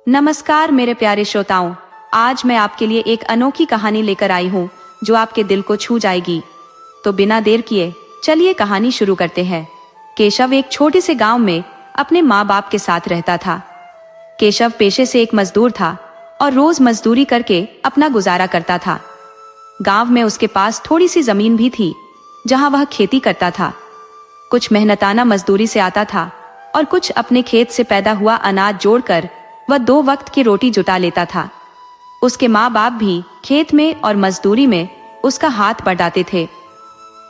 नमस्कार मेरे प्यारे श्रोताओं, आज मैं आपके लिए एक अनोखी कहानी लेकर आई हूँ जो आपके दिल को छू जाएगी। तो बिना देर किए चलिए कहानी शुरू करते हैं। केशव एक छोटे से गांव में अपने माँ बाप के साथ रहता था। केशव पेशे से एक मजदूर था और रोज मजदूरी करके अपना गुजारा करता था। गांव में उसके पास थोड़ी सी जमीन भी थी जहां वह खेती करता था। कुछ मेहनताना मजदूरी से आता था और कुछ अपने खेत से पैदा हुआ अनाज जोड़कर वह 2 वक्त की रोटी जुटा लेता था। उसके माँ बाप भी खेत में और मजदूरी में उसका हाथ बटाते थे।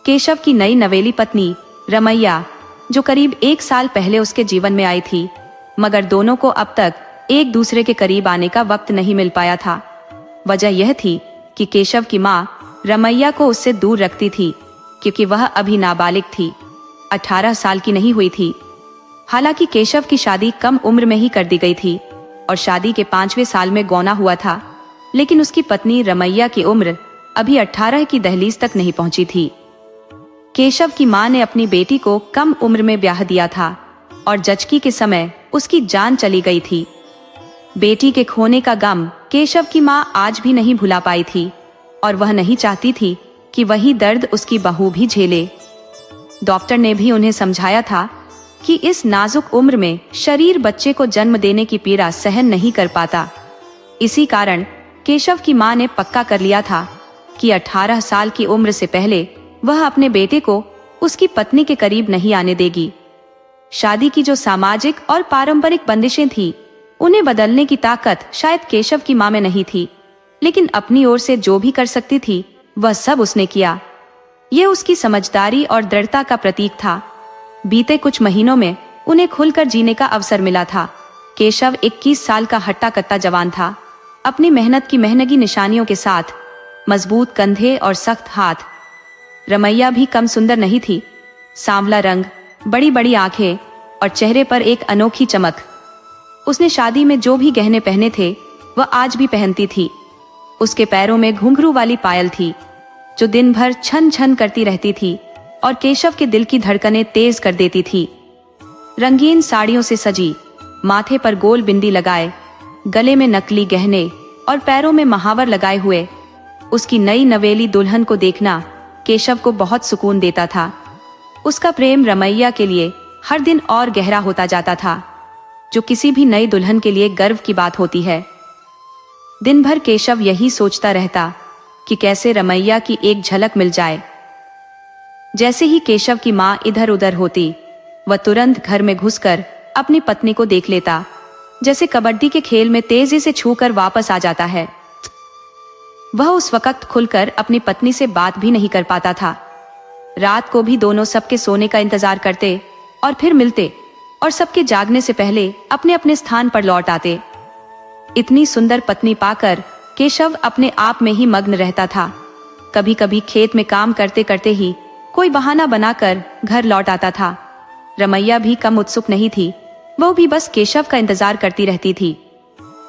केशव की नई नवेली पत्नी रमैया, जो करीब 1 साल पहले उसके जीवन में आई थी, मगर दोनों को अब तक एक दूसरे के करीब आने का वक्त नहीं मिल पाया था। वजह यह थी कि केशव की माँ रमैया को उससे दूर रखती थी, क्योंकि वह अभी नाबालिग थी, 18 साल की नहीं हुई थी। हालांकि केशव की शादी कम उम्र में ही कर दी गई थी और शादी के 5वें साल में गौना हुआ था, लेकिन उसकी पत्नी रमैया की उम्र अभी 18 की दहलीज तक नहीं पहुंची थी। केशव की मां ने अपनी बेटी को कम उम्र में ब्याह दिया था और जचकी के समय उसकी जान चली गई थी। बेटी के खोने का गम केशव की मां आज भी नहीं भुला पाई थी और वह नहीं चाहती थी कि वही दर्द उसकी बहू भी झेले। डॉक्टर ने भी उन्हें समझाया था कि इस नाजुक उम्र में शरीर बच्चे को जन्म देने की पीड़ा सहन नहीं कर पाता। इसी कारण केशव की मां ने पक्का कर लिया था कि 18 साल की उम्र से पहले वह अपने बेटे को उसकी पत्नी के करीब नहीं आने देगी। शादी की जो सामाजिक और पारंपरिक बंदिशें थी, उन्हें बदलने की ताकत शायद केशव की मां में नहीं थी, लेकिन अपनी ओर से जो भी कर सकती थी वह सब उसने किया। यह उसकी समझदारी और दृढ़ता का प्रतीक था। बीते कुछ महीनों में उन्हें खुलकर जीने का अवसर मिला था। केशव 21 साल का हट्टा कट्टा जवान था, अपनी मेहनत की मेहनगी निशानियों के साथ, मजबूत कंधे और सख्त हाथ। रमैया भी कम सुंदर नहीं थी, सांवला रंग, बड़ी बड़ी आंखें और चेहरे पर एक अनोखी चमक। उसने शादी में जो भी गहने पहने थे वह आज भी पहनती थी। उसके पैरों में घुंघरू वाली पायल थी जो दिन भर छन छन करती रहती थी और केशव के दिल की धड़कनें तेज कर देती थी। रंगीन साड़ियों से सजी, माथे पर गोल बिंदी लगाए, गले में नकली गहने और पैरों में महावर लगाए हुए उसकी नई नवेली दुल्हन को देखना केशव को बहुत सुकून देता था। उसका प्रेम रमैया के लिए हर दिन और गहरा होता जाता था, जो किसी भी नई दुल्हन के लिए गर्व की बात होती है। दिन भर केशव यही सोचता रहता कि कैसे रमैया की एक झलक मिल जाए। जैसे ही केशव की मां इधर उधर होती, वह तुरंत घर में घुसकर अपनी पत्नी को देख लेता, जैसे कबड्डी के खेल में तेजी से छूकर वापस आ जाता है। वह उस वक्त खुलकर अपनी पत्नी से बात भी नहीं कर पाता था। रात को भी दोनों सबके सोने का इंतजार करते और फिर मिलते और सबके जागने से पहले अपने अपने स्थान पर लौट आते। इतनी सुंदर पत्नी पाकर केशव अपने आप में ही मग्न रहता था। कभी कभी खेत में काम करते करते ही कोई बहाना बनाकर घर लौट आता था। रमैया भी कम उत्सुक नहीं थी, वो भी बस केशव का इंतजार करती रहती थी।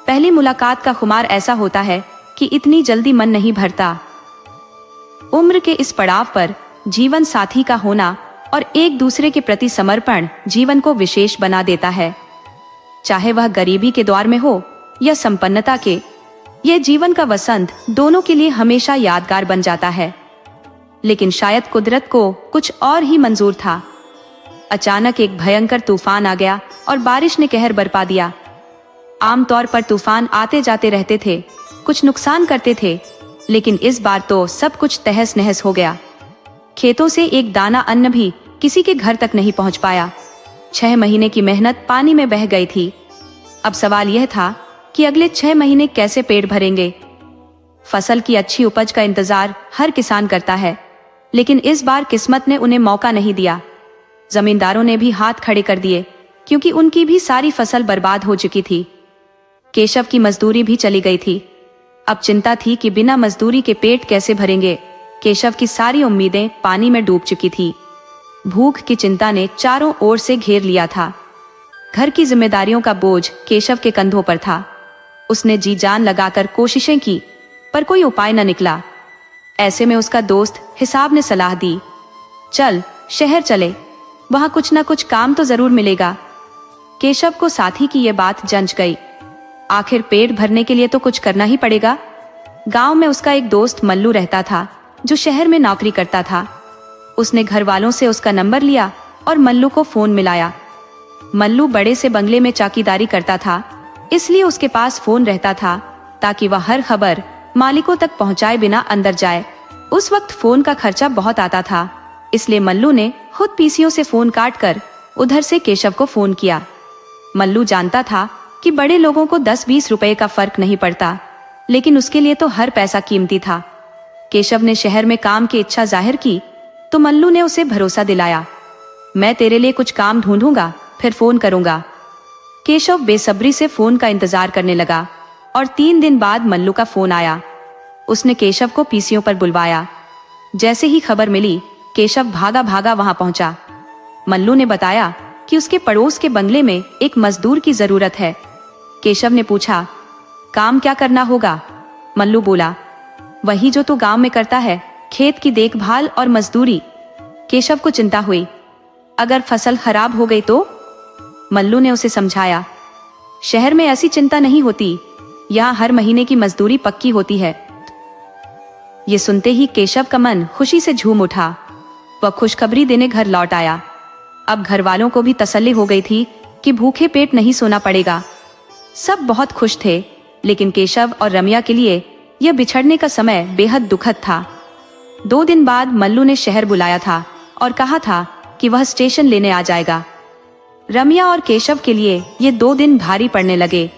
पहली मुलाकात का खुमार ऐसा होता है कि इतनी जल्दी मन नहीं भरता। उम्र के इस पड़ाव पर जीवन साथी का होना और एक दूसरे के प्रति समर्पण जीवन को विशेष बना देता है। चाहे वह गरीबी के द्वार में हो या संपन्नता के, यह जीवन का वसंत दोनों के लिए हमेशा यादगार बन जाता है। लेकिन शायद कुदरत को कुछ और ही मंजूर था। अचानक एक भयंकर तूफान आ गया और बारिश ने कहर बरपा दिया। आमतौर पर तूफान आते जाते रहते थे, कुछ नुकसान करते थे, लेकिन इस बार तो सब कुछ तहस नहस हो गया। खेतों से एक दाना अन्न भी किसी के घर तक नहीं पहुंच पाया। 6 महीने की मेहनत पानी में बह गई थी। अब सवाल यह था कि अगले 6 महीने कैसे पेट भरेंगे। फसल की अच्छी उपज का इंतजार हर किसान करता है, लेकिन इस बार किस्मत ने उन्हें मौका नहीं दिया। जमींदारों ने भी हाथ खड़े कर दिए, क्योंकि उनकी भी सारी फसल बर्बाद हो चुकी थी। केशव की मजदूरी भी चली गई थी। अब चिंता थी कि बिना मजदूरी के पेट कैसे भरेंगे। केशव की सारी उम्मीदें पानी में डूब चुकी थी। भूख की चिंता ने चारों ओर से घेर लिया था। घर की जिम्मेदारियों का बोझ केशव के कंधों पर था। उसने जी जान लगाकर कोशिशें की, पर कोई उपाय न निकला। ऐसे में उसका दोस्त हिसाब ने सलाह दी, चल शहर चले, वहां कुछ ना कुछ काम तो जरूर मिलेगा। केशव को साथी की यह बात जंच गई। आखिर पेट भरने के लिए तो कुछ करना ही पड़ेगा। गांव में उसका एक दोस्त मल्लू रहता था जो शहर में नौकरी करता था। उसने घर वालों से उसका नंबर लिया और मल्लू को फोन मिलाया। मल्लू बड़े से बंगले में चौकीदारी करता था, इसलिए उसके पास फोन रहता था ताकि वह हर खबर मालिकों तक पहुंचाए बिना अंदर जाए। उस वक्त फोन का खर्चा बहुत आता था, इसलिए मल्लू ने खुद पीसीओ से फोन काट कर उधर से केशव को फोन किया। मल्लू जानता था कि बड़े लोगों को 10-20 रुपए का फर्क नहीं पड़ता, लेकिन उसके लिए तो हर पैसा कीमती था। केशव ने शहर में काम की इच्छा जाहिर की तो मल्लू ने उसे भरोसा दिलाया, मैं तेरे लिए कुछ काम ढूंढूंगा, फिर फोन करूंगा। केशव बेसब्री से फोन का इंतजार करने लगा और 3 दिन बाद मल्लू का फोन आया। उसने केशव को पीसीओ पर बुलवाया। जैसे ही खबर मिली, केशव भागा भागा वहां पहुंचा। मल्लू ने बताया कि उसके पड़ोस के बंगले में एक मजदूर की जरूरत है। केशव ने पूछा, काम क्या करना होगा? मल्लू बोला, वही जो तू गांव में करता है, खेत की देखभाल और मजदूरी। केशव को चिंता हुई, अगर फसल खराब हो गई तो? मल्लू ने उसे समझाया, शहर में ऐसी चिंता नहीं होती, यहाँ हर महीने की मजदूरी पक्की होती है। ये सुनते ही केशव का मन खुशी से झूम उठा। वह खुशखबरी देने घर लौट आया। अब घर वालों को भी तसल्ली हो गई थी कि भूखे पेट नहीं सोना पड़ेगा। सब बहुत खुश थे, लेकिन केशव और रम्या के लिए यह बिछड़ने का समय बेहद दुखद था। 2 दिन बाद मल्लू ने शहर बुलाया था और कहा था कि वह स्टेशन लेने आ जाएगा। रम्या और केशव के लिए ये 2 दिन भारी पड़ने लगे।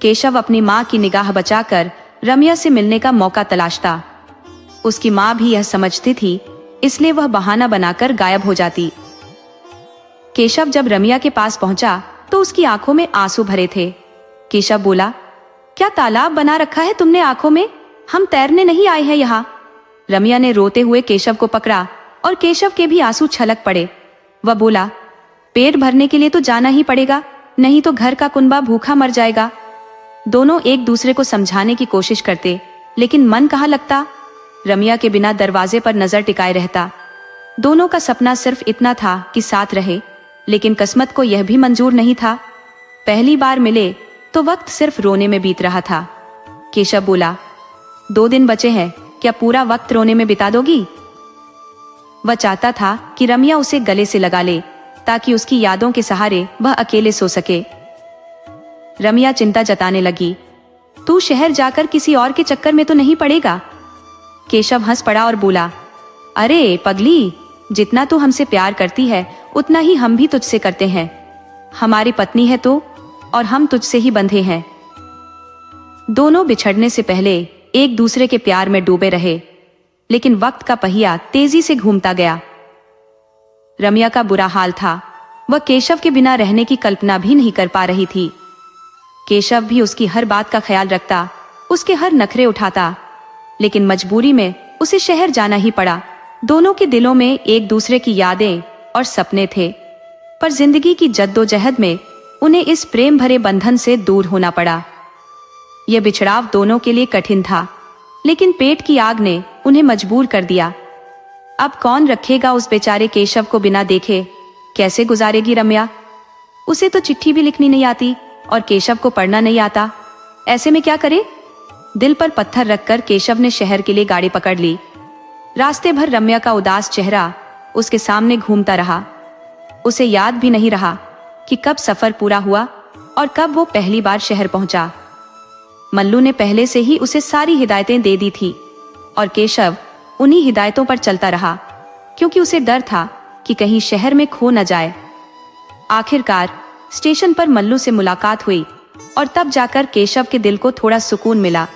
केशव अपनी माँ की निगाह बचाकर रम्या से मिलने का मौका तलाशता। उसकी माँ भी यह समझती थी, इसलिए वह बहाना बनाकर गायब हो जाती। केशव जब रम्या के पास पहुंचा तो उसकी आंखों में आंसू भरे थे। केशव बोला, क्या तालाब बना रखा है तुमने आंखों में? हम तैरने नहीं आए हैं यहाँ। रम्या ने रोते हुए केशव को पकड़ा और केशव के भी आंसू छलक पड़े। वह बोला, पेट भरने के लिए तो जाना ही पड़ेगा, नहीं तो घर का कुनबा भूखा मर जाएगा। दोनों एक दूसरे को समझाने की कोशिश करते, लेकिन मन कहाँ लगता। रम्या के बिना दरवाजे पर नजर टिकाए रहता। दोनों का सपना सिर्फ इतना था कि साथ रहे, लेकिन किस्मत को यह भी मंजूर नहीं था। पहली बार मिले तो वक्त सिर्फ रोने में बीत रहा था। केशव बोला, 2 दिन बचे हैं, क्या पूरा वक्त रोने में बिता दोगी? वह चाहता था कि रम्या उसे गले से लगा ले ताकि उसकी यादों के सहारे वह अकेले सो सके। रम्या चिंता जताने लगी, तू शहर जाकर किसी और के चक्कर में तो नहीं पड़ेगा? केशव हंस पड़ा और बोला, अरे पगली, जितना तू हमसे प्यार करती है उतना ही हम भी तुझसे करते हैं। हमारी पत्नी है तो, और हम तुझसे ही बंधे हैं। दोनों बिछड़ने से पहले एक दूसरे के प्यार में डूबे रहे, लेकिन वक्त का पहिया तेजी से घूमता गया। रम्या का बुरा हाल था। वह केशव के बिना रहने की कल्पना भी नहीं कर पा रही थी। केशव भी उसकी हर बात का ख्याल रखता, उसके हर नखरे उठाता, लेकिन मजबूरी में उसे शहर जाना ही पड़ा। दोनों के दिलों में एक दूसरे की यादें और सपने थे, पर जिंदगी की जद्दोजहद में उन्हें इस प्रेम भरे बंधन से दूर होना पड़ा। यह बिछड़ाव दोनों के लिए कठिन था, लेकिन पेट की आग ने उन्हें मजबूर कर दिया। अब कौन रखेगा उस बेचारे केशव को बिना देखे? कैसे गुजारेगी रम्या? उसे तो चिट्ठी भी लिखनी नहीं आती और केशव को पढ़ना नहीं आता। ऐसे में क्या करे? दिल पर पत्थर रखकर केशव ने शहर के लिए गाड़ी पकड़ ली। रास्ते भर रम्या का उदास चेहरा उसके सामने घूमता रहा। उसे याद भी नहीं रहा कि कब सफर पूरा हुआ और कब वो पहली बार शहर पहुंचा। मल्लू ने पहले से ही उसे सारी हिदायतें दे दी थी और केशव उन्हीं हिदायतों पर चलता रहा, क्योंकि उसे डर था कि कहीं शहर में खो न जाए। आखिरकार स्टेशन पर मल्लू से मुलाकात हुई और तब जाकर केशव के दिल को थोड़ा सुकून मिला।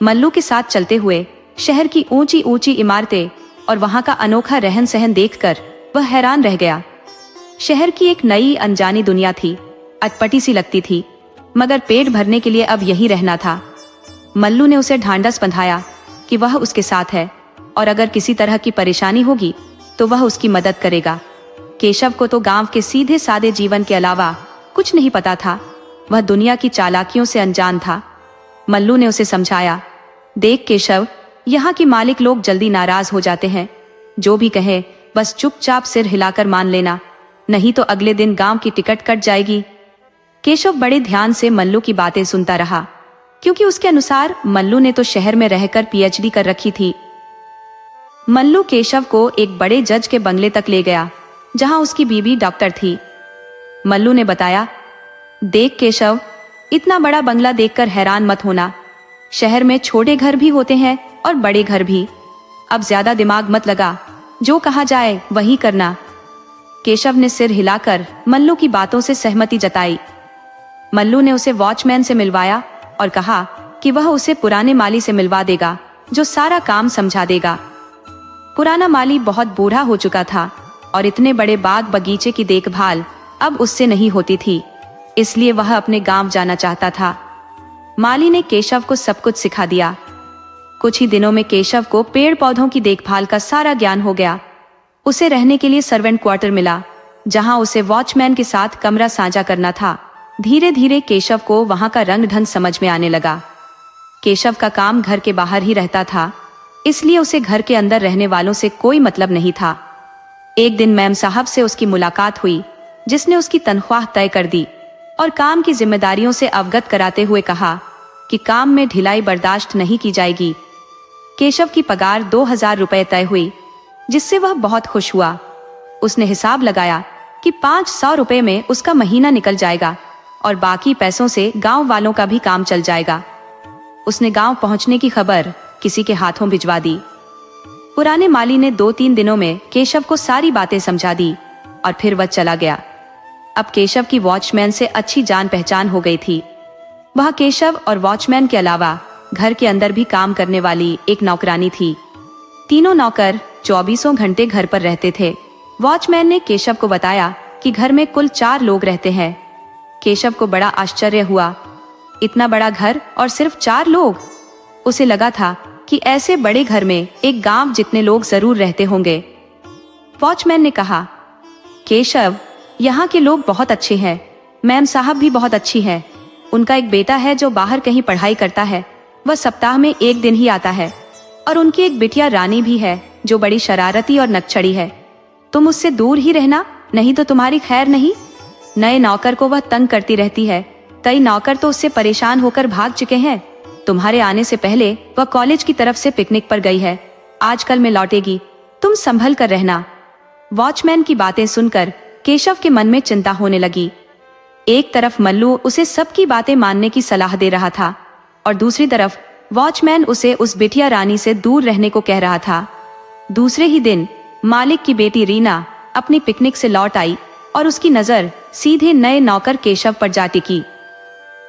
मल्लू के साथ चलते हुए शहर की ऊंची ऊंची इमारतें और वहां का अनोखा रहन सहन देखकर वह हैरान रह गया। शहर की एक नई अनजानी दुनिया थी, अटपटी सी लगती थी, मगर पेट भरने के लिए अब यही रहना था। मल्लू ने उसे ढांढस बंधाया कि वह उसके साथ है और अगर किसी तरह की परेशानी होगी तो वह उसकी मदद करेगा। केशव को तो गांव के सीधे सादे जीवन के अलावा कुछ नहीं पता था। वह दुनिया की चालाकियों से अनजान था। मल्लू ने उसे समझाया, देख केशव, यहाँ के मालिक लोग जल्दी नाराज हो जाते हैं। जो भी कहे बस चुपचाप सिर हिलाकर मान लेना, नहीं तो अगले दिन गांव की टिकट कट जाएगी। केशव बड़े ध्यान से मल्लू की बातें सुनता रहा, क्योंकि उसके अनुसार मल्लू ने तो शहर में रहकर पीएचडी कर रखी थी। मल्लू केशव को एक बड़े जज के बंगले तक ले गया, जहां उसकी बीवी डॉक्टर थी। मल्लू ने बताया, देख केशव, इतना बड़ा बंगला देखकर हैरान मत होना। शहर में छोटे घर भी होते हैं और बड़े घर भी। अब ज्यादा दिमाग मत लगा, जो कहा जाए वही करना। केशव ने सिर हिलाकर मल्लू की बातों से सहमति जताई। मल्लू ने उसे वॉचमैन से मिलवाया और कहा कि वह उसे पुराने माली से मिलवा देगा, जो सारा काम समझा देगा। पुराना माली बहुत बूढ़ा हो चुका था और इतने बड़े बाग बगीचे की देखभाल अब उससे नहीं होती थी, इसलिए वह अपने गांव जाना चाहता था। माली ने केशव को सब कुछ सिखा दिया। कुछ ही दिनों में केशव को पेड़ पौधों की देखभाल का सारा ज्ञान हो गया। उसे रहने के लिए सर्वेंट क्वार्टर मिला, जहां उसे वॉचमैन के साथ कमरा साझा करना था। धीरे धीरे केशव को वहां का रंग ढंग समझ में आने लगा। केशव का काम घर के बाहर ही रहता था, इसलिए उसे घर के अंदर रहने वालों से कोई मतलब नहीं था। एक दिन मैम साहब से उसकी मुलाकात हुई, जिसने उसकी तनख्वाह तय कर दी और काम की जिम्मेदारियों से अवगत कराते हुए कहा कि काम में ढिलाई बर्दाश्त नहीं की जाएगी। केशव की पगार 2000 रुपए तय हुई, जिससे वह बहुत खुश हुआ। उसने हिसाब लगाया कि 500 रुपए में उसका महीना निकल जाएगा और बाकी पैसों से गांव वालों का भी काम चल जाएगा। उसने गांव पहुंचने की खबर किसी के हाथों भिजवा दी। पुराने माली ने 2-3 दिनों में केशव को सारी बातें समझा दी और फिर वह चला गया। अब केशव की वॉचमैन से अच्छी जान पहचान हो गई थी। वह केशव और वॉचमैन के अलावा घर के अंदर भी काम करने वाली एक नौकरानी थी। तीनों नौकर 24 घंटे घर पर रहते थे। वॉचमैन ने केशव को बताया कि घर में कुल 4 लोग रहते हैं। केशव को बड़ा आश्चर्य हुआ, इतना बड़ा घर और सिर्फ 4 लोग। उसे लगा था कि ऐसे बड़े घर में एक गांव जितने लोग जरूर रहते होंगे। वॉचमैन ने कहा, केशव, यहाँ के लोग बहुत अच्छे हैं। मैम साहब भी बहुत अच्छी है। उनका एक बेटा है जो बाहर कहीं पढ़ाई करता है, वह सप्ताह में 1 दिन ही आता है। और उनकी एक बिटिया रानी भी है, जो बड़ी शरारती और नकचड़ी है। तुम उससे दूर ही रहना, नहीं तो तुम्हारी खैर नहीं। नए नौकर को वह तंग करती रहती है। कई नौकर तो उससे परेशान होकर भाग चुके हैं। तुम्हारे आने से पहले वह कॉलेज की तरफ से पिकनिक पर गई है। आजकल में लौटेगी, तुम संभल कर रहना। वॉचमैन की बातें सुनकर केशव के मन में चिंता होने लगी। एक तरफ मल्लू उसे सबकी बातें मानने की सलाह दे रहा था और दूसरी तरफ वॉचमैन उसे उस बिटिया रानी से दूर रहने को कह रहा था। दूसरे ही दिन मालिक की बेटी रीना अपनी पिकनिक से लौट आई और उसकी नजर सीधे नए नौकर केशव पर जा टिकी।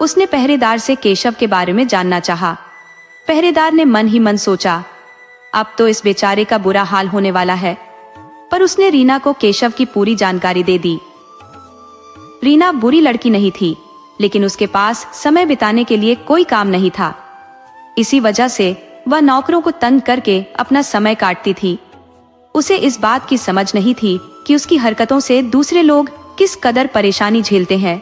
उसने पहरेदार से केशव के बारे में जानना चाहा। पहरेदार ने मन ही मन सोचा, अब तो इस बेचारे का बुरा हाल होने वाला है। पर उसने रीना को केशव की पूरी जानकारी दे दी। रीना बुरी लड़की नहीं थी, लेकिन उसके पास समय बिताने के लिए कोई काम नहीं था। इसी वजह से वह नौकरों को तंग करके अपना समय काटती थी। उसे इस बात की समझ नहीं थी कि उसकी हरकतों से दूसरे लोग किस कदर परेशानी झेलते हैं।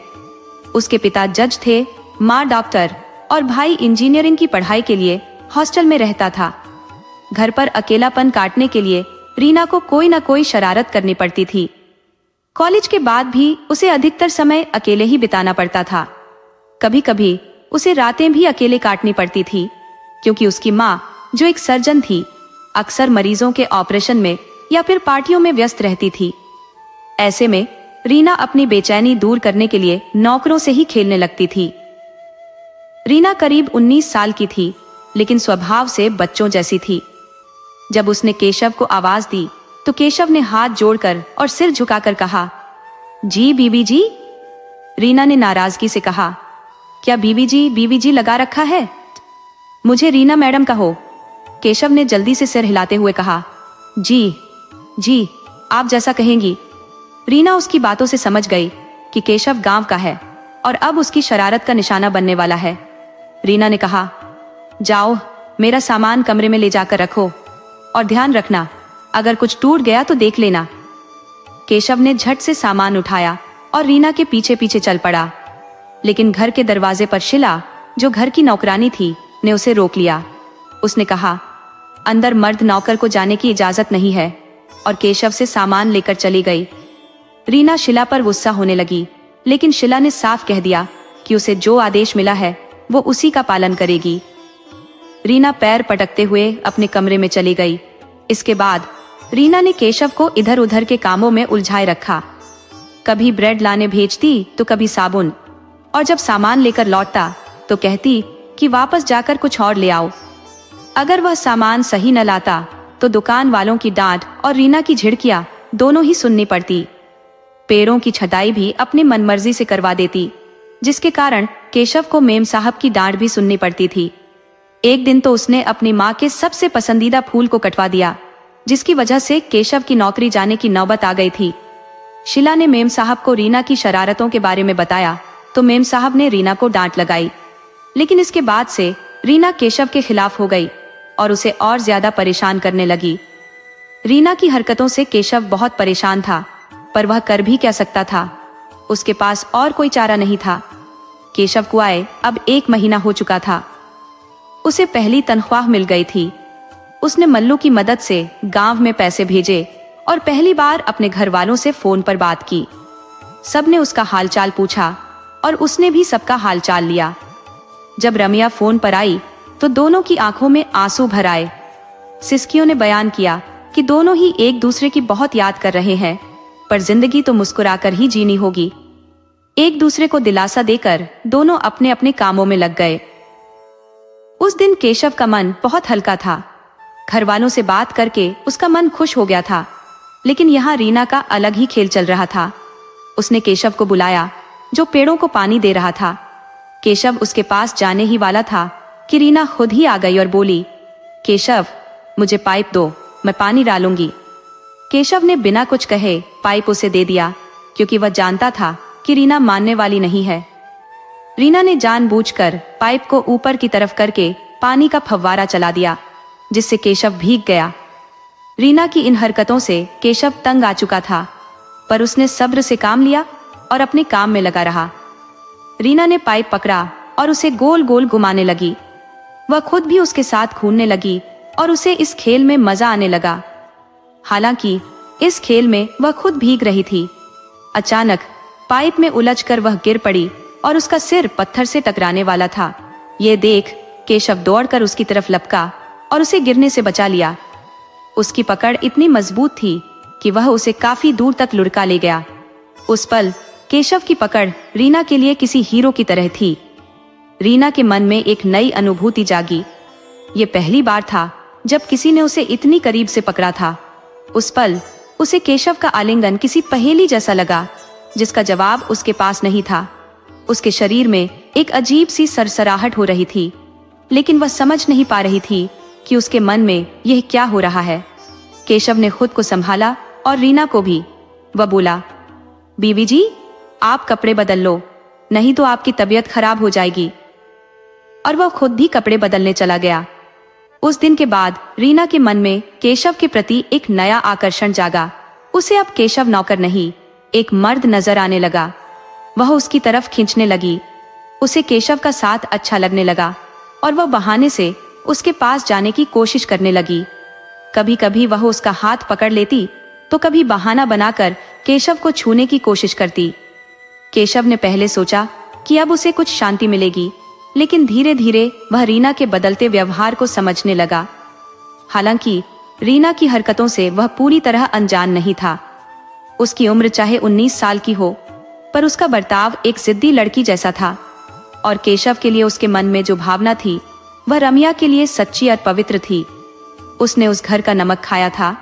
उसके पिता जज थे, माँ डॉक्टर और भाई इंजीनियरिंग की पढ़ाई के लिए हॉस्टल में रहता था। घर पर अकेलापन काटने के लिए रीना को कोई न कोई शरारत करनी पड़ती थी। कॉलेज के बाद भी उसे अधिकतर समय अकेले ही बिताना पड़ता था। कभी कभी उसे रातें भी अकेले काटनी पड़ती थी, क्योंकि उसकी माँ, जो एक सर्जन थी, अक्सर मरीजों के ऑपरेशन में या फिर पार्टियों में व्यस्त रहती थी। ऐसे में रीना अपनी बेचैनी दूर करने के लिए नौकरों से ही खेलने लगती थी। रीना करीब 19 साल की थी, लेकिन स्वभाव से बच्चों जैसी थी। जब उसने केशव को आवाज दी तो केशव ने हाथ जोड़कर और सिर झुकाकर कहा, जी बीवी जी। रीना ने नाराजगी से कहा, क्या बीवी जी लगा रखा है? मुझे रीना मैडम कहो। केशव ने जल्दी से सिर हिलाते हुए कहा, जी आप जैसा कहेंगी। रीना उसकी बातों से समझ गई कि केशव गांव का है और अब उसकी शरारत का निशाना बनने वाला है। रीना ने कहा, जाओ, मेरा सामान कमरे में ले जाकर रखो और ध्यान रखना, अगर कुछ टूट गया तो देख लेना। केशव ने झट से सामान उठाया और रीना के पीछे पीछे चल पड़ा, लेकिन घर के दरवाजे पर शिला, जो घर की नौकरानी थी, ने उसे रोक लिया। उसने कहा, अंदर मर्द नौकर को जाने की इजाजत नहीं है, और केशव से सामान लेकर चली गई। रीना शिला पर गुस्सा होने लगी, लेकिन शीला ने साफ कह दिया कि उसे जो आदेश मिला है वो उसी का पालन करेगी। रीना पैर पटकते हुए अपने कमरे में चली गई। इसके बाद रीना ने केशव को इधर उधर के कामों में उलझाए रखा। कभी ब्रेड लाने भेजती तो कभी साबुन, और जब सामान लेकर लौटता तो कहती कि वापस जाकर कुछ और ले आओ। अगर वह सामान सही न लाता तो दुकान वालों की डांट और रीना की झिड़कियां दोनों ही सुननी पड़ती। पैरों की छटाई भी अपनी मनमर्जी से करवा देती, जिसके कारण केशव को मेम साहब की डांट भी सुननी पड़ती थी। एक दिन तो उसने अपनी माँ के सबसे पसंदीदा फूल को कटवा दिया, जिसकी वजह से केशव की नौकरी जाने की नौबत आ गई थी। शीला ने मेम साहब को रीना की शरारतों के बारे में बताया तो मेम साहब ने रीना को डांट लगाई, लेकिन इसके बाद से रीना केशव के खिलाफ हो गई और उसे और ज्यादा परेशान करने लगी। रीना की हरकतों से केशव बहुत परेशान था, पर वह कर भी क्या सकता था। उसके पास और कोई चारा नहीं था। केशव को आए अब 1 महीना हो चुका था। उसे पहली तनख्वाह मिल गई थी। उसने मल्लू की मदद से गांव में पैसे भेजे और पहली बार अपने घर वालों से फोन पर बात की। सबने उसका हालचाल पूछा और उसने भी सबका हालचाल लिया। जब रमिया फोन पर आई तो दोनों की आंखों में आंसू भर आए। सिस्कियों ने बयान किया कि दोनों ही एक दूसरे की बहुत याद कर रहे हैं, पर जिंदगी तो मुस्कुराकर ही जीनी होगी। एक दूसरे को दिलासा देकर दोनों अपने अपने कामों में लग गए। उस दिन केशव का मन बहुत हल्का था। घर वालों से बात करके उसका मन खुश हो गया था, लेकिन यहाँ रीना का अलग ही खेल चल रहा था। उसने केशव को बुलाया, जो पेड़ों को पानी दे रहा था। केशव उसके पास जाने ही वाला था कि रीना खुद ही आ गई और बोली, केशव मुझे पाइप दो, मैं पानी डालूंगी। केशव ने बिना कुछ कहे पाइप उसे दे दिया, क्योंकि वह जानता था कि रीना मानने वाली नहीं है। रीना ने जानबूझकर पाइप को ऊपर की तरफ करके पानी का फव्वारा चला दिया, जिससे केशव भीग गया। रीना की इन हरकतों से केशव तंग आ चुका था, पर उसने सब्र से काम लिया और अपने काम में लगा रहा। रीना ने पाइप पकड़ा और उसे गोल गोल घुमाने लगी। वह खुद भी उसके साथ घूमने लगी और उसे इस खेल में मजा आने लगा। हालांकि इस खेल में वह खुद भीग रही थी। अचानक पाइप में उलझकर वह गिर पड़ी और उसका सिर पत्थर से टकराने वाला था। ये देख केशव दौड़कर उसकी तरफ लपका और उसे गिरने से बचा लिया। उसकी पकड़ इतनी मजबूत थी कि वह उसे काफी दूर तक लुढ़का ले गया। उस पल केशव की पकड़ रीना के लिए किसी हीरो की तरह थी। रीना के मन में एक नई अनुभूति जागी। ये पहली बार था जब किसी ने उसे इतनी करीब से पकड़ा था। उस पल उसे केशव का आलिंगन किसी पहेली जैसा लगा, जिसका जवाब उसके पास नहीं था। उसके शरीर में एक अजीब सी सरसराहट हो रही थी, लेकिन वह समझ नहीं पा रही थी कि उसके मन में यह क्या हो रहा है। केशव ने खुद को संभाला और रीना को भी। वह बोला, बीवी जी आप कपड़े बदल लो, नहीं तो आपकी तबीयत खराब हो जाएगी। और वह खुद भी कपड़े बदलने चला गया। उस दिन के बाद रीना के मन में केशव के प्रति एक नया आकर्षण जागा। उसे अब केशव नौकर नहीं, एक मर्द नजर आने लगा। वह उसकी तरफ खींचने लगी। उसे केशव का साथ अच्छा लगने लगा और वह बहाने से उसके पास जाने की कोशिश करने लगी। कभी कभी वह उसका हाथ पकड़ लेती तो कभी बहाना बनाकर केशव को छूने की कोशिश करती। केशव ने पहले सोचा कि अब उसे कुछ शांति मिलेगी, लेकिन धीरे धीरे वह रीना के बदलते व्यवहार को समझने लगा। हालांकि रीना की हरकतों से वह पूरी तरह अनजान नहीं था। उसकी उम्र चाहे 19 साल की हो, पर उसका बर्ताव एक जिद्दी लड़की जैसा था। और केशव के लिए उसके मन में जो भावना थी वह रमिया के लिए सच्ची और पवित्र थी। उसने उस घर का नमक खाया था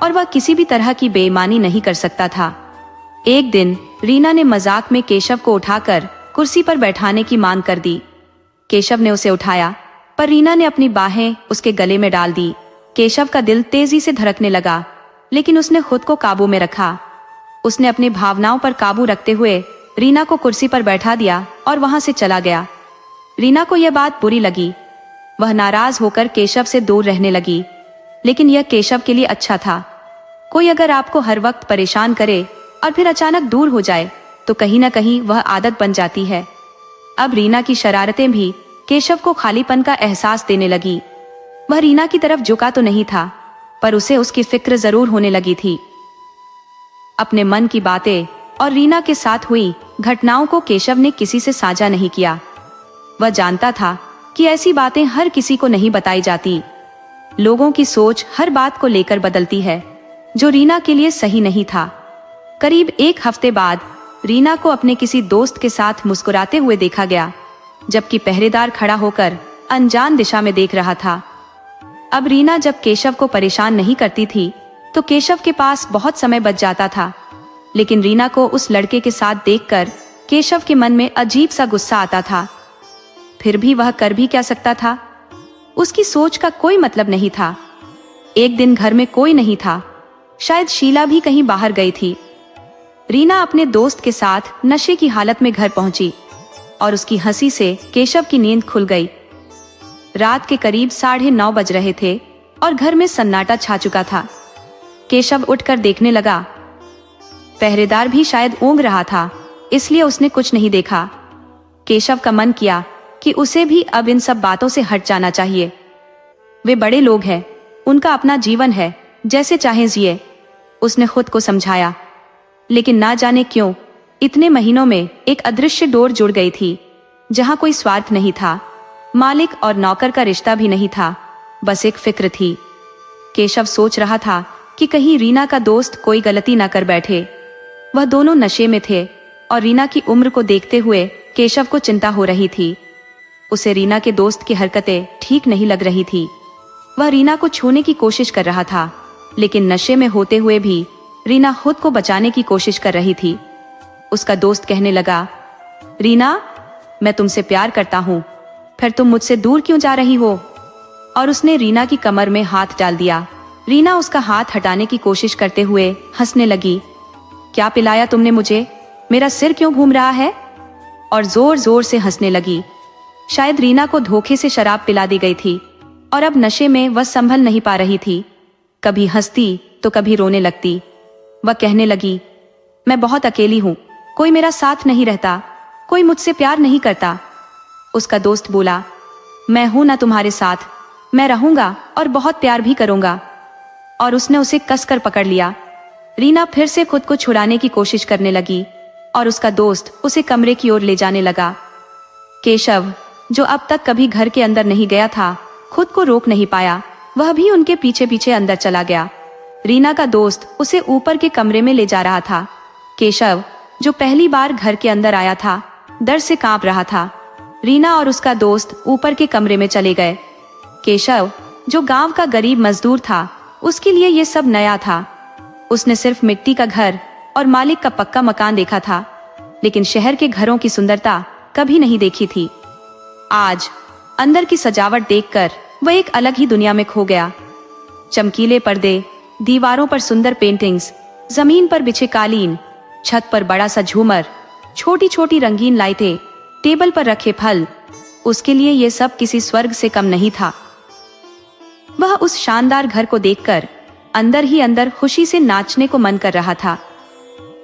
और वह किसी भी तरह की बेईमानी नहीं कर सकता था। एक दिन रीना ने मजाक में केशव को उठाकर कुर्सी पर बैठाने की मांग कर दी। केशव ने उसे उठाया, पर रीना ने अपनी बाहें उसके गले में डाल दी। केशव का दिल तेजी से धड़कने लगा, लेकिन उसने खुद को काबू में रखा। उसने अपनी भावनाओं पर काबू रखते हुए रीना को कुर्सी पर बैठा दिया और वहां से चला गया। रीना को यह बात बुरी लगी। वह नाराज होकर केशव से दूर रहने लगी, लेकिन यह केशव के लिए अच्छा था। कोई अगर आपको हर वक्त परेशान करे और फिर अचानक दूर हो जाए तो कहीं ना कहीं वह आदत बन जाती है। अब रीना की शरारतें भी केशव को खालीपन का एहसास देने लगी। वह रीना की तरफ झुका तो नहीं था, पर उसे उसकी फिक्र जरूर होने लगी थी। अपने मन की बातें और रीना के साथ हुई घटनाओं को केशव ने किसी से साझा नहीं किया। वह जानता था कि ऐसी बातें हर किसी को नहीं बताई जाती। लोगों की सोच हर बात को लेकर बदलती है, जो रीना के लिए सही नहीं था। करीब 1 हफ्ते बाद रीना को अपने किसी दोस्त के साथ मुस्कुराते हुए देखा गया, जबकि पहरेदार खड़ा होकर अनजान दिशा में देख रहा था। अब रीना जब केशव को परेशान नहीं करती थी तो केशव के पास बहुत समय बच जाता था, लेकिन रीना को उस लड़के के साथ देखकर केशव के मन में अजीब सा गुस्सा आता था। फिर भी वह कर भी क्या सकता था? उसकी सोच का कोई मतलब नहीं था। एक दिन घर में कोई नहीं था, शायद शीला भी कहीं बाहर गई थी। रीना अपने दोस्त के साथ नशे की हालत में घर पहुंची और उसकी हंसी से केशव की नींद खुल गई। रात के करीब 9:30 बज रहे थे और घर में सन्नाटा छा चुका था। केशव उठकर देखने लगा। पहरेदार भी शायद ऊँग रहा था, इसलिए उसने कुछ नहीं देखा। केशव का मन किया कि उसे भी अब इन सब बातों से हट जाना चाहिए। वे बड़े लोग हैं, उनका अपना जीवन है, जैसे चाहे जिए, उसने खुद को समझाया। लेकिन ना जाने क्यों इतने महीनों में एक अदृश्य डोर जुड़ गई थी, जहां कोई स्वार्थ नहीं था, मालिक और नौकर का रिश्ता भी नहीं था, बस एक फिक्र थी। केशव सोच रहा था कि कहीं रीना का दोस्त कोई गलती ना कर बैठे। वह दोनों नशे में थे और रीना की उम्र को देखते हुए केशव को चिंता हो रही थी। उसे रीना के दोस्त की हरकतें ठीक नहीं लग रही थी। वह रीना को छूने की कोशिश कर रहा था, लेकिन नशे में होते हुए भी रीना खुद को बचाने की कोशिश कर रही थी। उसका दोस्त कहने लगा, रीना, मैं तुमसे प्यार करता हूँ, फिर तुम मुझसे दूर क्यों जा रही हो? और उसने रीना की कमर में हाथ डाल दिया। रीना उसका हाथ हटाने की कोशिश करते हुए हंसने लगी। क्या पिलाया तुमने मुझे? मेरा सिर क्यों घूम रहा है? और जोर जोर से हंसने लगी। शायद रीना को धोखे से शराब पिला दी गई थी और अब नशे में वह संभल नहीं पा रही थी। कभी हंसती तो कभी रोने लगती। वह कहने लगी, मैं बहुत अकेली हूँ, कोई मेरा साथ नहीं रहता, कोई मुझसे प्यार नहीं करता। उसका दोस्त बोला, मैं हूं ना तुम्हारे साथ, मैं रहूंगा और बहुत प्यार भी करूंगा। और उसने उसे कसकर पकड़ लिया। रीना फिर से खुद को छुड़ाने की कोशिश करने लगी और उसका दोस्त उसे कमरे की ओर ले जाने लगा। केशव, जो अब तक कभी घर के अंदर नहीं गया था, खुद को रोक नहीं पाया। वह भी उनके पीछे पीछे अंदर चला गया। रीना का दोस्त उसे ऊपर के कमरे में ले जा रहा था। केशव, जो पहली बार घर के अंदर आया था, डर से कांप रहा था। रीना और उसका दोस्त ऊपर के कमरे में चले गए। केशव, जो गांव का गरीब मजदूर था, उसके लिए ये सब नया था। उसने सिर्फ मिट्टी का घर और मालिक का पक्का मकान देखा था, लेकिन शहर के घरों की सुंदरता कभी नहीं देखी थी। आज अंदर की सजावट देखकर वह एक अलग ही दुनिया में खो गया। चमकीले पर्दे, दीवारों पर सुंदर पेंटिंग्स, जमीन पर बिछे कालीन, छत पर बड़ा सा झूमर, छोटी छोटी रंगीन लाइटें, टेबल पर रखे फल, उसके लिए यह सब किसी स्वर्ग से कम नहीं था। वह उस शानदार घर को देखकर अंदर ही अंदर खुशी से नाचने को मन कर रहा था।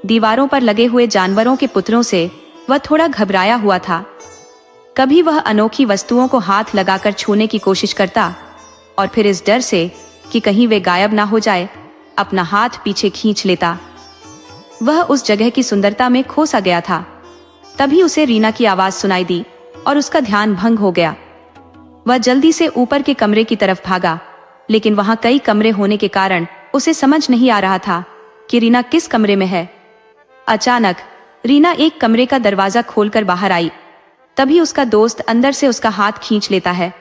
दीवारों पर लगे हुए जानवरों के पुतलों से वह थोड़ा घबराया हुआ था। कभी वह अनोखी वस्तुओं को हाथ लगाकर छूने की कोशिश करता और फिर इस डर से कि कहीं वे गायब ना हो जाए, अपना हाथ पीछे खींच लेता। वह उस जगह की सुंदरता में खो सा गया था। तभी उसे रीना की आवाज सुनाई दी और उसका ध्यान भंग हो गया। वह जल्दी से ऊपर के कमरे की तरफ भागा, लेकिन वहां कई कमरे होने के कारण उसे समझ नहीं आ रहा था कि रीना किस कमरे में है। अचानक रीना एक कमरे का दरवाजा खोलकर बाहर आई। तभी उसका दोस्त अंदर से उसका हाथ खींच लेता है।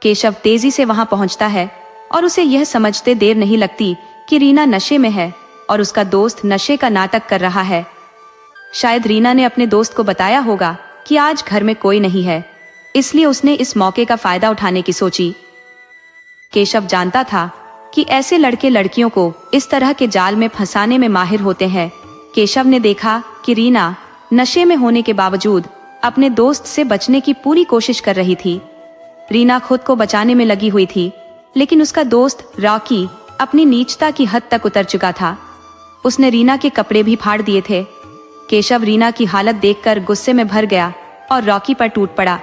केशव तेजी से वहां पहुंचता है और उसे यह समझते देर नहीं लगती कि रीना नशे में है और उसका दोस्त नशे का नाटक कर रहा है। शायद रीना ने अपने दोस्त को बताया होगा कि आज घर में कोई नहीं है, इसलिए उसने इस मौके का फायदा उठाने की सोची। केशव जानता था कि ऐसे लड़के लड़कियों को इस तरह के जाल में फंसाने में माहिर होते हैं। केशव ने देखा कि रीना नशे में होने के बावजूद अपने दोस्त से बचने की पूरी कोशिश कर रही थी। रीना खुद को बचाने में लगी हुई थी, लेकिन उसका दोस्त रॉकी अपनी नीचता की हद तक उतर चुका था। उसने रीना के कपड़े भी फाड़ दिए थे। केशव रीना की हालत देखकर गुस्से में भर गया और रॉकी पर टूट पड़ा।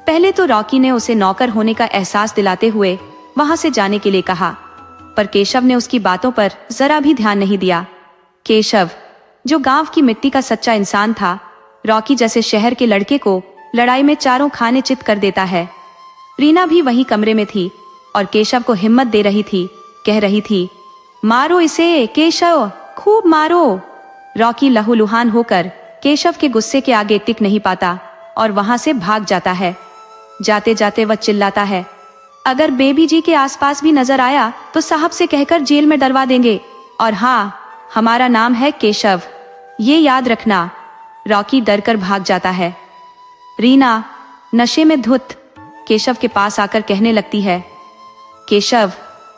पहले तो रॉकी ने उसे नौकर होने का एहसास दिलाते हुए वहां से जाने के लिए कहा, पर केशव ने उसकी बातों पर जरा भी ध्यान नहीं दिया। केशव, जो गांव की मिट्टी का सच्चा इंसान था। रॉकी जैसे शहर के लड़के को लड़ाई में चारों खाने चित कर देता है। रीना भी वही कमरे में थी और केशव को हिम्मत दे रही थी, कह रही थी, मारो इसे केशव, खूब मारो। रॉकी लहूलुहान होकर केशव के गुस्से के आगे टिक नहीं पाता और वहां से भाग जाता है। जाते जाते वह चिल्लाता है, अगर बेबी जी के आसपास भी नजर आया तो साहब से कहकर जेल में डलवा देंगे, और हाँ, हमारा नाम है केशव, ये याद रखना। रॉकी डरकर भाग जाता है। रीना नशे में धुत केशव के पास आकर कहने लगती है, केशव,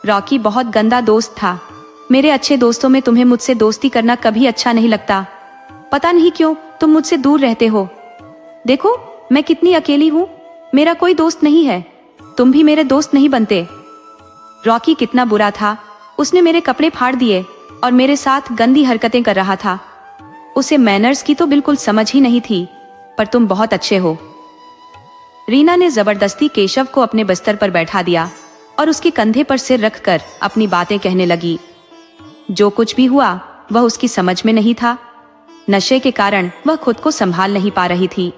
रॉकी बहुत गंदा दोस्त था। मेरे अच्छे दोस्तों में तुम्हें मुझसे दोस्ती करना कभी अच्छा नहीं लगता। पता नहीं क्यों तुम मुझसे दूर रहते हो। देखो मैं कितनी अकेली हूँ, मेरा कोई दोस्त नहीं है, तुम भी मेरे दोस्त नहीं बनते। रॉकी कितना बुरा था, उसने मेरे कपड़े फाड़ दिए और मेरे साथ गंदी हरकतें कर रहा था। उसे मैनर्स की तो बिल्कुल समझ ही नहीं थी, पर तुम बहुत अच्छे हो। रीना ने जबरदस्ती केशव को अपने बिस्तर पर बैठा दिया और उसके कंधे पर सिर रखकर अपनी बातें कहने लगी। जो कुछ भी हुआ वह उसकी समझ में नहीं था। नशे के कारण वह खुद को संभाल नहीं पा रही थी।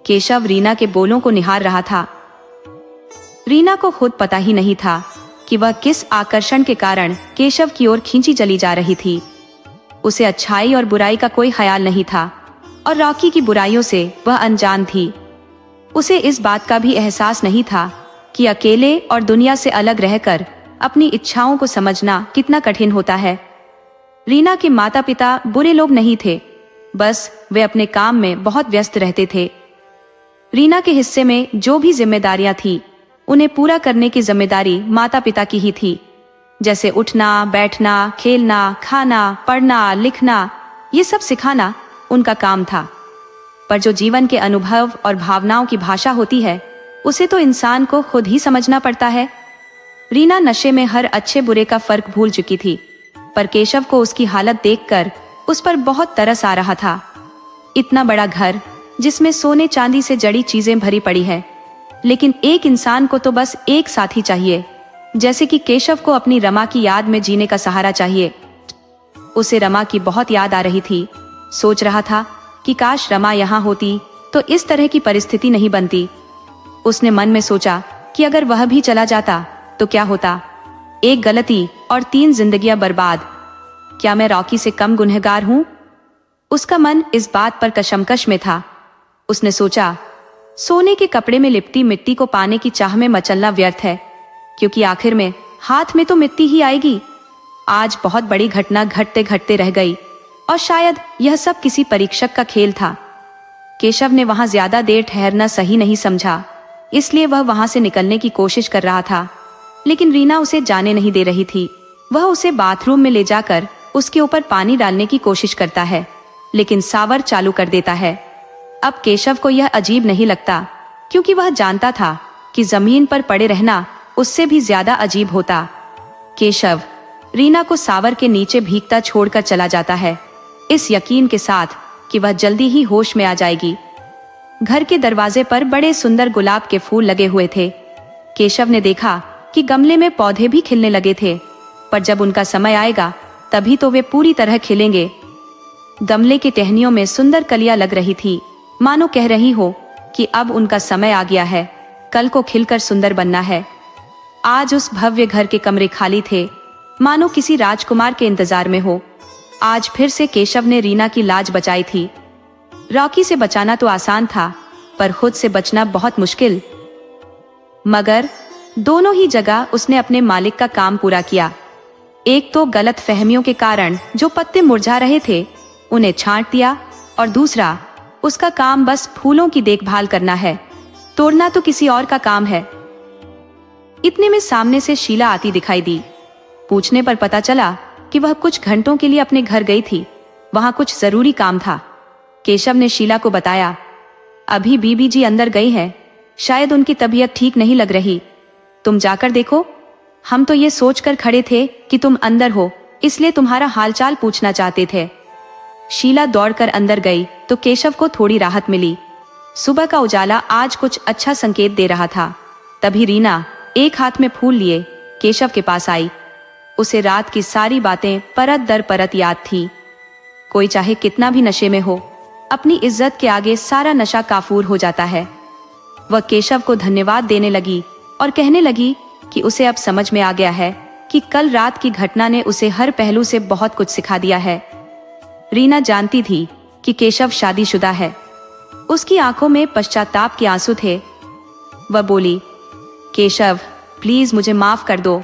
केशव रीना के बोलों को निहार रहा था। रीना को खुद पता ही नहीं था कि वह किस आकर्षण के कारण केशव की ओर खींची चली जा रही थी। उसे अच्छाई और बुराई का कोई ख्याल नहीं था और रॉकी की बुराइयों से वह अनजान थी। उसे इस बात का भी एहसास नहीं था कि अकेले और दुनिया से अलग रहकर अपनी इच्छाओं को समझना कितना कठिन होता है। रीना के माता पिता बुरे लोग नहीं थे, बस वे अपने काम में बहुत व्यस्त रहते थे। रीना के हिस्से में जो भी जिम्मेदारियां थी उन्हें पूरा करने की जिम्मेदारी माता पिता की ही थी, जैसे उठना, बैठना, खेलना, खाना, पढ़ना, लिखना, ये सब सिखाना उनका काम था। पर जो जीवन के अनुभव और भावनाओं की भाषा होती है उसे तो इंसान को खुद ही समझना पड़ता है। रीना नशे में हर अच्छे बुरे का फर्क भूल चुकी थी, पर केशव को उसकी हालत देखकर उस पर बहुत तरस आ रहा था। इतना बड़ा घर जिसमें सोने चांदी से जड़ी चीजें भरी पड़ी है, लेकिन एक इंसान को तो बस एक साथी चाहिए, जैसे कि केशव को अपनी रमा की याद में जीने का सहारा चाहिए। उसे रमा की बहुत याद आ रही थी। सोच रहा था कि काश रमा यहाँ होती तो इस तरह की परिस्थिति नहीं बनती। उसने मन में सोचा कि अगर वह भी चला जाता तो क्या होता, एक गलती और 3 जिंदगियां बर्बाद। क्या मैं रॉकी से कम गुनहगार हूं? उसका मन इस बात पर कशमकश में था। उसने सोचा, सोने के कपड़े में लिपटी मिट्टी को पाने की चाह में मचलना व्यर्थ है, क्योंकि आखिर में हाथ में तो मिट्टी ही आएगी। आज बहुत बड़ी घटना घटते घटते रह गई और शायद यह सब किसी परीक्षक का खेल था। केशव ने वहां ज्यादा देर ठहरना सही नहीं समझा, इसलिए वह वहां से निकलने की कोशिश कर रहा था, लेकिन रीना उसे जाने नहीं दे रही थी। वह उसे बाथरूम में ले जाकर उसके ऊपर पानी डालने की कोशिश करता है, लेकिन सावर चालू कर देता है। अब केशव को यह अजीब नहीं लगता, क्योंकि वह जानता था कि जमीन पर पड़े रहना उससे भी ज्यादा अजीब होता। केशव रीना को सावर के नीचे भीगता छोड़कर चला जाता है, इस यकीन के साथ कि वह जल्दी ही होश में आ जाएगी। घर के दरवाजे पर बड़े सुंदर गुलाब के फूल लगे हुए थे। केशव ने देखा कि गमले में पौधे भी खिलने लगे थे, पर जब उनका समय आएगा तभी तो वे पूरी तरह खिलेंगे। गमले की टहनियों में सुंदर कलियां लग रही थी, मानो कह रही हो कि अब उनका समय आ गया है, कल को खिलकर सुंदर बनना है। आज उस भव्य घर के कमरे खाली थे, मानो किसी राजकुमार के इंतजार में हो। आज फिर से केशव ने रीना की लाज बचाई थी। रॉकी से बचाना तो आसान था, पर खुद से बचना बहुत मुश्किल। मगर दोनों ही जगह उसने अपने मालिक का काम पूरा किया। एक तो गलत फहमियों के कारण जो पत्ते मुरझा रहे थे उन्हें छांट दिया, और दूसरा उसका काम बस फूलों की देखभाल करना है, तोड़ना तो किसी और का काम है। इतने में सामने से शीला आती दिखाई दी। पूछने पर पता चला कि वह कुछ घंटों के लिए अपने घर गई थी, वहां कुछ जरूरी काम था। केशव ने शीला को बताया, अभी बीबी जी अंदर गई हैं, शायद उनकी तबीयत ठीक नहीं लग रही, तुम जाकर देखो। हम तो ये सोचकर खड़े थे कि तुम अंदर हो, इसलिए तुम्हारा हालचाल पूछना चाहते थे। शीला दौड़कर अंदर गई तो केशव को थोड़ी राहत मिली। सुबह का उजाला आज कुछ अच्छा संकेत दे रहा था। तभी रीना एक हाथ में फूल लिए केशव के पास आई। उसे रात की सारी बातें परत दर परत याद थी। कोई चाहे कितना भी नशे में हो, अपनी इज्जत के आगे सारा नशा काफूर हो जाता है। वह केशव को धन्यवाद देने लगी और कहने लगी कि उसे अब समझ में आ गया है कि कल रात की घटना ने उसे हर पहलू से बहुत कुछ सिखा दिया है। रीना जानती थी कि केशव शादीशुदा है। उसकी आंखों में पश्चाताप के आंसू थे। वह बोली, केशव प्लीज मुझे माफ कर दो।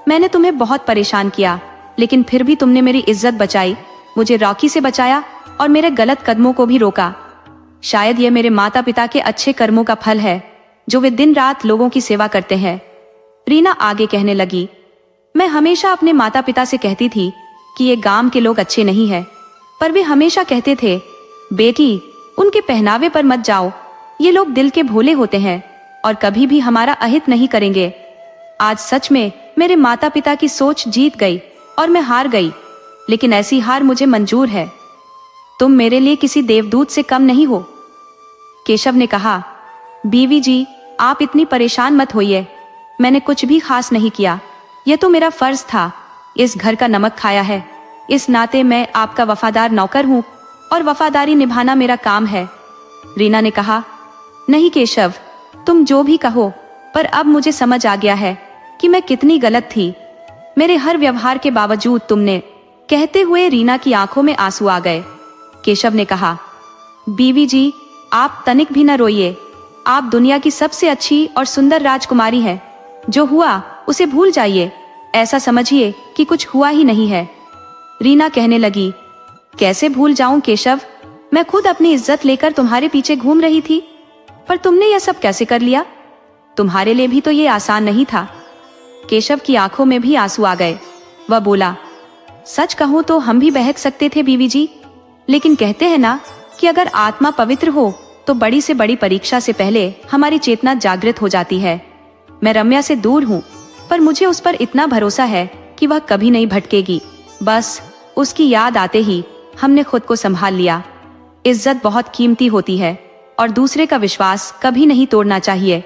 मैंने तुम्हें बहुत परेशान किया, लेकिन फिर भी तुमने मेरी इज्जत बचाई, मुझे रॉकी से बचाया और मेरे गलत कदमों को भी रोका। शायद यह मेरे माता पिता के अच्छे कर्मों का फल है, जो वे दिन रात लोगों की सेवा करते हैं। रीना आगे कहने लगी, मैं हमेशा अपने माता पिता से कहती थी कि ये गांव के लोग अच्छे नहीं हैं, पर वे हमेशा कहते थे, बेटी उनके पहनावे पर मत जाओ, ये लोग दिल के भोले होते हैं और कभी भी हमारा अहित नहीं करेंगे। आज सच में मेरे माता पिता की सोच जीत गई और मैं हार गई, लेकिन ऐसी हार मुझे मंजूर है। तुम मेरे लिए किसी देवदूत से कम नहीं हो। केशव ने कहा, बीवी जी आप इतनी परेशान मत होइए, मैंने कुछ भी खास नहीं किया, यह तो मेरा फर्ज था। इस घर का नमक खाया है, इस नाते मैं आपका वफादार नौकर हूँ और वफादारी निभाना मेरा काम है। रीना ने कहा, नहीं केशव तुम जो भी कहो, पर अब मुझे समझ आ गया है कि मैं कितनी गलत थी। मेरे हर व्यवहार के बावजूद तुमने। कहते हुए रीना की आंखों में आंसू आ गए। केशव ने कहा, बीवी जी आप तनिक भी न रोइए, आप दुनिया की सबसे अच्छी और सुंदर राजकुमारी हैं। जो हुआ उसे भूल जाइए, ऐसा समझिए कि कुछ हुआ ही नहीं है। रीना कहने लगी, कैसे भूल जाऊं केशव, मैं खुद अपनी इज्जत लेकर तुम्हारे पीछे घूम रही थी, पर तुमने यह सब कैसे कर लिया? तुम्हारे लिए भी तो ये आसान नहीं था। केशव की आंखों में भी आंसू आ गए। वह बोला, सच कहूं तो हम भी बहक सकते थे बीवी जी, लेकिन कहते हैं ना कि अगर आत्मा पवित्र हो तो बड़ी से बड़ी परीक्षा से पहले हमारी चेतना जागृत हो जाती है। मैं रम्या से दूर हूँ, पर मुझे उस पर इतना भरोसा है कि वह कभी नहीं भटकेगी। बस उसकी याद आते ही हमने खुद को संभाल लिया। इज्जत बहुत कीमती होती है और दूसरे का विश्वास कभी नहीं तोड़ना चाहिए।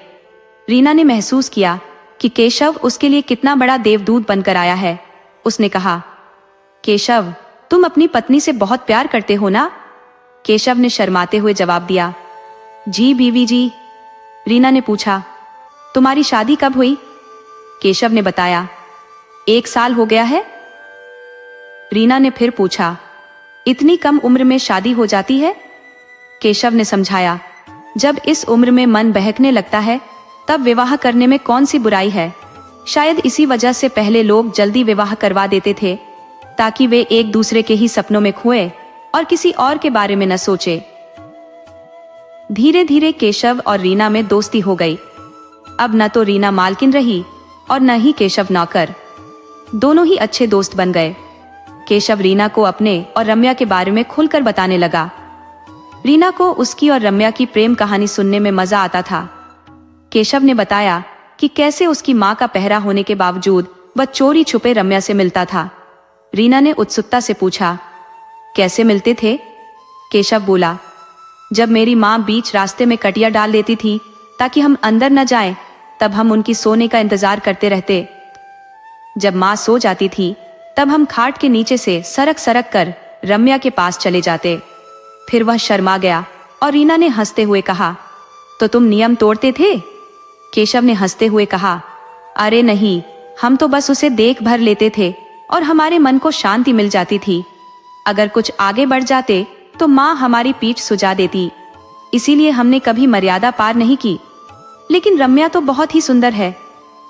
रीना ने महसूस किया कि केशव उसके लिए कितना बड़ा देवदूत बनकर आया है। उसने कहा, केशव तुम अपनी पत्नी से बहुत प्यार करते हो ना? केशव ने शर्माते हुए जवाब दिया, जी बीवी जी। रीना ने पूछा, तुम्हारी शादी कब हुई? केशव ने बताया, 1 साल हो गया है। रीना ने फिर पूछा, इतनी कम उम्र में शादी हो जाती है? केशव ने समझाया, जब इस उम्र में मन बहकने लगता है तब विवाह करने में कौन सी बुराई है। शायद इसी वजह से पहले लोग जल्दी विवाह करवा देते थे, ताकि वे एक दूसरे के ही सपनों में खोए और किसी और के बारे में न सोचे। धीरे धीरे केशव और रीना में दोस्ती हो गई। अब न तो रीना मालकिन रही और न ही केशव नौकर, दोनों ही अच्छे दोस्त बन गए। केशव रीना को अपने और रम्या के बारे में खुलकर बताने लगा। रीना को उसकी और रम्या की प्रेम कहानी सुनने में मजा आता था। केशव ने बताया कि कैसे उसकी मां का पहरा होने के बावजूद वह चोरी छुपे रम्या से मिलता था। रीना ने उत्सुकता से पूछा, कैसे मिलते थे? केशव बोला, जब मेरी मां बीच रास्ते में कटिया डाल देती थी ताकि हम अंदर न जाएं, तब हम उनकी सोने का इंतजार करते रहते। जब मां सो जाती थी तब हम खाट के नीचे से सरक सरक कर रम्या के पास चले जाते। फिर वह शर्मा गया और रीना ने हंसते हुए कहा, तो तुम नियम तोड़ते थे? केशव ने हंसते हुए कहा, अरे नहीं, हम तो बस उसे देख भर लेते थे और हमारे मन को शांति मिल जाती थी। अगर कुछ आगे बढ़ जाते तो माँ हमारी पीठ सुजा देती, इसीलिए हमने कभी मर्यादा पार नहीं की। लेकिन रम्या तो बहुत ही सुंदर है।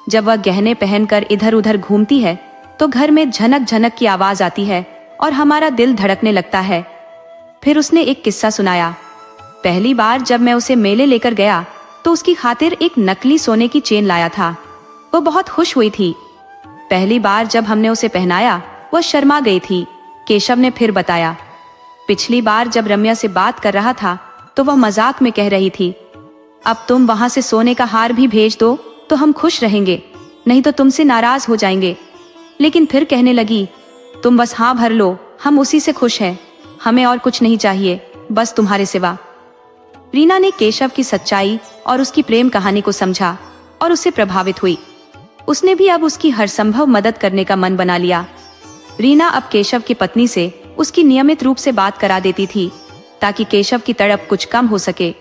जब वह गहने पहनकर इधर उधर घूमती है तो घर में झनक झनक की आवाज आती है और हमारा दिल धड़कने लगता है। फिर उसने एक किस्सा सुनाया। पहली बार जब मैं उसे मेले लेकर गया तो उसकी खातिर एक नकली सोने की चेन लाया था। वो बहुत खुश हुई थी। पहली बार जब हमने उसे पहनाया वह शर्मा गई थी। केशव ने फिर बताया, पिछली बार जब रम्या से बात कर रहा था तो वह मजाक में कह रही थी, अब तुम वहां से सोने का हार भी भेज दो तो हम खुश रहेंगे, नहीं तो तुमसे नाराज हो जाएंगे। लेकिन फिर कहने लगी, तुम बस हाँ भर लो, हम उसी से खुश हैं, हमें और कुछ नहीं चाहिए, बस तुम्हारे सिवा। रीना ने केशव की सच्चाई और उसकी प्रेम कहानी को समझा और उससे प्रभावित हुई। उसने भी अब उसकी हर संभव मदद करने का मन बना लिया। रीना अब केशव की पत्नी से उसकी नियमित रूप से बात करा देती थी ताकि केशव की तड़प कुछ कम हो सके।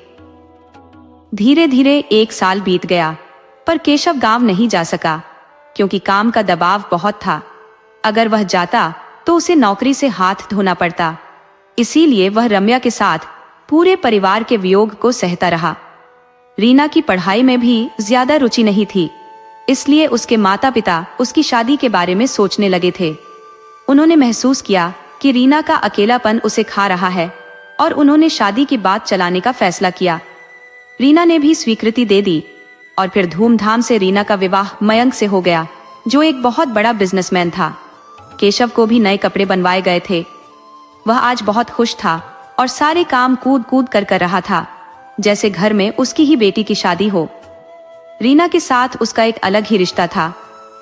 धीरे धीरे 1 साल बीत गया, पर केशव गांव नहीं जा सका क्योंकि काम का दबाव बहुत था। अगर वह जाता तो उसे नौकरी से हाथ धोना पड़ता। इसीलिए वह रम्या के साथ पूरे परिवार के वियोग को सहता रहा। रीना की पढ़ाई में भी ज्यादा रुचि नहीं थी, इसलिए उसके माता पिता उसकी शादी के बारे में सोचने लगे थे। उन्होंने महसूस किया कि रीना का अकेलापन उसे खा रहा है और उन्होंने शादी की बात चलाने का फैसला किया। रीना ने भी स्वीकृति दे दी और फिर धूमधाम से रीना का विवाह मयंक से हो गया, जो एक बहुत बड़ा बिजनेसमैन था। केशव को भी नए कपड़े बनवाए गए थे। वह आज बहुत खुश था और सारे काम कूद कूद कर रहा था, जैसे घर में उसकी ही बेटी की शादी हो। रीना के साथ उसका एक अलग ही रिश्ता था,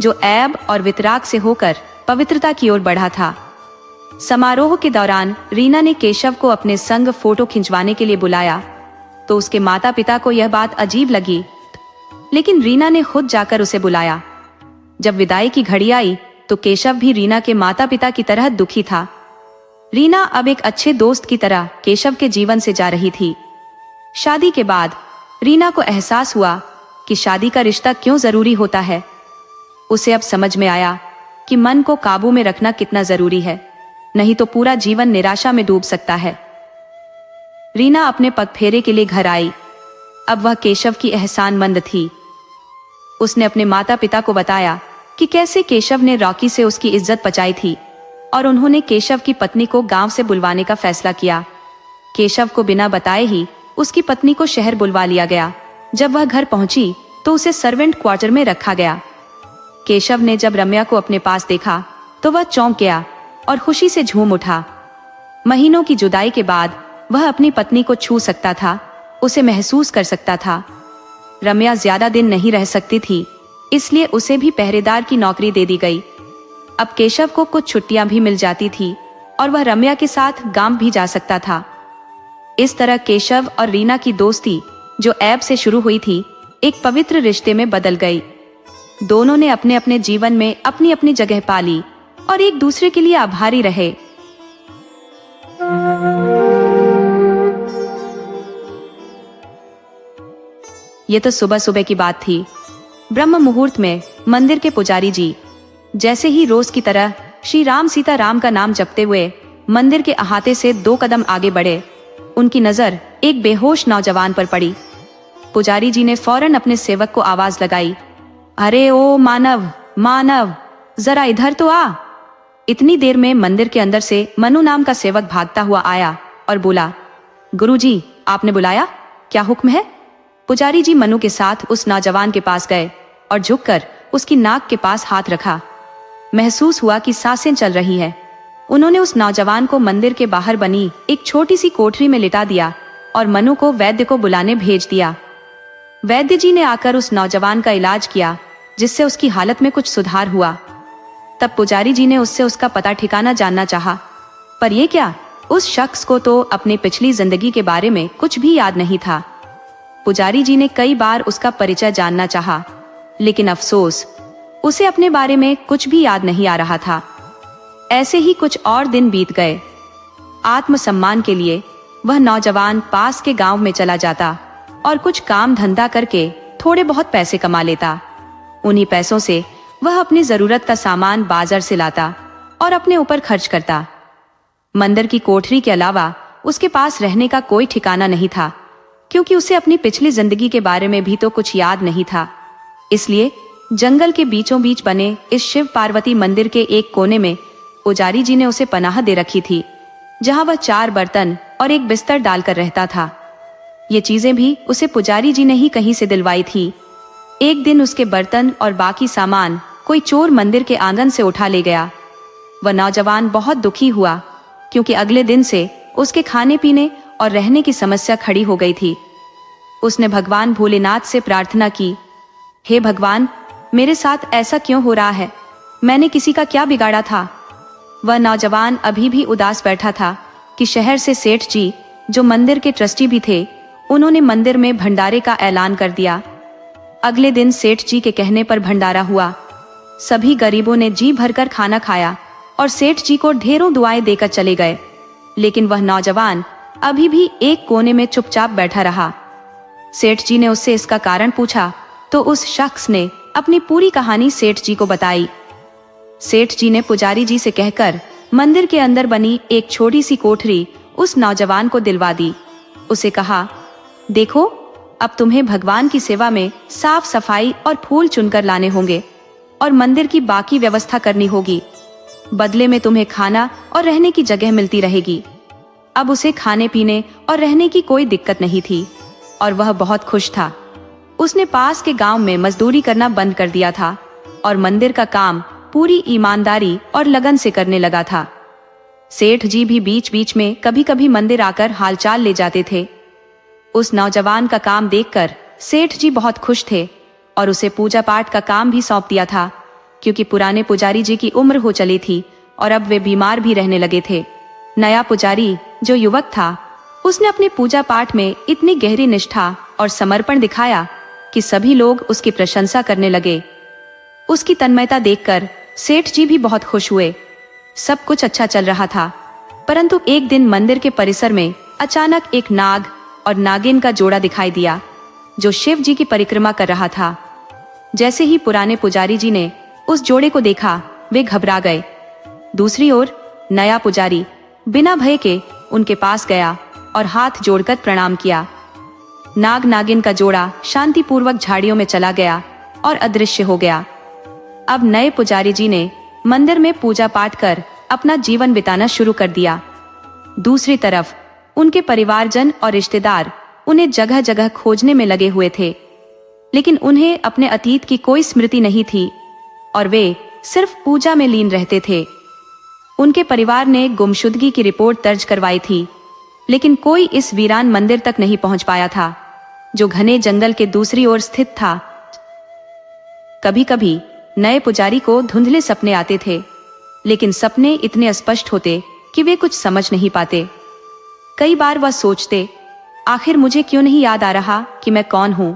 जो ऐब और वितराग से होकर पवित्रता की ओर बढ़ा था। समारोह के दौरान रीना ने केशव को अपने संग फोटो खिंचवाने के लिए बुलाया, तो उसके माता पिता को यह बात अजीब लगी, लेकिन रीना ने खुद जाकर उसे बुलाया। जब विदाई की घड़ी आई तो केशव भी रीना के माता पिता की तरह दुखी था। रीना अब एक अच्छे दोस्त की तरह केशव के जीवन से जा रही थी। शादी के बाद रीना को एहसास हुआ कि शादी का रिश्ता क्यों जरूरी होता है। उसे अब समझ में आया कि मन को काबू में रखना कितना जरूरी है, नहीं तो पूरा जीवन निराशा में डूब सकता है। रीना अपने पगफेरे के लिए घर आई। अब वह केशव की एहसानमंद थी। उसने अपने माता पिता को बताया कि कैसे केशव ने रॉकी से उसकी इज्जत बचाई थी और उन्होंने केशव की पत्नी को गांव से बुलवाने का फैसला किया। केशव को बिना बताए ही उसकी पत्नी को शहर बुलवा लिया गया। जब वह घर पहुंची तो उसे सर्वेंट क्वार्टर में रखा गया। केशव ने जब रम्या को अपने पास देखा तो वह चौंक गया और खुशी से झूम उठा। महीनों की जुदाई के बाद वह अपनी पत्नी को छू सकता था, उसे महसूस कर सकता था। रम्या ज्यादा दिन नहीं रह सकती थी, इसलिए उसे भी पहरेदार की नौकरी दे दी गई। अब केशव को कुछ छुट्टियां भी मिल जाती थी और वह रम्या के साथ गांव भी जा सकता था। इस तरह केशव और रीना की दोस्ती, जो ऐब से शुरू हुई थी, एक पवित्र रिश्ते में बदल गई। दोनों ने अपने अपने जीवन में अपनी अपनी जगह पाली और एक दूसरे के लिए आभारी रहे। ये तो सुबह सुबह की बात थी। ब्रह्म मुहूर्त में मंदिर के पुजारी जी जैसे ही रोज की तरह श्री राम सीता राम का नाम जपते हुए मंदिर के अहाते से 2 कदम आगे बढ़े, उनकी नजर एक बेहोश नौजवान पर पड़ी। पुजारी जी ने फौरन अपने सेवक को आवाज लगाई, अरे ओ मानव, मानव, जरा इधर तो आ। इतनी देर में मंदिर के अंदर से मनु नाम का सेवक भागता हुआ आया और बोला, गुरुजी, आपने बुलाया, क्या हुक्म है? पुजारी जी मनु के साथ उस नौजवान के पास गए और झुककर उसकी नाक के पास हाथ रखा। महसूस हुआ कि सांसें चल रही है। उन्होंने उस नौजवान को मंदिर के बाहर बनी एक छोटी सी कोठरी में लिटा दिया और मनु को वैद्य को बुलाने भेज दिया। वैद्य जी ने आकर उस नौजवान का इलाज किया, जिससे उसकी हालत में कुछ सुधार हुआ। तब पुजारी जी ने उससे उसका पता ठिकाना जानना चाहा, पर यह क्या, उस शख्स को तो अपनी पिछली जिंदगी के बारे में कुछ भी याद नहीं था। पुजारी जी ने कई बार उसका परिचय जानना चाहा, लेकिन अफसोस, उसे अपने बारे में कुछ भी याद नहीं आ रहा था। ऐसे ही कुछ और दिन बीत गए। आत्मसम्मान के लिए वह नौजवान पास के गांव में चला जाता और कुछ काम धंधा करके थोड़े बहुत पैसे कमा लेता। उन्हीं पैसों से वह अपनी जरूरत का सामान बाजार से लाता और अपने ऊपर खर्च करता। मंदिर की कोठरी के अलावा उसके पास रहने का कोई ठिकाना नहीं था, क्योंकि उसे अपनी पिछली जिंदगी के बारे में भी तो कुछ याद नहीं था। इसलिए जंगल के बीचों बीच बने इस शिव पार्वती मंदिर के एक कोने में पुजारी जी ने उसे पनाह दे रखी थी, जहां वह 4 बर्तन और एक बिस्तर डालकर रहता था। ये चीजें भी उसे पुजारी जी ने ही कहीं से दिलवाई थी। एक दिन उसके बर्तन और बाकी सामान कोई चोर मंदिर के आंगन से उठा ले गया। वह नौजवान बहुत दुखी हुआ, क्योंकि अगले दिन से उसके खाने पीने और रहने की समस्या खड़ी हो गई थी। उसने भगवान भोलेनाथ से प्रार्थना की, हे भगवान, मेरे साथ ऐसा क्यों हो रहा है? मैंने किसी का क्या बिगाड़ा था? वह नौजवान अभी भी उदास बैठा था कि शहर से सेठ जी, जो मंदिर के ट्रस्टी भी थे, उन्होंने मंदिर में भंडारे का ऐलान कर दिया। अगले दिन सेठ जी के कहने पर भंडारा हुआ। सभी गरीबों ने जी भरकर खाना खाया और सेठ जी को ढेरों दुआएं देकर चले गए। लेकिन वह नौजवान अभी भी एक कोने में चुपचाप बैठा रहा। सेठ जी ने उससे इसका कारण पूछा तो उस शख्स ने अपनी पूरी कहानी सेठ जी को बताई। सेठ जी ने पुजारी जी से कहकर मंदिर के अंदर बनी एक छोटी सी कोठरी उस नौजवान को दिलवा दी। उसे कहा, देखो, अब तुम्हें भगवान की सेवा में साफ सफाई और फूल चुनकर लाने होंगे और मंदिर की बाकी व्यवस्था करनी होगी। बदले में तुम्हें खाना और रहने की जगह मिलती रहेगी। अब उसे खाने पीने और रहने की कोई दिक्कत नहीं थी और वह बहुत खुश था। उसने पास के गांव में मजदूरी करना बंद कर दिया था और मंदिर का काम पूरी ईमानदारी और लगन से करने लगा था। सेठ जी भी बीच बीच में कभी कभी मंदिर आकर हालचाल ले जाते थे। उस नौजवान का काम देखकर सेठ जी बहुत खुश थे और उसे पूजा पाठ का काम भी सौंप दिया था, क्योंकि पुराने पुजारी जी की उम्र हो चली थी और अब वे बीमार भी रहने लगे थे। नया पुजारी जो युवक था, उसने अपने पूजा पाठ में इतनी गहरी निष्ठा और समर्पण दिखाया कि सभी लोग उसकी प्रशंसा करने लगे। उसकी तन्मयता देखकर सेठ जी भी बहुत खुश हुए। सब कुछ अच्छा चल रहा था, परंतु एक दिन मंदिर के परिसर में अचानक एक नाग और नागिन का जोड़ा दिखाई दिया जो शिव जी की परिक्रमा कर रहा था। जैसे ही पुराने पुजारी जी ने उस जोड़े को देखा, वे घबरा गए। दूसरी ओर नया पुजारी बिना भय के उनके पास गया और हाथ जोड़कर प्रणाम किया। नाग नागिन का जोड़ा शांतिपूर्वक झाड़ियों में चला गया और अदृश्य हो गया। अब नए पुजारी जी ने मंदिर में पूजा पाठ कर अपना जीवन बिताना शुरू कर दिया। दूसरी तरफ उनके परिवारजन और रिश्तेदार उन्हें जगह जगह खोजने में लगे हुए थे, लेकिन उन्हें अपने अतीत की कोई स्मृति नहीं थी और वे सिर्फ पूजा में लीन रहते थे। उनके परिवार ने गुमशुदगी की रिपोर्ट दर्ज करवाई थी, लेकिन कोई इस वीरान मंदिर तक नहीं पहुंच पाया था जो घने जंगल के दूसरी ओर स्थित था। कभी कभी नए पुजारी को धुंधले सपने आते थे, लेकिन सपने इतने स्पष्ट होते कि वे कुछ समझ नहीं पाते। कई बार वह सोचते, आखिर मुझे क्यों नहीं याद आ रहा कि मैं कौन हूं?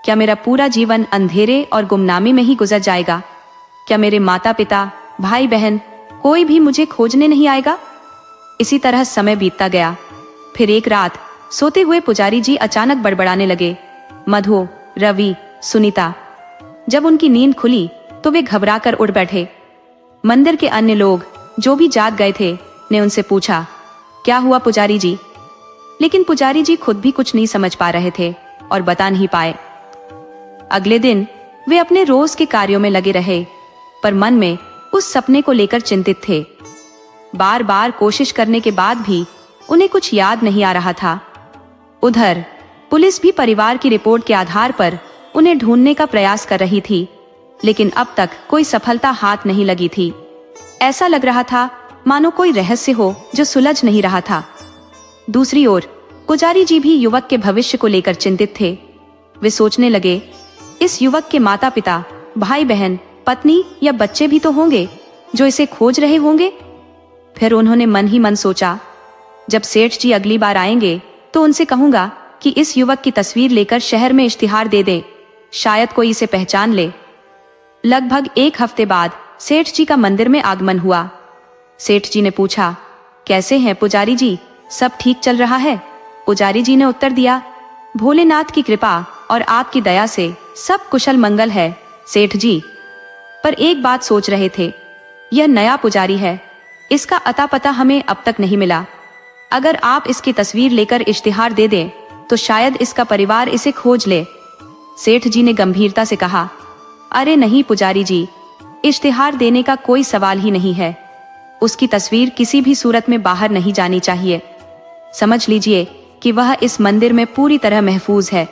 क्या मेरा पूरा जीवन अंधेरे और गुमनामी में ही गुजर जाएगा? क्या मेरे माता पिता, भाई बहन, कोई भी मुझे खोजने नहीं आएगा? इसी तरह समय बीतता गया। फिर एक रात सोते हुए पुजारी जी अचानक बड़बड़ाने लगे, मधु, रवि, सुनीता। जब उनकी नींद खुली तो वे घबराकर उठ बैठे। मंदिर के अन्य लोग जो भी जाग गए थे ने उनसे पूछा, क्या हुआ पुजारी जी? लेकिन पुजारी जी खुद भी कुछ नहीं समझ पा रहे थे और बता नहीं पाए। अगले दिन वे अपने रोज के कार्यों में लगे रहे, पर मन में उस सपने को लेकर चिंतित थे। बार बार कोशिश करने के बाद भी उन्हें कुछ याद नहीं आ रहा था। उधर पुलिस भी परिवार की रिपोर्ट के आधार पर उन्हें ढूंढने का प्रयास कर रही थी, लेकिन अब तक कोई सफलता हाथ नहीं लगी थी। ऐसा लग रहा था मानो कोई रहस्य हो जो सुलझ नहीं रहा था। दूसरी ओर पुजारी जी भी युवक के भविष्य को लेकर चिंतित थे। वे सोचने लगे, इस युवक के माता पिता, भाई बहन, पत्नी या बच्चे भी तो होंगे जो इसे खोज रहे होंगे। फिर उन्होंने मन ही मन सोचा, जब सेठ जी अगली बार आएंगे तो उनसे कहूंगा कि इस युवक की तस्वीर लेकर शहर में इश्तिहार दे दें, शायद कोई इसे पहचान ले। लगभग एक हफ्ते बाद सेठ जी का मंदिर में आगमन हुआ। सेठ जी ने पूछा, कैसे हैं पुजारी जी, सब ठीक चल रहा है? पुजारी जी ने उत्तर दिया, भोलेनाथ की कृपा और आपकी दया से सब कुशल मंगल है सेठ जी। पर एक बात सोच रहे थे, यह नया पुजारी है, इसका अता पता हमें अब तक नहीं मिला। अगर आप इसकी तस्वीर लेकर इश्तिहार दे दें तो शायद इसका परिवार इसे खोज ले। सेठ जी ने गंभीरता से कहा, अरे नहीं पुजारी जी, इश्तिहार देने का कोई सवाल ही नहीं है। उसकी तस्वीर किसी भी सूरत में बाहर नहीं जानी चाहिए। समझ लीजिए कि वह इस मंदिर में पूरी तरह महफूज है।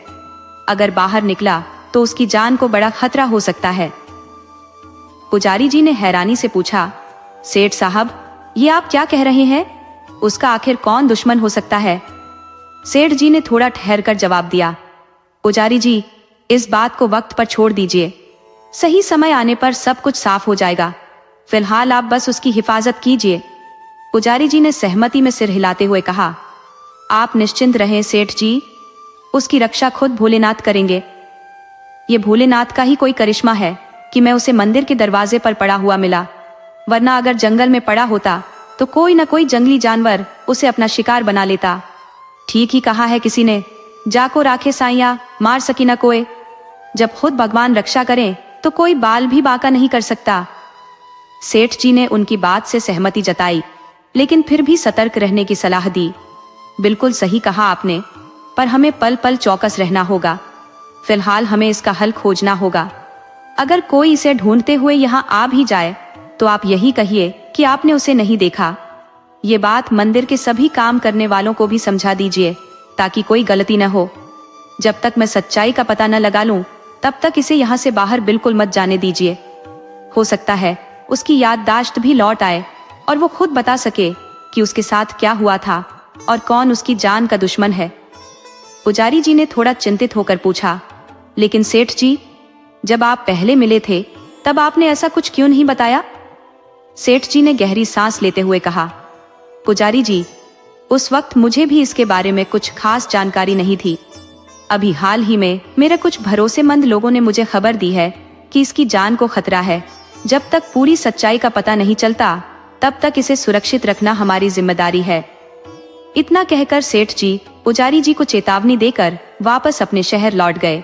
अगर बाहर निकला तो उसकी जान को बड़ा खतरा हो सकता है। पुजारी जी ने हैरानी से पूछा, सेठ साहब, ये आप क्या कह रहे हैं? उसका आखिर कौन दुश्मन हो सकता है? सेठ जी ने थोड़ा ठहरकर जवाब दिया, पुजारी जी, इस बात को वक्त पर छोड़ दीजिए। सही समय आने पर सब कुछ साफ हो जाएगा। फिलहाल आप बस उसकी हिफाजत कीजिए। पुजारी जी ने सहमति में सिर हिलाते हुए कहा, आप निश्चिंत रहें सेठ जी, उसकी रक्षा खुद भोलेनाथ करेंगे। ये भोलेनाथ का ही कोई करिश्मा है कि मैं उसे मंदिर के दरवाजे पर पड़ा हुआ मिला। वरना अगर जंगल में पड़ा होता तो कोई न कोई जंगली जानवर उसे अपना शिकार बना लेता। ठीक ही कहा है किसी ने, जाको राखे साइया मार सकी न कोई। जब खुद भगवान रक्षा करें तो कोई बाल भी बांका नहीं कर सकता। सेठ जी ने उनकी बात से सहमति जताई, लेकिन फिर भी सतर्क रहने की सलाह दी। बिल्कुल सही कहा आपने, पर हमें पल पल चौकस रहना होगा। फिलहाल हमें इसका हल खोजना होगा। अगर कोई इसे ढूंढते हुए यहाँ आ भी जाए तो आप यही कहिए कि आपने उसे नहीं देखा। ये बात मंदिर के सभी काम करने वालों को भी समझा दीजिए, ताकि कोई गलती न हो। जब तक मैं सच्चाई का पता न लगा लूं, तब तक इसे यहाँ से बाहर बिल्कुल मत जाने दीजिए। हो सकता है उसकी याददाश्त भी लौट आए और वो खुद बता सके कि उसके साथ क्या हुआ था और कौन उसकी जान का दुश्मन है। पुजारी जी ने थोड़ा चिंतित होकर पूछा, लेकिन सेठ जी, जब आप पहले मिले थे तब आपने ऐसा कुछ क्यों नहीं बताया? सेठ जी ने गहरी सांस लेते हुए कहा, पुजारी जी, उस वक्त मुझे भी इसके बारे में कुछ खास जानकारी नहीं थी। अभी हाल ही में मेरे कुछ भरोसेमंद लोगों ने मुझे खबर दी है कि इसकी जान को खतरा है। जब तक पूरी सच्चाई का पता नहीं चलता, तब तक इसे सुरक्षित रखना हमारी जिम्मेदारी है। इतना कहकर सेठ जी पुजारी जी को चेतावनी देकर वापस अपने शहर लौट गए।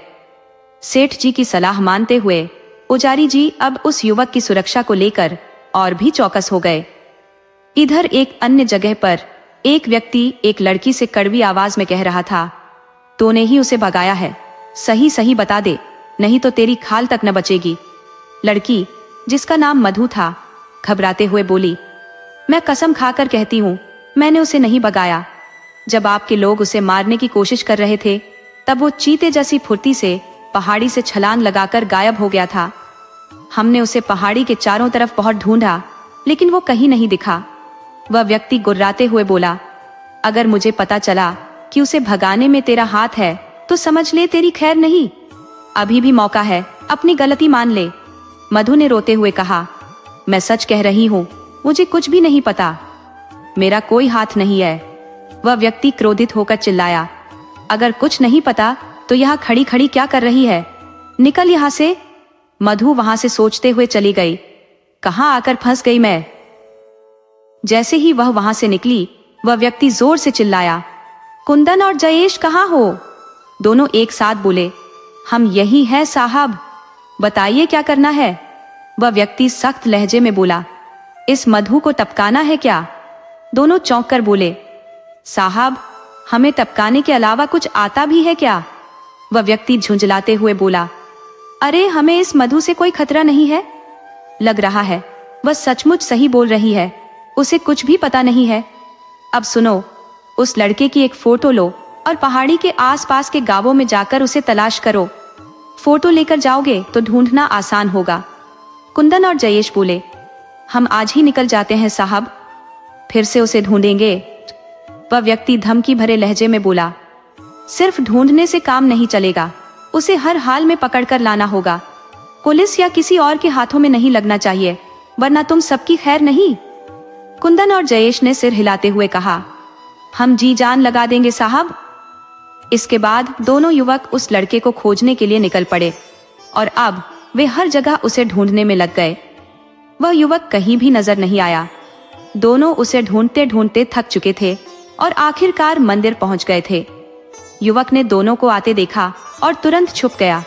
सेठ जी की सलाह मानते हुए पुजारी जी अब उस युवक की सुरक्षा को लेकर और भी चौकस हो गए। इधर एक अन्य जगह पर एक व्यक्ति एक लड़की से कड़वी आवाज में कह रहा था, तूने ही उसे भगाया है, सही सही बता दे, नहीं तो तेरी खाल तक न बचेगी। लड़की, जिसका नाम मधु था, घबराते हुए बोली, मैं कसम खाकर कहती हूँ, मैंने उसे नहीं भगाया। जब आपके लोग उसे मारने की कोशिश कर रहे थे, तब वो चीते जैसी फुर्ती से पहाड़ी से छलांग लगाकर गायब हो गया था। हमने उसे पहाड़ी के चारों तरफ बहुत ढूंढा, लेकिन वो कहीं नहीं दिखा। वह व्यक्ति गुर्राते हुए बोला, अगर मुझे पता चला कि उसे भगाने में तेरा हाथ है तो समझ ले तेरी खैर नहीं। अभी भी मौका है, अपनी गलती मान ले। मधु ने रोते हुए कहा, मैं सच कह रही हूँ, मुझे कुछ भी नहीं पता, मेरा कोई हाथ नहीं है। वह व्यक्ति क्रोधित होकर चिल्लाया, अगर कुछ नहीं पता तो यहाँ खड़ी खड़ी क्या कर रही है, निकल यहाँ से। मधु वहां से सोचते हुए चली गई, कहाँ आकर फंस गई मैं। जैसे ही वह वहां से निकली, वह व्यक्ति जोर से चिल्लाया, कुंदन और जयेश कहाँ हो? दोनों एक साथ बोले, हम यही हैं साहब, बताइए क्या करना है। वह व्यक्ति सख्त लहजे में बोला, इस मधु को टपकाना है क्या? दोनों चौंक कर बोले, साहब, हमें टपकाने के अलावा कुछ आता भी है क्या? वह व्यक्ति झुंझलाते हुए बोला, अरे हमें इस मधु से कोई खतरा नहीं है। लग रहा है वह सचमुच सही बोल रही है, उसे कुछ भी पता नहीं है। अब सुनो, उस लड़के की एक फोटो लो और पहाड़ी के आसपास के गांवों में जाकर उसे तलाश करो। फोटो लेकर जाओगे तो ढूंढना आसान होगा। कुंदन और जयेश बोले, हम आज ही निकल जाते हैं साहब, फिर से उसे ढूंढेंगे। वह व्यक्ति धमकी भरे लहजे में बोला, सिर्फ ढूंढने से काम नहीं चलेगा, उसे हर हाल में पकड़कर लाना होगा। पुलिस या किसी और के हाथों में नहीं लगना चाहिए, वरना तुम सबकी खैर नहीं। कुंदन और जयेश ने सिर हिलाते हुए कहा, हम जी जान लगा देंगे साहब। इसके बाद दोनों युवक उस लड़के को खोजने के लिए निकल पड़े और अब वे हर जगह उसे ढूंढने में लग गए। वह युवक कहीं भी नजर नहीं आया। दोनों उसे ढूंढते ढूंढते थक चुके थे और आखिरकार मंदिर पहुंच गए थे। युवक ने दोनों को आते देखा और तुरंत छुप गया।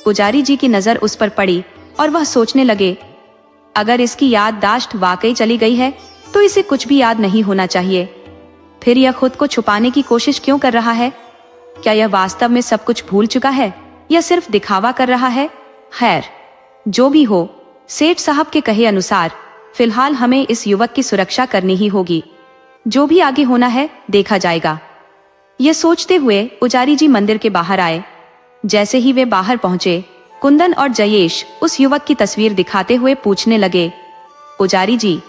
पुजारी जी की नजर उस पर पड़ी और वह सोचने लगे, अगर इसकी याददाश्त वाकई चली गई है तो इसे कुछ भी याद नहीं होना चाहिए। फिर यह खुद को छुपाने की कोशिश क्यों कर रहा है? क्या यह वास्तव में सब कुछ भूल चुका है या सिर्फ दिखावा कर रहा है? खैर, जो भी हो, सेठ साहब के कहे अनुसार फिलहाल हमें इस युवक की सुरक्षा करनी ही होगी। जो भी आगे होना है देखा जाएगा। यह सोचते हुए पुजारी जी मंदिर के बाहर आए। जैसे ही वे बाहर पहुंचे, कुंदन और जयेश उस युवक की तस्वीर दिखाते हुए पूछने लगे, पुजारी जी,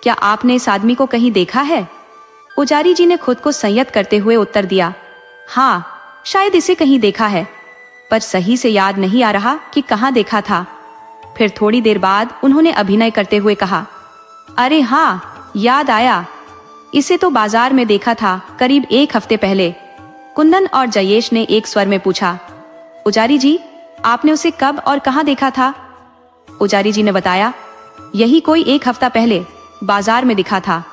क्या आपने इस आदमी को कहीं देखा है? पुजारी जी ने खुद को संयत करते हुए उत्तर दिया, हाँ, शायद इसे कहीं देखा है, पर सही से याद नहीं आ रहा कि कहाँ देखा था। फिर थोड़ी देर बाद उन्होंने अभिनय करते हुए कहा, अरे हाँ, याद आया, इसे तो बाजार में देखा था करीब 1 हफ्ते पहले। कुंदन और जयेश ने एक स्वर में पूछा, पुजारी जी, आपने उसे कब और कहाँ देखा था? पुजारी जी ने बताया, यही कोई 1 हफ्ता पहले बाजार में दिखा था।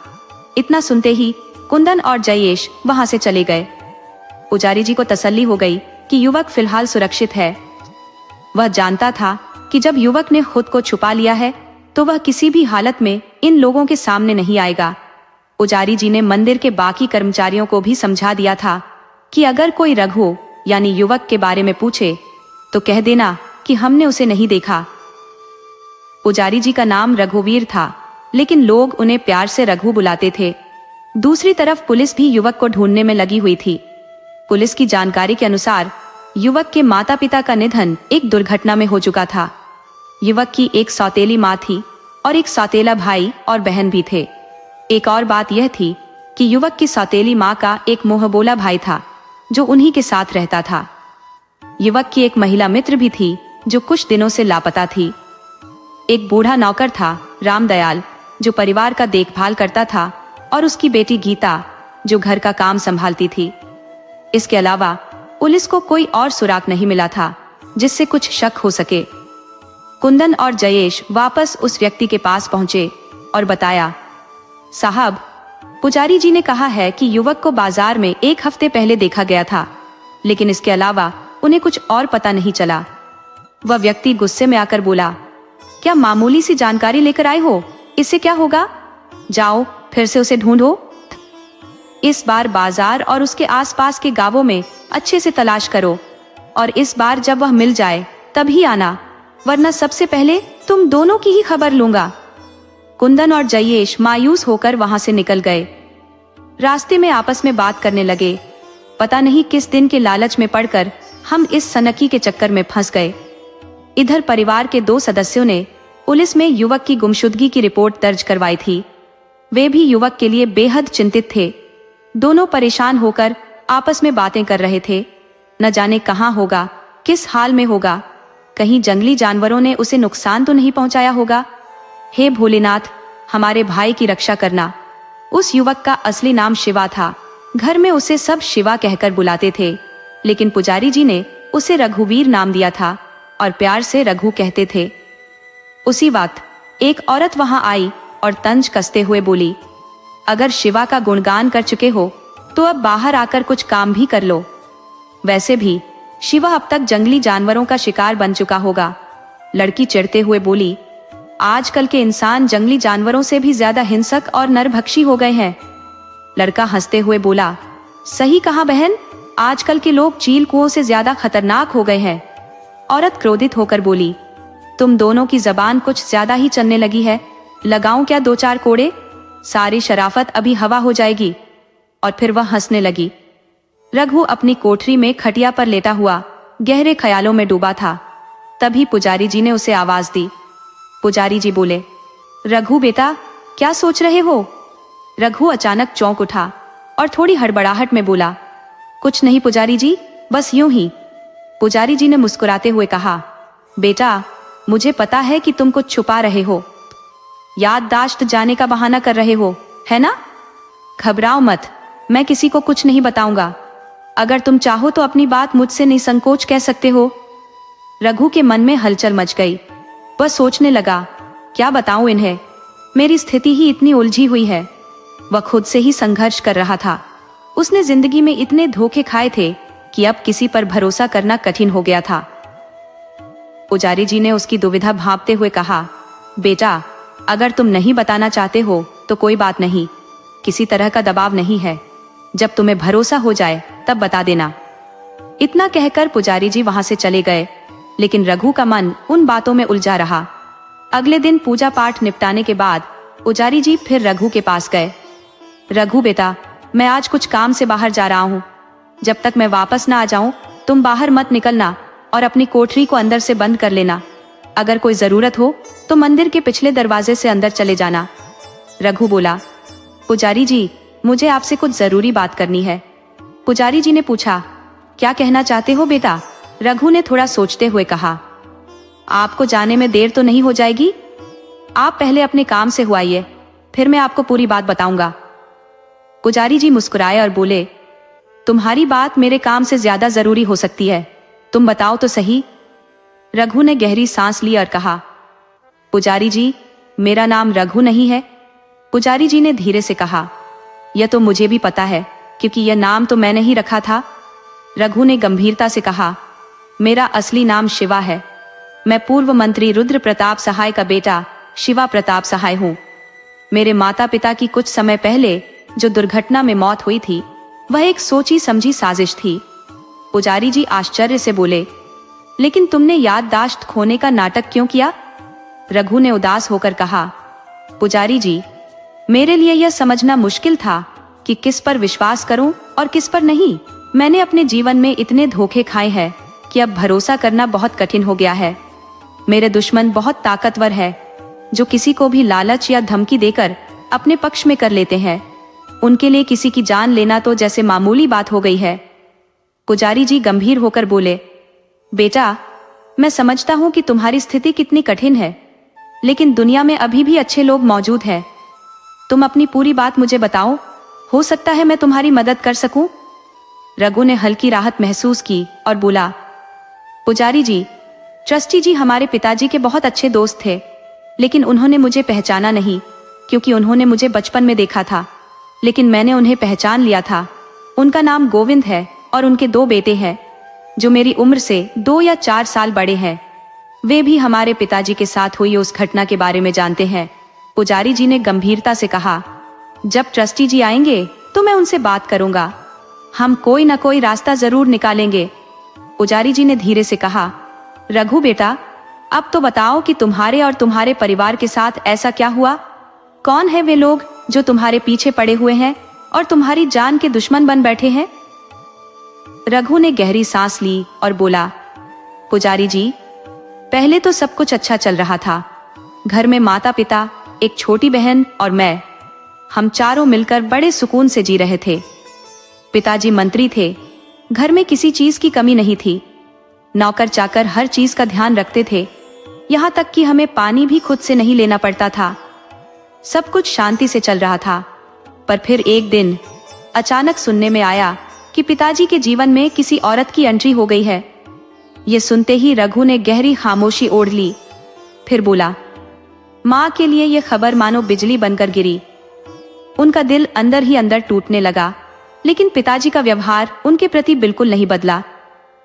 इतना सुनते ही कुंदन और जयेश वहां से चले गए। पुजारी जी को तसल्ली हो गई कि युवक फिलहाल सुरक्षित है। वह जानता था कि जब युवक ने खुद को छुपा लिया है तो वह किसी भी हालत में इन लोगों के सामने नहीं आएगा। पुजारी जी ने मंदिर के बाकी कर्मचारियों को भी समझा दिया था कि अगर कोई रघु यानी युवक के बारे में पूछे तो कह देना कि हमने उसे नहीं देखा। पुजारी जी का नाम रघुवीर था, लेकिन लोग उन्हें प्यार से रघु बुलाते थे। दूसरी तरफ पुलिस भी युवक को ढूंढने में लगी हुई थी। पुलिस की जानकारी के अनुसार युवक के माता पिता का निधन एक दुर्घटना में हो चुका था। युवक की एक सौतेली माँ थी और एक सौतेला भाई और बहन भी थे। एक और बात यह थी कि युवक की सौतेली माँ का एक मुंहबोला भाई था जो उन्हीं के साथ रहता था। युवक की एक महिला मित्र भी थी जो कुछ दिनों से लापता थी। एक बूढ़ा नौकर था रामदयाल, जो परिवार का देखभाल करता था, और उसकी बेटी गीता जो घर का काम संभालती थी। इसके अलावा पुलिस को कोई और सुराग नहीं मिला था जिससे कुछ शक हो सके। कुंदन और जयेश वापस उस व्यक्ति के पास पहुंचे और बताया, साहब, पुजारी जी ने कहा है कि युवक को बाजार में 1 हफ्ते पहले देखा गया था, लेकिन इसके अलावा उन्हें कुछ और पता नहीं चला। वह व्यक्ति गुस्से में आकर बोला, क्या मामूली सी जानकारी लेकर आए हो? इससे क्या होगा? जाओ फिर से उसे ढूंढो। इस बार बाजार और उसके आसपास के गांवों में अच्छे से तलाश करो, और इस बार जब वह मिल जाए तभी आना, वरना सबसे पहले तुम दोनों की ही खबर लूंगा। कुंदन और जयेश मायूस होकर वहां से निकल गए। रास्ते में आपस में बात करने लगे, पता नहीं किस दिन के लालच में पड़कर हम इस सनकी के चक्कर में फंस गए। इधर परिवार के 2 सदस्यों ने पुलिस में युवक की गुमशुदगी की रिपोर्ट दर्ज करवाई थी। वे भी युवक के लिए बेहद चिंतित थे। दोनों परेशान होकर आपस में बातें कर रहे थे। न जाने कहाँ होगा, किस हाल में होगा, कहीं जंगली जानवरों ने उसे नुकसान तो नहीं पहुंचाया होगा। हे भोलेनाथ, हमारे भाई की रक्षा करना। उस युवक का असली नाम शिवा था। घर में उसे सब शिवा कहकर बुलाते थे, लेकिन पुजारी जी ने उसे रघुवीर नाम दिया था और प्यार से रघु कहते थे। उसी वक्त एक औरत वहां आई और तंज कसते हुए बोली, अगर शिवा का गुणगान कर चुके हो तो अब बाहर आकर कुछ काम भी कर लो। वैसे भी शिवा अब तक जंगली जानवरों का शिकार बन चुका होगा। लड़की चिढ़ते हुए बोली, आजकल के इंसान जंगली जानवरों से भी ज्यादा हिंसक और नरभक्षी हो गए हैं। लड़का हंसते हुए बोला, सही कहा बहन, आजकल के लोग चील कुओं से ज्यादा खतरनाक हो गए हैं। औरत क्रोधित होकर बोली, तुम दोनों की जबान कुछ ज्यादा ही चलने लगी है। लगाऊं क्या 2-4 कोड़े? सारी शराफत अभी हवा हो जाएगी। और फिर वह हंसने लगी। रघु अपनी कोठरी में खटिया पर लेटा हुआ गहरे ख्यालों में डूबा था। तभी पुजारी जी ने उसे आवाज दी। पुजारी जी बोले, रघु बेटा, क्या सोच रहे हो? रघु अचानक चौंक उठा और थोड़ी हड़बड़ाहट में बोला, कुछ नहीं पुजारी जी, बस यूं ही। पुजारी जी ने मुस्कुराते हुए कहा, बेटा, मुझे पता है कि तुम कुछ छुपा रहे हो, याददाश्त जाने का बहाना कर रहे हो, है ना? घबराओ मत, मैं किसी को कुछ नहीं बताऊंगा। अगर तुम चाहो तो अपनी बात मुझसे निसंकोच कह सकते हो। रघु के मन में हलचल मच गई। वह सोचने लगा, क्या बताऊं इन्हें, मेरी स्थिति ही इतनी उलझी हुई है। वह खुद से ही संघर्ष कर रहा था। उसने जिंदगी में इतने धोखे खाए थे कि अब किसी पर भरोसा करना कठिन हो गया था। पुजारी जी ने उसकी दुविधा भांपते हुए कहा, बेटा, अगर तुम नहीं बताना चाहते हो तो कोई बात नहीं, किसी तरह का दबाव नहीं है। जब तुम्हें भरोसा हो जाए तब बता देना। इतना कहकर पुजारी जी वहां से चले गए, लेकिन रघु का मन उन बातों में उलझा रहा। अगले दिन पूजा पाठ निपटाने के बाद पुजारी जी फिर रघु के पास गए। रघु बेटा, मैं आज कुछ काम से बाहर जा रहा हूँ। जब तक मैं वापस ना आ जाऊं तुम बाहर मत निकलना और अपनी कोठरी को अंदर से बंद कर लेना। अगर कोई जरूरत हो तो मंदिर के पिछले दरवाजे से अंदर चले जाना। रघु बोला, पुजारी जी, मुझे आपसे कुछ जरूरी बात करनी है। पुजारी जी ने पूछा, क्या कहना चाहते हो बेटा? रघु ने थोड़ा सोचते हुए कहा, आपको जाने में देर तो नहीं हो जाएगी? आप पहले अपने काम से हुआइए, फिर मैं आपको पूरी बात बताऊंगा। पुजारी जी मुस्कुराए और बोले, तुम्हारी बात मेरे काम से ज्यादा जरूरी हो सकती है, तुम बताओ तो सही। रघु ने गहरी सांस ली और कहा, पुजारी जी, मेरा नाम रघु नहीं है? पुजारी जी ने धीरे से कहा। यह तो मुझे भी पता है, क्योंकि यह नाम तो मैंने ही रखा था। रघु ने गंभीरता से कहा, मेरा असली नाम शिवा है। मैं पूर्व मंत्री रुद्र प्रताप सहाय का बेटा शिवा प्रताप सहाय हूँ। मेरे माता पिता की कुछ समय पहले जो दुर्घटना में मौत हुई थी, वह एक सोची समझी साजिश थी। पुजारी जी आश्चर्य से बोले, लेकिन तुमने याददाश्त खोने का नाटक क्यों किया? रघु ने उदास होकर कहा, पुजारी जी, मेरे लिए यह समझना मुश्किल था कि किस पर विश्वास करूं और किस पर नहीं। मैंने अपने जीवन में इतने धोखे खाए हैं कि अब भरोसा करना बहुत कठिन हो गया है। मेरे दुश्मन बहुत ताकतवर है, जो किसी को भी लालच या धमकी देकर अपने पक्ष में कर लेते हैं। उनके लिए किसी की जान लेना तो जैसे मामूली बात हो गई है। पुजारी जी गंभीर होकर बोले, बेटा, मैं समझता हूं कि तुम्हारी स्थिति कितनी कठिन है, लेकिन दुनिया में अभी भी अच्छे लोग मौजूद हैं। तुम अपनी पूरी बात मुझे बताओ, हो सकता है मैं तुम्हारी मदद कर सकूं। रघु ने हल्की राहत महसूस की और बोला, पुजारी जी, ट्रस्टी जी हमारे पिताजी के बहुत अच्छे दोस्त थे, लेकिन उन्होंने मुझे पहचाना नहीं, क्योंकि उन्होंने मुझे बचपन में देखा था, लेकिन मैंने उन्हें पहचान लिया था। उनका नाम गोविंद है और उनके 2 बेटे हैं, जो मेरी उम्र से 2 या 4 साल बड़े हैं। वे भी हमारे पिताजी के साथ हुई उस घटना के बारे में जानते हैं। पुजारी जी ने गंभीरता से कहा, जब ट्रस्टी जी आएंगे तो मैं उनसे बात करूंगा। हम कोई ना कोई रास्ता जरूर निकालेंगे। पुजारी जी ने धीरे से कहा, रघु बेटा, अब तो बताओ कि तुम्हारे और तुम्हारे परिवार के साथ ऐसा क्या हुआ? कौन है वे लोग जो तुम्हारे पीछे पड़े हुए हैं और तुम्हारी जान के दुश्मन बन बैठे हैं? रघु ने गहरी सांस ली और बोला, पुजारी जी, पहले तो सब कुछ अच्छा चल रहा था। घर में माता पिता, एक छोटी बहन और मैं, हम चारों मिलकर बड़े सुकून से जी रहे थे। पिताजी मंत्री थे, घर में किसी चीज की कमी नहीं थी। नौकर चाकर हर चीज का ध्यान रखते थे, यहाँ तक कि हमें पानी भी खुद से नहीं लेना पड़ता था। सब कुछ शांति से चल रहा था। पर फिर एक दिन अचानक सुनने में आया कि पिताजी के जीवन में किसी औरत की एंट्री हो गई है। ये सुनते ही रघु ने गहरी खामोशी ओढ़ ली। फिर बोला, माँ के लिए यह खबर मानो बिजली बनकर गिरी। उनका दिल अंदर ही अंदर टूटने लगा, लेकिन पिताजी का व्यवहार उनके प्रति बिल्कुल नहीं बदला।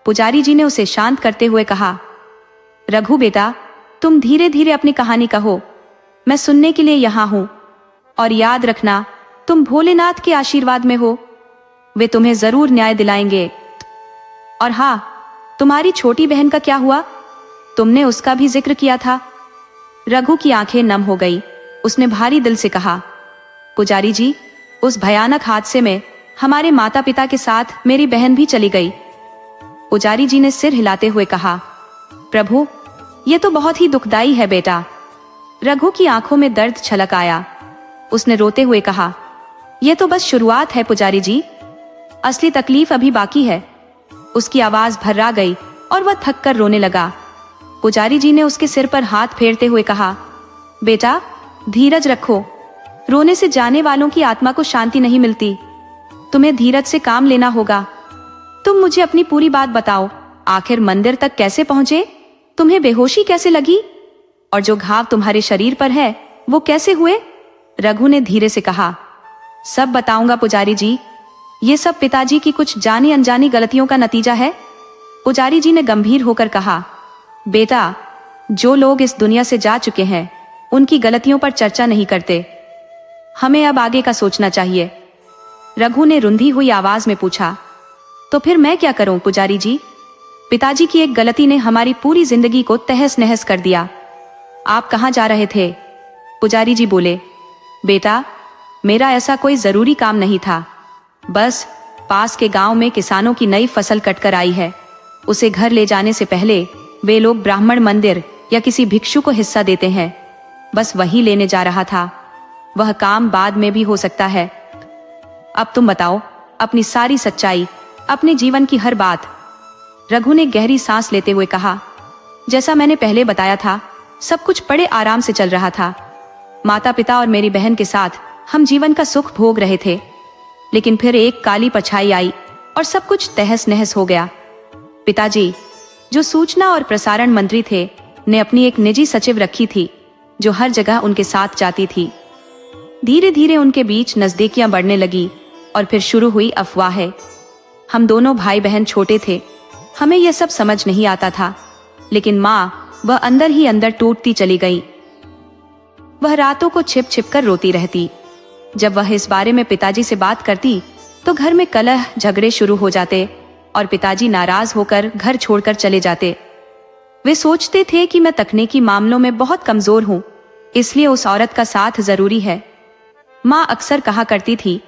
पुजारी जी ने उसे शांत करते हुए कहा, रघु बेटा, तुम धीरे धीरे अपनी कहानी कहो, मैं सुनने के लिए यहाँ हूं। और याद रखना, तुम भोलेनाथ के आशीर्वाद में हो, वे तुम्हें जरूर न्याय दिलाएंगे। और हाँ, तुम्हारी छोटी बहन का क्या हुआ? तुमने उसका भी जिक्र किया था। रघु की आंखें नम हो गई। उसने भारी दिल से कहा, पुजारी जी, उस भयानक हादसे में हमारे माता पिता के साथ मेरी बहन भी चली गई। पुजारी जी ने सिर हिलाते हुए कहा, प्रभु, यह तो बहुत ही दुखदाई है बेटा। रघु की आंखों में दर्द छलक आया। उसने रोते हुए कहा, यह तो बस शुरुआत है पुजारी जी, असली तकलीफ अभी बाकी है। उसकी आवाज भर्रा गई और वह थक कर रोने लगा। पुजारी जी ने उसके सिर पर हाथ फेरते हुए कहा, बेटा, धीरज रखो। रोने से जाने वालों की आत्मा को शांति नहीं मिलती। तुम्हें धीरज से काम लेना होगा। तुम मुझे अपनी पूरी बात बताओ। आखिर मंदिर तक कैसे पहुंचे? तुम्हें बेहोशी कैसे लगी? और जो घाव तुम्हारे शरीर पर है, वो कैसे हुए? रघु ने धीरे से कहा, सब बताऊंगा पुजारी जी। ये सब पिताजी की कुछ जानी अनजानी गलतियों का नतीजा है। पुजारी जी ने गंभीर होकर कहा, बेटा, जो लोग इस दुनिया से जा चुके हैं, उनकी गलतियों पर चर्चा नहीं करते। हमें अब आगे का सोचना चाहिए। रघु ने रुंधी हुई आवाज में पूछा, तो फिर मैं क्या करूं पुजारी जी? पिताजी की एक गलती ने हमारी पूरी जिंदगी को तहस नहस कर दिया। आप कहां जा रहे थे? पुजारी जी बोले, बेटा, मेरा ऐसा कोई जरूरी काम नहीं था। बस पास के गांव में किसानों की नई फसल कटकर आई है। उसे घर ले जाने से पहले वे लोग ब्राह्मण मंदिर या किसी भिक्षु को हिस्सा देते हैं। बस वही लेने जा रहा था। वह काम बाद में भी हो सकता है। अब तुम बताओ अपनी सारी सच्चाई, अपने जीवन की हर बात। रघु ने गहरी सांस लेते हुए कहा, जैसा मैंने पहले बताया था, सब कुछ बड़े आराम से चल रहा था। माता पिता और मेरी बहन के साथ हम जीवन का सुख भोग रहे थे। लेकिन फिर एक काली परछाई आई और सब कुछ तहस नहस हो गया। पिताजी, जो सूचना और प्रसारण मंत्री थे, ने अपनी एक निजी सचिव रखी थी, जो हर जगह उनके साथ जाती थी। धीरे धीरे उनके बीच नजदीकियां बढ़ने लगी और फिर शुरू हुई अफवाहें। हम दोनों भाई बहन छोटे थे, हमें यह सब समझ नहीं आता था, लेकिन माँ वह अंदर ही अंदर टूटती चली गई। वह रातों को छिप छिप कर रोती रहती। जब वह इस बारे में पिताजी से बात करती तो घर में कलह झगड़े शुरू हो जाते और पिताजी नाराज होकर घर छोड़कर चले जाते। वे सोचते थे कि मैं तकनीकी मामलों में बहुत कमजोर हूँ, इसलिए उस औरत का साथ जरूरी है। माँ अक्सर कहा करती थी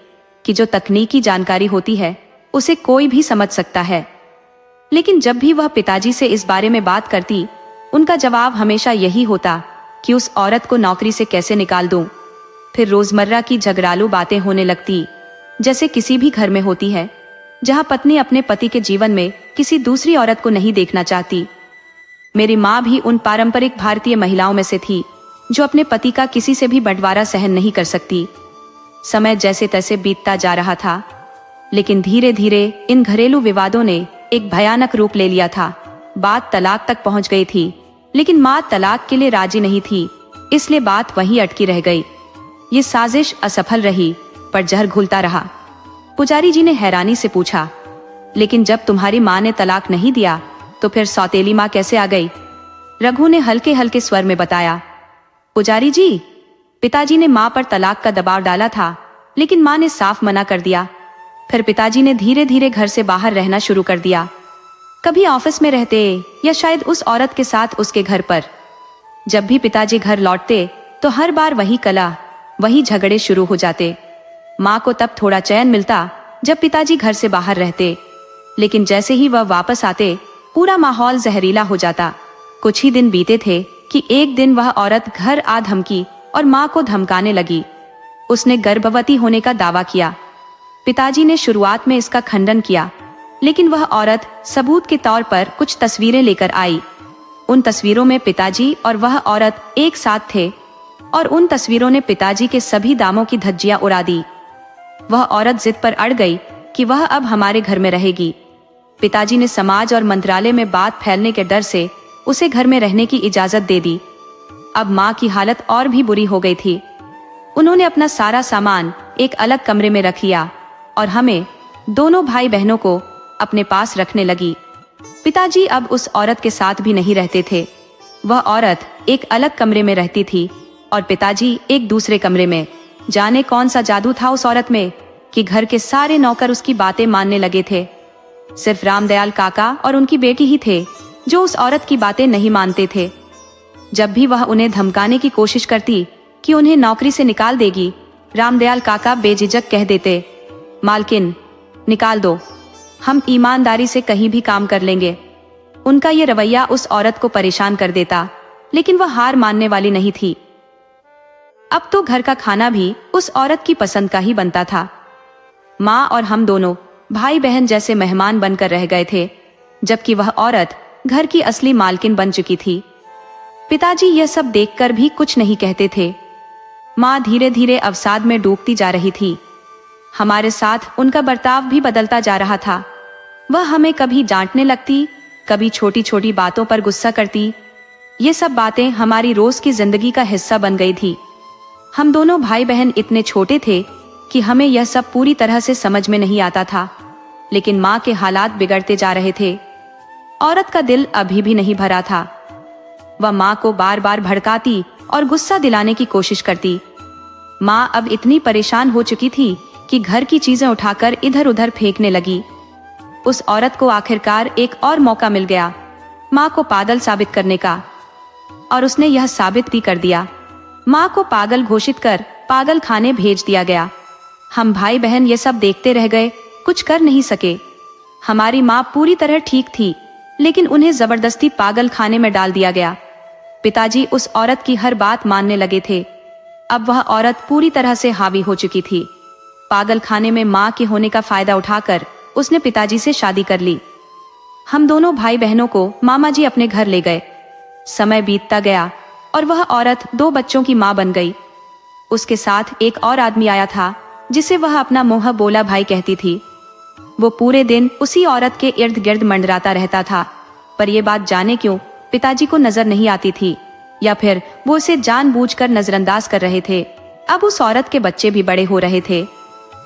कि जो तकनीकी जानकारी होती है उसे कोई भी समझ सकता है, लेकिन जब भी वह पिताजी से इस बारे में बात करती, उनका जवाब हमेशा यही होता कि उस औरत को नौकरी से कैसे निकाल दूं। फिर रोजमर्रा की झगड़ालू बातें होने लगती, जैसे किसी भी घर में होती है जहां पत्नी अपने पति के जीवन में किसी दूसरी औरत को नहीं देखना चाहती। मेरी माँ भी उन पारंपरिक भारतीय महिलाओं में से थी जो अपने पति का किसी से भी बंटवारा सहन नहीं कर सकती। समय जैसे तैसे बीतता जा रहा था, लेकिन धीरे धीरे इन घरेलू विवादों ने एक भयानक रूप ले लिया था। बात तलाक तक पहुंच गई थी, लेकिन माँ तलाक के लिए राजी नहीं थी, इसलिए बात वहीं अटकी रह गई। ये साजिश असफल रही, पर जहर घुलता रहा। पुजारी जी ने हैरानी से पूछा, लेकिन जब तुम्हारी माँ ने तलाक नहीं दिया तो फिर सौतेली माँ कैसे आ गई? रघु ने हल्के हल्के स्वर में बताया। पुजारी जी, पिताजी ने माँ पर तलाक का दबाव डाला था, लेकिन माँ ने साफ मना कर दिया। फिर पिताजी ने धीरे धीरे घर से बाहर रहना शुरू कर दिया, कभी ऑफिस में रहते या शायद उस औरत के साथ उसके घर पर। जब भी पिताजी घर लौटते तो हर बार वही कलह, वही झगड़े शुरू हो जाते। माँ को तब थोड़ा चैन मिलता जब पिताजी घर से बाहर रहते, लेकिन जैसे ही वह वापस आते पूरा माहौल जहरीला हो जाता। कुछ ही दिन बीते थे कि एक दिन वह औरत घर आ धमकी और माँ को धमकाने लगी। उसने गर्भवती होने का दावा किया। पिताजी ने शुरुआत में इसका खंडन किया, लेकिन वह औरत सबूत के तौर पर कुछ तस्वीरें लेकर आई। उन तस्वीरों में पिताजी और वह औरत एक साथ थे और उन तस्वीरों ने पिताजी के सभी दामों की धज्जियां उड़ा दी। वह औरत जिद पर अड़ गई कि वह अब हमारे घर में रहेगी। पिताजी ने समाज और मंत्रालय में बात फैलने के डर से उसे घर में रहने की इजाजत दे दी। अब माँ की हालत और भी बुरी हो गई थी। उन्होंने अपना सारा सामान एक अलग कमरे में रख लिया और हमें दोनों भाई बहनों को अपने पास रखने लगी। पिताजी अब उस औरत के साथ भी नहीं रहते थे। वह औरत एक अलग कमरे में रहती थी और पिताजी एक दूसरे कमरे में। जाने कौन सा जादू था उस औरत में कि घर के सारे नौकर उसकी बातें मानने लगे थे। सिर्फ रामदयाल काका और उनकी बेटी ही थे जो उस औरत की बातें नहीं मानते थे। जब भी वह उन्हें धमकाने की कोशिश करती कि उन्हें नौकरी से निकाल देगी, रामदयाल काका बेझिझक कह देते, मालकिन निकाल दो, हम ईमानदारी से कहीं भी काम कर लेंगे। उनका ये रवैया उस औरत को परेशान कर देता, लेकिन वह हार मानने वाली नहीं थी। अब तो घर का खाना भी उस औरत की पसंद का ही बनता था। माँ और हम दोनों भाई बहन जैसे मेहमान बनकर रह गए थे, जबकि वह औरत घर की असली मालकिन बन चुकी थी। पिताजी यह सब देखकर भी कुछ नहीं कहते थे। माँ धीरे धीरे अवसाद में डूबती जा रही थी। हमारे साथ उनका बर्ताव भी बदलता जा रहा था। वह हमें कभी डांटने लगती, कभी छोटी छोटी बातों पर गुस्सा करती। ये सब बातें हमारी रोज की जिंदगी का हिस्सा बन गई थी। हम दोनों भाई बहन इतने छोटे थे कि हमें यह सब पूरी तरह से समझ में नहीं आता था, लेकिन माँ के हालात बिगड़ते जा रहे थे। औरत का दिल अभी भी नहीं भरा था। वह माँ को बार बार भड़काती और गुस्सा दिलाने की कोशिश करती। माँ अब इतनी परेशान हो चुकी थी कि घर की चीजें उठाकर इधर उधर फेंकने लगी। उस औरत को आखिरकार एक और मौका मिल गया माँ को पागल साबित करने का, और उसने यह साबित भी कर दिया। माँ को पागल घोषित कर पागल खाने भेज दिया गया। हम भाई बहन ये सब देखते रह गए, कुछ कर नहीं सके। हमारी माँ पूरी तरह ठीक थी, लेकिन उन्हें जबरदस्ती पागल खाने में डाल दिया गया। पिताजी उस औरत की हर बात मानने लगे थे। अब वह औरत पूरी तरह से हावी हो चुकी थी। पागल खाने में माँ के होने का फायदा उठाकर उसने पिताजी से शादी कर ली। हम दोनों भाई बहनों को मामा जी अपने घर ले गए। समय बीतता गया और वह औरत 2 बच्चों की माँ बन गई। उसके साथ एक और आदमी आया था जिसे वह अपना मुंह बोला भाई कहती थी। वो पूरे दिन उसी औरत के इर्द गिर्द मंडराता रहता था, पर यह बात जाने क्यों पिताजी को नजर नहीं आती थी। या फिर वो उसे जानबूझकर नजरअंदाज कर रहे थे। अब उस औरत के बच्चे भी बड़े हो रहे थे,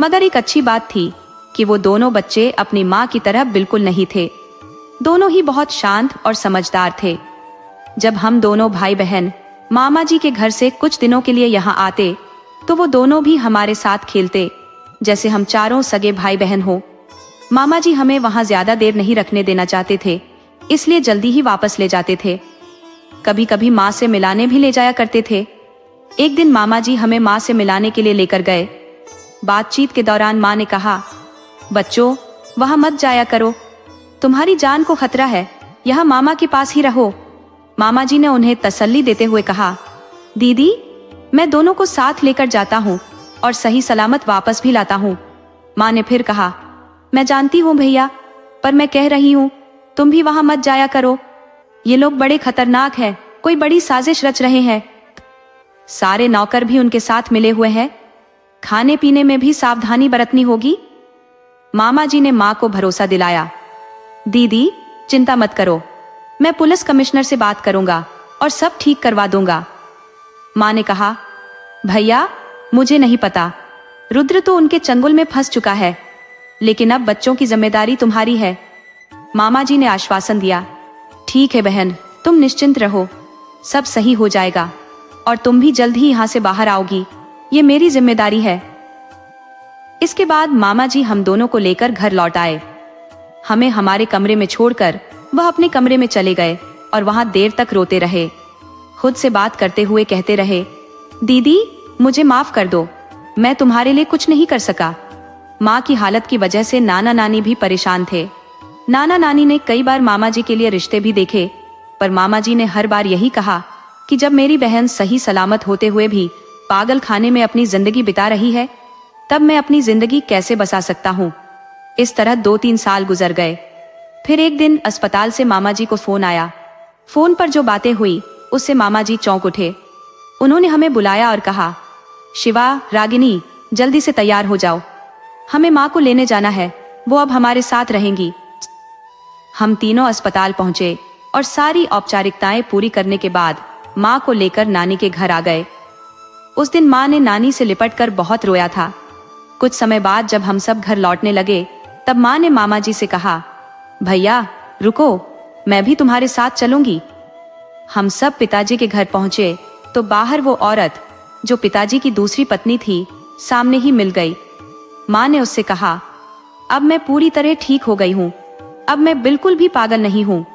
मगर एक अच्छी बात थी कि वो दोनों बच्चे अपनी माँ की तरह बिल्कुल नहीं थे। दोनों ही बहुत शांत और समझदार थे। जब हम दोनों भाई बहन मामा जी के घर से कुछ दिनों के लिए यहाँ आते तो वो दोनों भी हमारे साथ खेलते जैसे हम चारों सगे भाई बहन हो। मामा जी हमें वहाँ ज्यादा देर नहीं रखने देना चाहते थे, इसलिए जल्दी ही वापस ले जाते थे। कभी कभी माँ से मिलाने भी ले जाया करते थे। एक दिन मामा जी हमें माँ से मिलाने के लिए लेकर गए। बातचीत के दौरान माँ ने कहा, बच्चों वहां मत जाया करो, तुम्हारी जान को खतरा है, यहाँ मामा के पास ही रहो। मामा जी ने उन्हें तसल्ली देते हुए कहा, दीदी मैं दोनों को साथ लेकर जाता हूँ और सही सलामत वापस भी लाता हूँ। माँ ने फिर कहा, मैं जानती हूँ भैया, पर मैं कह रही हूँ तुम भी वहां मत जाया करो, ये लोग बड़े खतरनाक हैं, कोई बड़ी साजिश रच रहे हैं। सारे नौकर भी उनके साथ मिले हुए हैं, खाने पीने में भी सावधानी बरतनी होगी। मामा जी ने माँ को भरोसा दिलाया, दीदी चिंता मत करो, मैं पुलिस कमिश्नर से बात करूंगा और सब ठीक करवा दूंगा। माँ ने कहा, भैया मुझे नहीं पता, रुद्र तो उनके चंगुल में फंस चुका है, लेकिन अब बच्चों की जिम्मेदारी तुम्हारी है। मामा जी ने आश्वासन दिया, ठीक है बहन, तुम निश्चिंत रहो, सब सही हो जाएगा और तुम भी जल्द ही यहाँ से बाहर आओगी, ये मेरी जिम्मेदारी है। इसके बाद मामा जी हम दोनों को लेकर घर लौट आए। हमें हमारे कमरे में छोड़कर वह अपने कमरे में चले गए और वहां देर तक रोते रहे। खुद से बात करते हुए कहते रहे, दीदी मुझे माफ कर दो, मैं तुम्हारे लिए कुछ नहीं कर सका। माँ की हालत की वजह से नाना नानी भी परेशान थे। नाना नानी ने कई बार मामा जी के लिए रिश्ते भी देखे, पर मामा जी ने हर बार यही कहा कि जब मेरी बहन सही सलामत होते हुए भी पागल खाने में अपनी जिंदगी बिता रही है, तब मैं अपनी जिंदगी कैसे बसा सकता हूँ। इस तरह 2-3 साल गुजर गए। फिर एक दिन अस्पताल से मामा जी को फोन आया। फोन पर जो बातें हुई उससे मामा जी चौंक उठे। उन्होंने हमें बुलाया और कहा, शिवा, रागिनी जल्दी से तैयार हो जाओ, हमें माँ को लेने जाना है, वो अब हमारे साथ रहेंगी। हम तीनों अस्पताल पहुंचे और सारी औपचारिकताएं पूरी करने के बाद माँ को लेकर नानी के घर आ गए। उस दिन माँ ने नानी से लिपटकर बहुत रोया था। कुछ समय बाद जब हम सब घर लौटने लगे तब माँ ने मामा जी से कहा, भैया रुको, मैं भी तुम्हारे साथ चलूंगी। हम सब पिताजी के घर पहुंचे तो बाहर वो औरत जो पिताजी की दूसरी पत्नी थी सामने ही मिल गई। माँ ने उससे कहा, अब मैं पूरी तरह ठीक हो गई हूँ, अब मैं बिल्कुल भी पागल नहीं हूँ।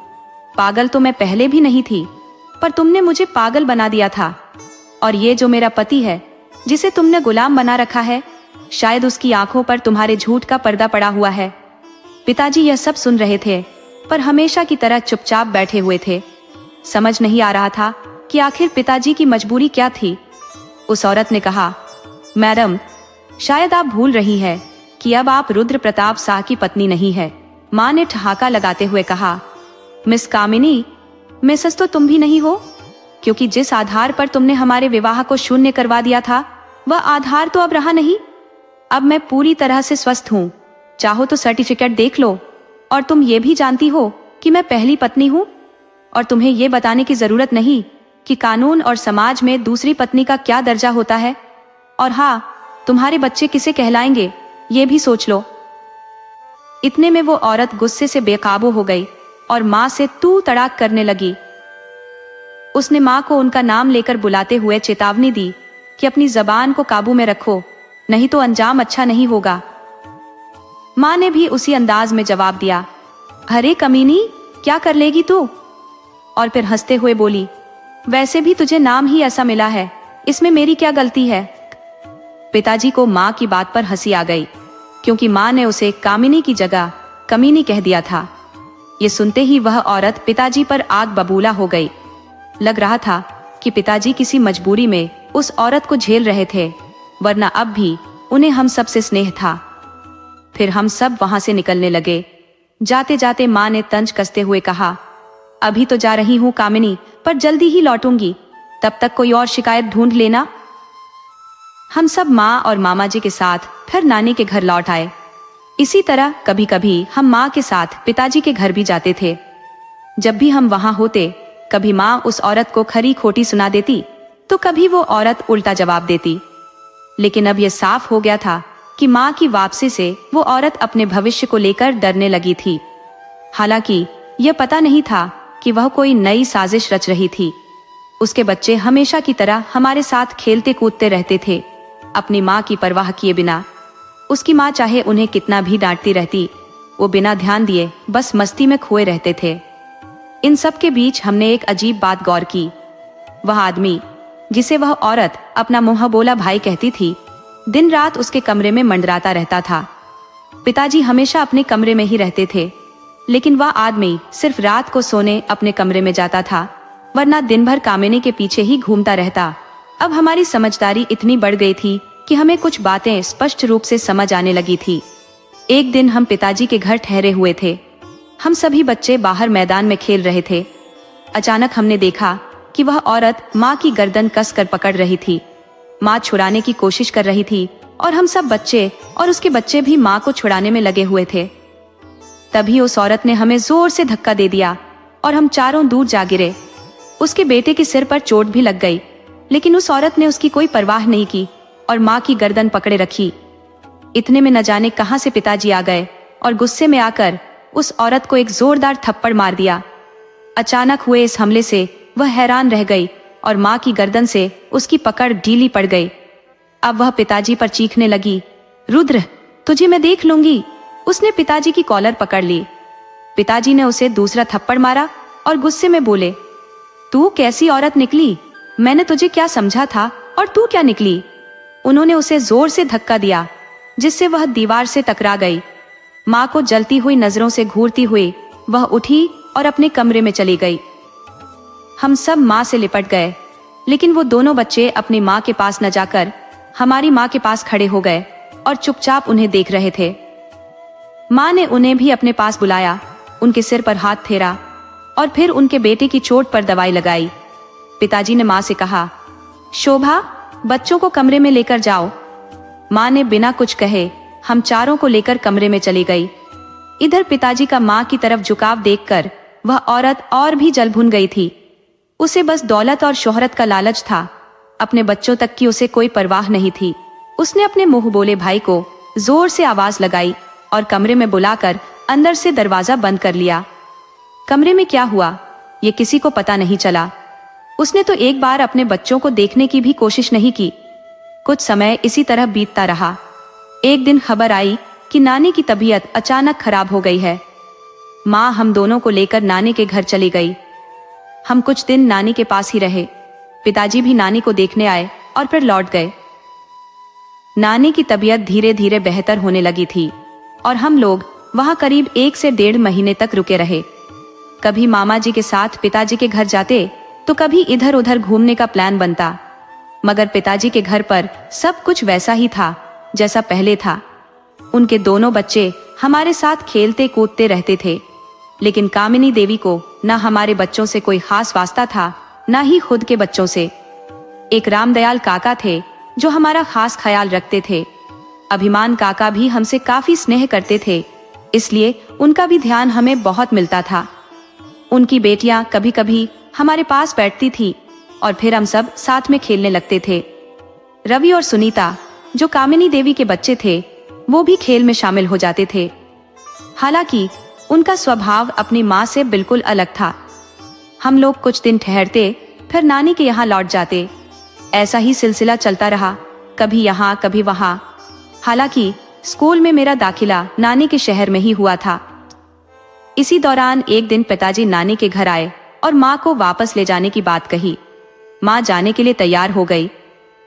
पागल तो मैं पहले भी नहीं थी, पर तुमने मुझे पागल बना दिया था। और ये जो मेरा पति है जिसे तुमने गुलाम बना रखा है, शायद उसकी आंखों पर तुम्हारे झूठ का पर्दा पड़ा हुआ है। पिताजी यह सब सुन रहे थे, पर हमेशा की तरह चुपचाप बैठे हुए थे। समझ नहीं आ रहा था कि आखिर पिताजी की मजबूरी क्या थी। उस औरत ने कहा, मैडम शायद आप भूल रही है कि अब आप रुद्र प्रताप शाह की पत्नी नहीं है। माँ ने ठहाका लगाते हुए कहा, मिस कामिनी, मिसेस तो तुम भी नहीं हो, क्योंकि जिस आधार पर तुमने हमारे विवाह को शून्य करवा दिया था वह आधार तो अब रहा नहीं। अब मैं पूरी तरह से स्वस्थ हूँ, चाहो तो सर्टिफिकेट देख लो। और तुम ये भी जानती हो कि मैं पहली पत्नी हूँ, और तुम्हें ये बताने की जरूरत नहीं कि कानून और समाज में दूसरी पत्नी का क्या दर्जा होता है। और हाँ, तुम्हारे बच्चे किसे कहलाएंगे ये भी सोच लो। इतने में वो औरत गुस्से से बेकाबू हो गई और माँ से तू तड़ाक करने लगी। उसने माँ को उनका नाम लेकर बुलाते हुए चेतावनी दी कि अपनी जबान को काबू में रखो, नहीं तो अंजाम अच्छा नहीं होगा। माँ ने भी उसी अंदाज में जवाब दिया, अरे कमीनी, क्या कर लेगी तू? और फिर हंसते हुए बोली, वैसे भी तुझे नाम ही ऐसा मिला है, इसमें मेरी क्या गलती है? पिताजी को माँ की बात पर हंसी आ गई, क्योंकि माँ ने उसे कामिनी की जगह कमीनी कह दिया था। ये सुनते ही वह औरत पिताजी पर आग बबूला हो गई। लग रहा था कि पिताजी किसी मजबूरी में उस औरत को झेल रहे थे, वरना अब भी उन्हें हम सब से स्नेह था। फिर हम सब वहां से निकलने लगे। जाते जाते माँ ने तंज कसते हुए कहा, अभी तो जा रही हूँ कामिनी, पर जल्दी ही लौटूंगी, तब तक कोई और शिकायत ढूंढ लेना। हम सब माँ और मामा जी के साथ फिर नानी के घर लौट आए। इसी तरह कभी कभी हम माँ के साथ पिताजी के घर भी जाते थे। जब भी हम वहां होते, कभी माँ उस औरत को खरी खोटी सुना देती तो कभी वो औरत उल्टा जवाब देती। लेकिन अब यह साफ हो गया था कि माँ की वापसी से वो औरत अपने भविष्य को लेकर डरने लगी थी। हालांकि यह पता नहीं था कि वह कोई नई साजिश रच रही थी। उसके बच्चे हमेशा की तरह हमारे साथ खेलते कूदते रहते थे, अपनी माँ की परवाह किए बिना। उसकी माँ चाहे उन्हें कितना भी डांटती रहती, वो बिना ध्यान दिए बस मस्ती में खोए रहते थे। इन सब के बीच हमने एक अजीब बात गौर की। वह आदमी जिसे वह औरत अपना मुंह बोला भाई कहती थी, दिन रात उसके कमरे में मंडराता रहता था। पिताजी हमेशा अपने कमरे में ही रहते थे, लेकिन वह आदमी सिर्फ रात को सोने अपने कमरे में जाता था, वरना दिन भर कामिनी के पीछे ही घूमता रहता। अब हमारी समझदारी इतनी बढ़ गई थी कि हमें कुछ बातें स्पष्ट रूप से समझ आने लगी थी। एक दिन हम पिताजी के घर ठहरे हुए थे। हम सभी बच्चे बाहर मैदान में खेल रहे थे। अचानक हमने देखा कि वह औरत माँ की गर्दन कसकर पकड़ रही थी। माँ छुड़ाने की कोशिश कर रही थी और हम सब बच्चे और उसके बच्चे भी माँ को छुड़ाने में लगे हुए थे। तभी उस औरत ने हमें जोर से धक्का दे दिया और हम चारों दूर जा गिरे। उसके बेटे के सिर पर चोट भी लग गई, लेकिन उस औरत ने उसकी कोई परवाह नहीं की और माँ की गर्दन पकड़े रखी। इतने में न जाने कहां से पिताजी आ गए और गुस्से में आकर उस औरत को एक जोरदार थप्पड़ मार दिया। अचानक हुए इस हमले से वह हैरान रह गई और माँ की गर्दन से उसकी पकड़ ढीली पड़ गई। अब वह पिताजी पर चीखने लगी, रुद्र, तुझे मैं देख लूंगी। उसने पिताजी की कॉलर पकड़ ली। पिताजी ने उसे दूसरा थप्पड़ मारा और गुस्से में बोले, तू कैसी औरत निकली? मैंने तुझे क्या समझा था और तू क्या निकली? उन्होंने उसे जोर से धक्का दिया, जिससे वह दीवार से टकरा गई। माँ को जलती हुई नजरों से घूरती हुई वह उठी और अपने कमरे में चली गई। हम सब माँ से लिपट गए, लेकिन वो दोनों बच्चे अपनी माँ के पास न जाकर हमारी माँ के पास खड़े हो गए और चुपचाप उन्हें देख रहे थे। माँ ने उन्हें भी अपने पास बुलाया, उनके सिर पर हाथ फेरा और फिर उनके बेटे की चोट पर दवाई लगाई। पिताजी ने माँ से कहा, शोभा, बच्चों को कमरे में लेकर जाओ। माँ ने बिना कुछ कहे हम चारों को लेकर कमरे में चली गई। इधर पिताजी का माँ की तरफ झुकाव देखकर वह औरत और भी जल भुन गई थी। उसे बस दौलत और शोहरत का लालच था, अपने बच्चों तक की उसे कोई परवाह नहीं थी। उसने अपने मुंह बोले भाई को जोर से आवाज लगाई और कमरे में बुलाकर अंदर से दरवाजा बंद कर लिया। कमरे में क्या हुआ ये किसी को पता नहीं चला। उसने तो एक बार अपने बच्चों को देखने की भी कोशिश नहीं की। कुछ समय इसी तरह बीतता रहा। एक दिन खबर आई कि नानी की तबीयत अचानक खराब हो गई है। माँ हम दोनों को लेकर नानी के घर चली गई। हम कुछ दिन नानी के पास ही रहे। पिताजी भी नानी को देखने आए और फिर लौट गए। नानी की तबीयत धीरे धीरे बेहतर होने लगी थी और हम लोग वहां करीब 1 से 1.5 महीने तक रुके रहे। कभी मामा जी के साथ पिताजी के घर जाते तो कभी इधर उधर घूमने का प्लान बनता, मगर पिताजी के घर पर सब कुछ वैसा ही था जैसा पहले था। उनके दोनों बच्चे हमारे साथ खेलते कूदते रहते थे, लेकिन कामिनी देवी को न हमारे बच्चों से कोई खास वास्ता था, न ही खुद के बच्चों से। एक रामदयाल काका थे जो हमारा खास ख्याल रखते थे। अभिमान काका भी हमसे काफी स्नेह करते थे, इसलिए उनका भी ध्यान हमें बहुत मिलता था। उनकी बेटियां कभी कभी हमारे पास बैठती थी और फिर हम सब साथ में खेलने लगते थे। रवि और सुनीता जो कामिनी देवी के बच्चे थे वो भी खेल में शामिल हो जाते थे। हालांकि उनका स्वभाव अपनी माँ से बिल्कुल अलग था। हम लोग कुछ दिन ठहरते फिर नानी के यहाँ लौट जाते। ऐसा ही सिलसिला चलता रहा, कभी यहाँ कभी वहाँ। हालांकि स्कूल में मेरा दाखिला नानी के शहर में ही हुआ था। इसी दौरान एक दिन पिताजी नानी के घर आए और माँ को वापस ले जाने की बात कही। माँ जाने के लिए तैयार हो गई।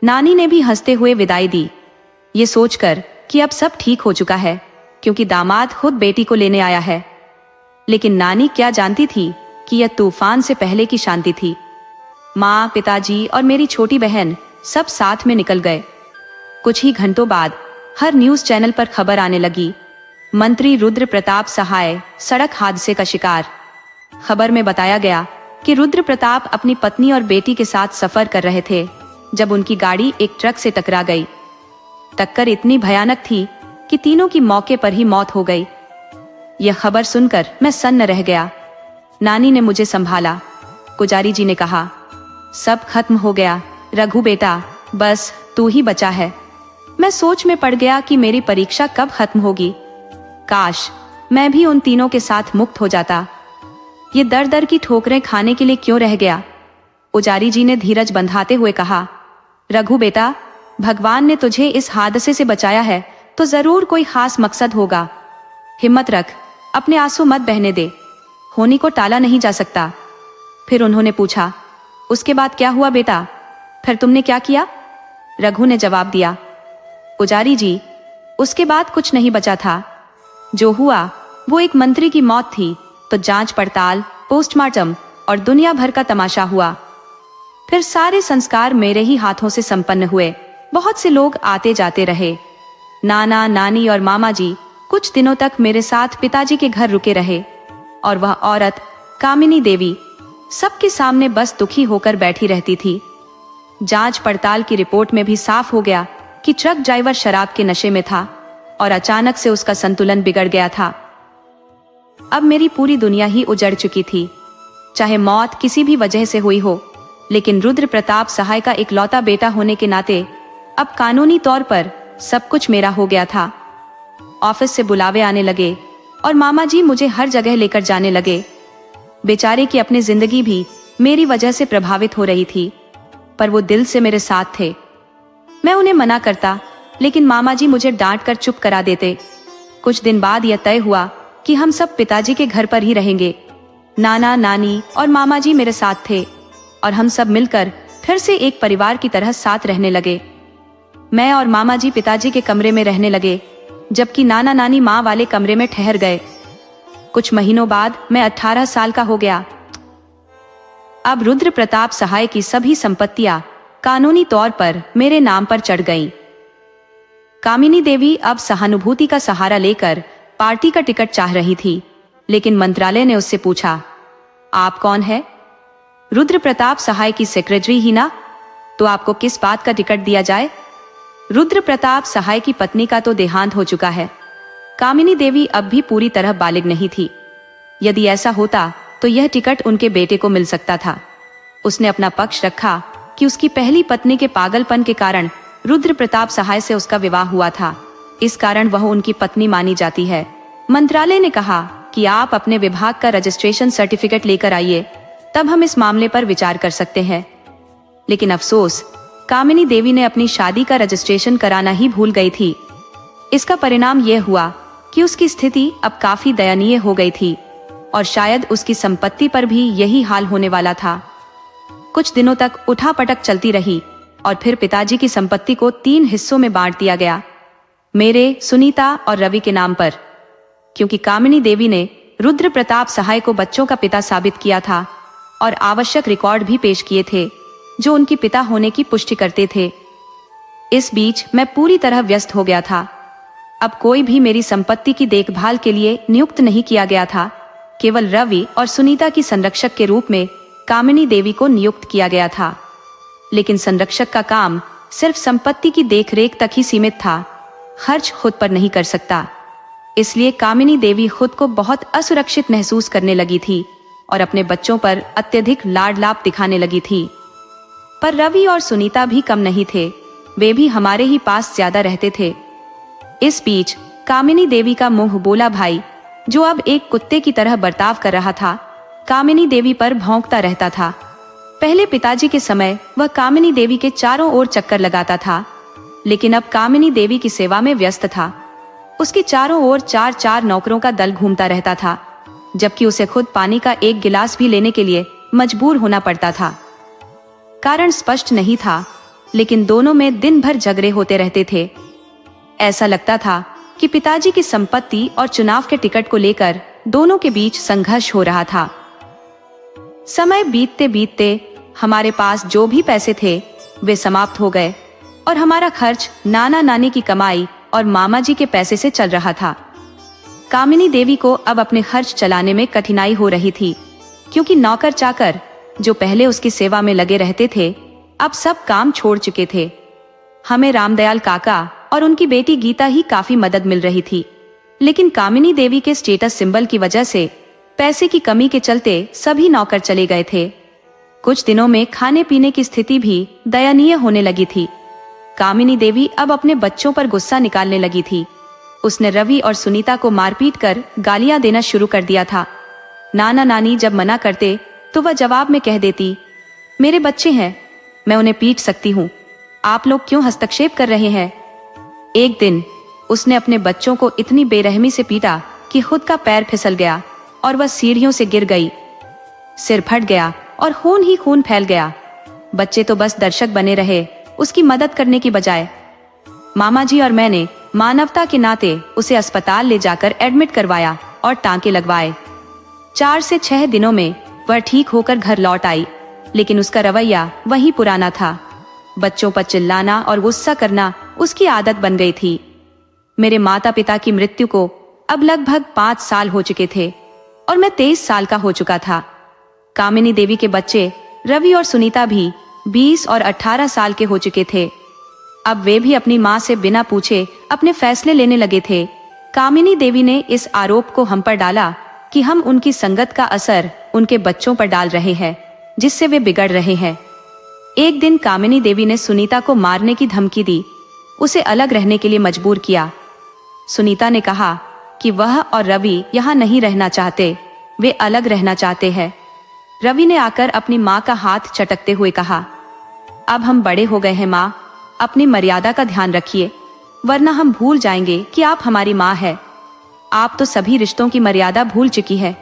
नानी ने भी हंसते हुए विदाई दी, ये सोचकर कि अब सब ठीक हो चुका है क्योंकि दामाद खुद बेटी को लेने आया है। लेकिन नानी क्या जानती थी कि यह तूफान से पहले की शांति थी। माँ, पिताजी और मेरी छोटी बहन सब साथ में निकल गए। कुछ ही घंटों बाद हर न्यूज चैनल पर खबर आने लगी, मंत्री रुद्र प्रताप सहाय सड़क हादसे का शिकार। खबर में बताया गया कि रुद्र प्रताप अपनी पत्नी और बेटी के साथ सफर कर रहे थे जब उनकी गाड़ी एक ट्रक से टकरा गई। टक्कर इतनी भयानक थी कि तीनों की मौके पर ही मौत हो गई। यह खबर सुनकर मैं सन्न रह गया। नानी ने मुझे संभाला। पुजारी जी ने कहा। सब खत्म हो गया रघु बेटा, बस तू ही बचा है। मैं सोच में पड़ गया कि मेरी परीक्षा कब खत्म होगी। काश मैं भी उन तीनों के साथ मुक्त हो जाता। ये दर दर की ठोकरें खाने के लिए क्यों रह गया? पुजारी जी ने धीरज बंधाते हुए कहा, रघु बेटा, भगवान ने तुझे इस हादसे से बचाया है तो जरूर कोई खास मकसद होगा। हिम्मत रख, अपने आंसू मत बहने दे, होनी को टाला नहीं जा सकता। फिर उन्होंने पूछा, उसके बाद क्या हुआ बेटा? फिर तुमने क्या किया? रघु ने जवाब दिया, पुजारी जी, उसके बाद कुछ नहीं बचा था। जो हुआ वो एक मंत्री की मौत थी, तो जांच पड़ताल, पोस्टमार्टम और दुनिया भर का तमाशा हुआ। फिर सारे संस्कार मेरे ही हाथों से संपन्न हुए। बहुत से लोग आते जाते रहे। नाना, नानी और मामा जी कुछ दिनों तक मेरे साथ पिताजी के घर रुके रहे, और वह औरत कामिनी देवी सबके सामने बस दुखी होकर बैठी रहती थी। जांच पड़ताल की रिपोर्ट में भी साफ हो गया कि ट्रक ड्राइवर शराब के नशे में था और अचानक से उसका संतुलन बिगड़ गया था। अब मेरी पूरी दुनिया ही उजड़ चुकी थी। चाहे मौत किसी भी वजह से हुई हो, लेकिन रुद्र प्रताप सहाय का इकलौता बेटा होने के नाते अब कानूनी तौर पर सब कुछ मेरा हो गया था। ऑफिस से बुलावे आने लगे और मामा जी मुझे हर जगह लेकर जाने लगे। बेचारे की अपनी जिंदगी भी मेरी वजह से प्रभावित हो रही थी, पर वो दिल से मेरे साथ थे। मैं उन्हें मना करता, लेकिन मामा जी मुझे डांट कर चुप करा देते। कुछ दिन बाद यह तय हुआ कि हम सब पिताजी के घर पर ही रहेंगे। नाना, नानी और मामा जी मेरे साथ थे और हम सब मिलकर फिर से एक परिवार की तरह साथ रहने लगे। मैं और मामा जी पिताजी के कमरे में रहने लगे, जबकि नाना नानी माँ वाले कमरे में ठहर गए। कुछ महीनों बाद मैं 18 साल का हो गया। अब रुद्र प्रताप सहाय की सभी संपत्तियां कानूनी तौर पर मेरे नाम पर चढ़ गईं। कामिनी देवी अब सहानुभूति का सहारा लेकर पार्टी का टिकट चाह रही थी, लेकिन मंत्रालय ने उससे पूछा, आप कौन है? रुद्र प्रताप सहाय की सेक्रेटरी ही ना, तो आपको किस बात का टिकट दिया जाए? रुद्र प्रताप सहाय की पत्नी का तो देहांत हो चुका है। कामिनी देवी अब भी पूरी तरह बालिग नहीं थी। यदि ऐसा होता तो यह टिकट उनके बेटे को मिल सकता था। उसने अपना पक्ष रखा कि उसकी पहली पत्नी के पागलपन के कारण रुद्र प्रताप सहाय से उसका विवाह हुआ था, इस कारण वह उनकी पत्नी मानी जाती है। मंत्रालय ने कहा कि आप अपने विभाग का रजिस्ट्रेशन सर्टिफिकेट लेकर आइए, तब हम इस मामले पर विचार कर सकते हैं। लेकिन अफसोस, कामिनी देवी ने अपनी शादी का रजिस्ट्रेशन कराना ही भूल गई थी। इसका परिणाम यह हुआ कि उसकी स्थिति अब काफी दयनीय हो गई थी और शायद उसकी संपत्ति पर भी यही हाल होने वाला था। कुछ दिनों तक उठापटक चलती रही और फिर पिताजी की संपत्ति को 3 हिस्सों में बांट दिया गया, मेरे, सुनीता और रवि के नाम पर। क्योंकि कामिनी देवी ने रुद्र प्रताप सहाय को बच्चों का पिता साबित किया था और आवश्यक रिकॉर्ड भी पेश किए थे जो उनकी पिता होने की पुष्टि करते थे। इस बीच मैं पूरी तरह व्यस्त हो गया था। अब कोई भी मेरी संपत्ति की देखभाल के लिए नियुक्त नहीं किया गया था। केवल रवि और सुनीता की संरक्षक के रूप में कामिनी देवी को नियुक्त किया गया था। लेकिन संरक्षक का काम सिर्फ संपत्ति की देखरेख तक ही सीमित था, खर्च खुद पर नहीं कर सकता। इसलिए कामिनी देवी खुद को बहुत असुरक्षित महसूस करने लगी थी और अपने बच्चों पर अत्यधिक लाड लाप दिखाने लगी थी। पर रवि और सुनीता भी कम नहीं थे, वे भी हमारे ही पास ज्यादा रहते थे। इस बीच कामिनी देवी का मुंह बोला भाई, जो अब एक कुत्ते की तरह बर्ताव कर रहा था, कामिनी देवी पर भौंकता रहता था। पहले पिताजी के समय वह कामिनी देवी के चारों ओर चक्कर लगाता था, लेकिन अब कामिनी देवी की सेवा में व्यस्त था। उसके चारों ओर 4-4 नौकरों का दल घूमता रहता था, जबकि उसे खुद पानी का एक गिलास भी लेने के लिए मजबूर होना पड़ता था। कारण स्पष्ट नहीं था, लेकिन दोनों में दिन भर झगड़े होते रहते थे। ऐसा लगता था कि पिताजी की संपत्ति और चुनाव के टिकट को लेकर दोनों के बीच संघर्ष हो रहा था। समय बीतते बीतते हमारे पास जो भी पैसे थे वे समाप्त हो गए और हमारा खर्च नाना नानी की कमाई और मामा जी के पैसे से चल रहा था। कामिनी देवी को अब अपने खर्च चलाने में कठिनाई हो रही थी, क्योंकि नौकर चाकर जो पहले उसकी सेवा में लगे रहते थे अब सब काम छोड़ चुके थे। हमें रामदयाल काका और उनकी बेटी गीता ही काफी मदद मिल रही थी, लेकिन कामिनी देवी के स्टेटस सिंबल की वजह से पैसे की कमी के चलते सभी नौकर चले गए थे। कुछ दिनों में खाने पीने की स्थिति भी दयनीय होने लगी थी। कामिनी देवी अब अपने बच्चों पर गुस्सा निकालने लगी थी। उसने रवि और सुनीता को मारपीट कर गालियां देना शुरू कर दिया था। नाना नानी जब मना करते तो वह जवाब में कह देती, मेरे बच्चे हैं, मैं उन्हें पीट सकती हूँ, आप लोग क्यों हस्तक्षेप कर रहे हैं। एक दिन उसने अपने बच्चों को इतनी बेरहमी से पीटा कि खुद का पैर फिसल गया और वह सीढ़ियों से गिर गई। सिर फट गया और खून ही खून फैल गया। बच्चे तो बस दर्शक बने रहे, उसकी मदद करने की बजाय। मामा जी और मैंने मानवता के नाते उसे अस्पताल ले जाकर एडमिट करवाया और टांके लगवाए। 4 से 6 दिनों में वह ठीक होकर घर लौट आई, लेकिन उसका रवैया वही पुराना था। बच्चों पर चिल्लाना और गुस्सा करना उसकी आदत बन गई थी। मेरे माता पिता की मृत्यु को अब लगभग 5 साल हो चुके थे और मैं 23 साल का हो चुका था। कामिनी देवी के बच्चे रवि और सुनीता भी 20 और 18 साल के हो चुके थे। अब वे भी अपनी माँ से बिना पूछे अपने फैसले लेने लगे थे। कामिनी देवी ने इस आरोप को हम पर डाला कि हम उनकी संगत का असर उनके बच्चों पर डाल रहे हैं, जिससे वे बिगड़ रहे हैं। एक दिन कामिनी देवी ने सुनीता को मारने की धमकी दी, उसे अलग रहने के लिए मजबूर किया। सुनीता ने कहा कि वह और रवि यहाँ नहीं रहना चाहते, वे अलग रहना चाहते हैं। रवि ने आकर अपनी माँ का हाथ चटकते हुए कहा, अब हम बड़े हो गए हैं माँ, अपनी मर्यादा का ध्यान रखिए, वरना हम भूल जाएंगे कि आप हमारी माँ है। आप तो सभी रिश्तों की मर्यादा भूल चुकी है।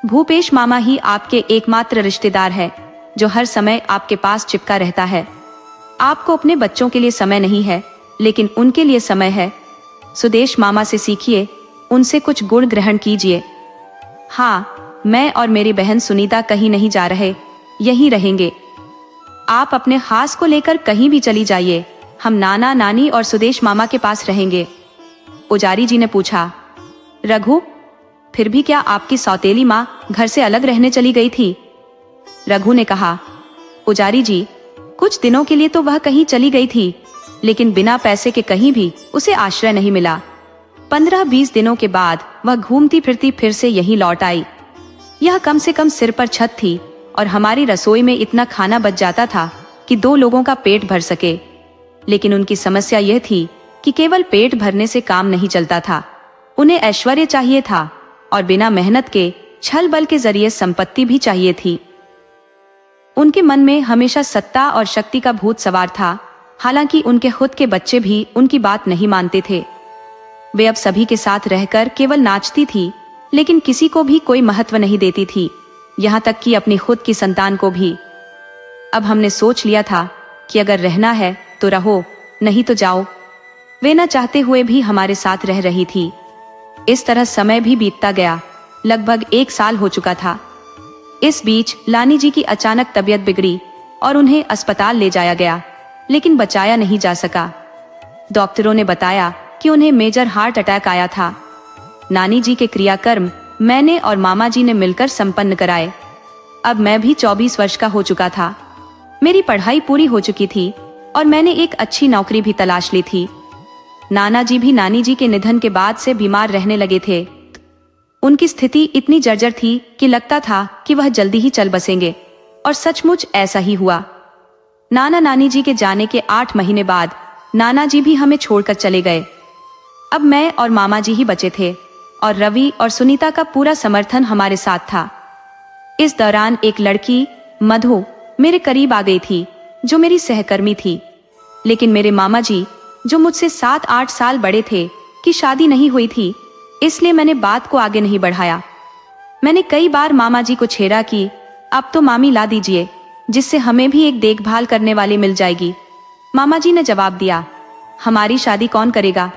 भूपेश मामा ही आपके एकमात्र रिश्तेदार है, जो हर समय आपके पास चिपका रहता है। आपको अपने बच्चों के लिए समय नहीं है, लेकिन उनके लिए समय है। सुदेश मामा से सीखिए, उनसे कुछ गुण ग्रहण कीजिए। हाँ, मैं और मेरी बहन सुनीता कहीं नहीं जा रहे, यहीं रहेंगे। आप अपने खास को लेकर कहीं भी चली जाइए, हम नाना नानी और सुदेश मामा के पास रहेंगे। पुजारी जी ने पूछा, रघु, फिर भी क्या आपकी सौतेली माँ घर से अलग रहने चली गई थी? रघु ने कहा, पुजारी जी, कुछ दिनों के लिए तो वह कहीं चली गई थी, लेकिन बिना पैसे के कहीं भी उसे आश्रय नहीं मिला। 15-20 दिनों के बाद वह घूमती फिरती फिर से यहीं लौट आई। यह कम से कम सिर पर छत थी और हमारी रसोई में इतना खाना बच जाता था कि 2 लोगों का पेट भर सके। लेकिन उनकी समस्या यह थी कि केवल पेट भरने से काम नहीं चलता था, उन्हें ऐश्वर्य चाहिए था और बिना मेहनत के छल बल के जरिए संपत्ति भी चाहिए थी। उनके मन में हमेशा सत्ता और शक्ति का भूत सवार था, हालांकि उनके खुद के बच्चे भी उनकी बात नहीं मानते थे। वे अब सभी के साथ रहकर केवल नाचती थी, लेकिन किसी को भी कोई महत्व नहीं देती थी, यहाँ तक कि अपनी खुद की संतान को भी। अब हमने सोच लिया था कि अगर रहना है तो रहो, नहीं तो जाओ। वे न चाहते हुए भी हमारे साथ रह रही थी। इस तरह समय भी बीतता गया, लगभग 1 साल हो चुका था। इस बीच लानी जी की अचानक तबीयत बिगड़ी और उन्हें अस्पताल ले जाया गया, लेकिन बचाया नहीं जा सका। डॉक्टरों ने बताया कि उन्हें मेजर हार्ट अटैक आया था। नानी जी के क्रियाकर्म मैंने और मामा जी ने मिलकर संपन्न कराए। अब मैं भी 24 वर्ष का हो चुका था। मेरी पढ़ाई पूरी हो चुकी थी और मैंने एक अच्छी नौकरी भी तलाश ली थी। नाना जी भी नानी जी के निधन के बाद से बीमार रहने लगे थे। उनकी स्थिति इतनी जर्जर थी कि लगता था कि वह जल्दी ही चल बसेंगे, और सचमुच ऐसा ही हुआ। नाना नानी जी के जाने के 8 महीने बाद नाना जी भी हमें छोड़कर चले गए। अब मैं और मामा जी ही बचे थे और रवि और सुनीता का पूरा समर्थन हमारे साथ था। इस दौरान एक लड़की मधु मेरे करीब आ गई थी, जो मेरी सहकर्मी थी। लेकिन मेरे मामा जी, जो मुझसे 7-8 साल बड़े थे, की शादी नहीं हुई थी, इसलिए मैंने बात को आगे नहीं बढ़ाया। मैंने कई बार मामा जी को छेड़ा कि अब तो मामी ला दीजिए, जिससे हमें भी एक देखभाल करने वाली मिल जाएगी। मामा जी ने जवाब दिया, हमारी शादी कौन करेगा,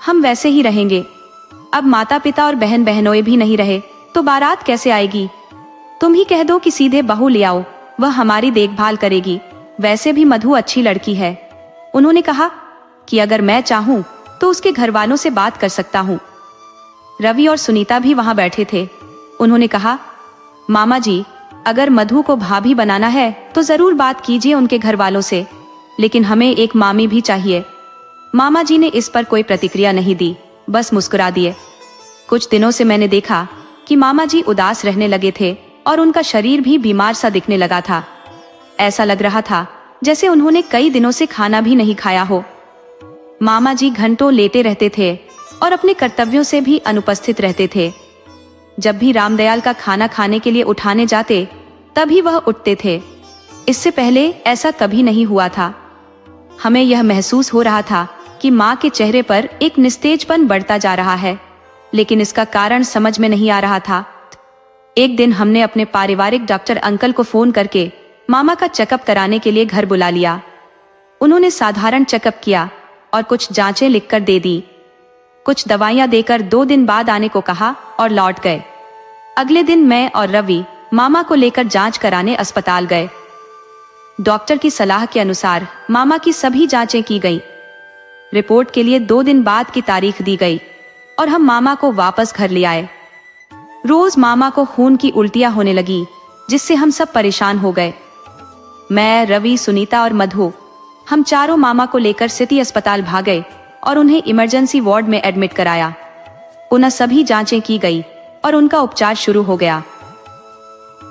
हम वैसे ही रहेंगे। अब माता पिता और बहन बहनोई भी नहीं रहे तो बारात कैसे आएगी? तुम ही कह दो कि सीधे बहू ले आओ, वह हमारी देखभाल करेगी। वैसे भी मधु अच्छी लड़की है। उन्होंने कहा कि अगर मैं चाहूं तो उसके घर वालों से बात कर सकता हूं। रवि और सुनीता भी वहां बैठे थे। उन्होंने कहा, मामा जी, अगर मधु को भाभी बनाना है तो जरूर बात कीजिए उनके घर वालों से, लेकिन हमें एक मामी भी चाहिए। मामा जी ने इस पर कोई प्रतिक्रिया नहीं दी, बस मुस्कुरा दिए। कुछ दिनों से मैंने देखा कि मामा जी उदास रहने लगे थे और उनका शरीर भी बीमार सा दिखने लगा था। ऐसा लग रहा था जैसे उन्होंने कई दिनों से खाना भी नहीं खाया हो। मामा जी घंटों लेटे रहते थे और अपने कर्तव्यों से भी अनुपस्थित रहते थे। जब भी रामदयाल का खाना खाने के लिए उठाने जाते तभी वह उठते थे। इससे पहले ऐसा कभी नहीं हुआ था। हमें यह महसूस हो रहा था कि माँ के चेहरे पर एक निस्तेजपन बढ़ता जा रहा है, लेकिन इसका कारण समझ में नहीं आ रहा था। एक दिन हमने अपने पारिवारिक डॉक्टर अंकल को फोन करके मामा का चेकअप कराने के लिए घर बुला लिया। उन्होंने साधारण चेकअप किया और कुछ जांचें लिखकर दे दी। कुछ दवाइयां देकर 2 दिन बाद आने को कहा और लौट गए। अगले दिन मैं और रवि मामा को लेकर जांच कराने अस्पताल गए। डॉक्टर की सलाह के अनुसार मामा की सभी जांचें की गई। रिपोर्ट के लिए 2 दिन बाद की तारीख दी गई और हम मामा को वापस घर ले आए। रोज मामा को खून की उल्टियां होने लगी, जिससे हम सब परेशान हो गए। मैं, रवि, सुनीता और मधु, हम चारों मामा को लेकर सिटी अस्पताल भागे और उन्हें इमरजेंसी वार्ड में एडमिट कराया। पुनः सभी जांचें की गई और उनका उपचार शुरू हो गया।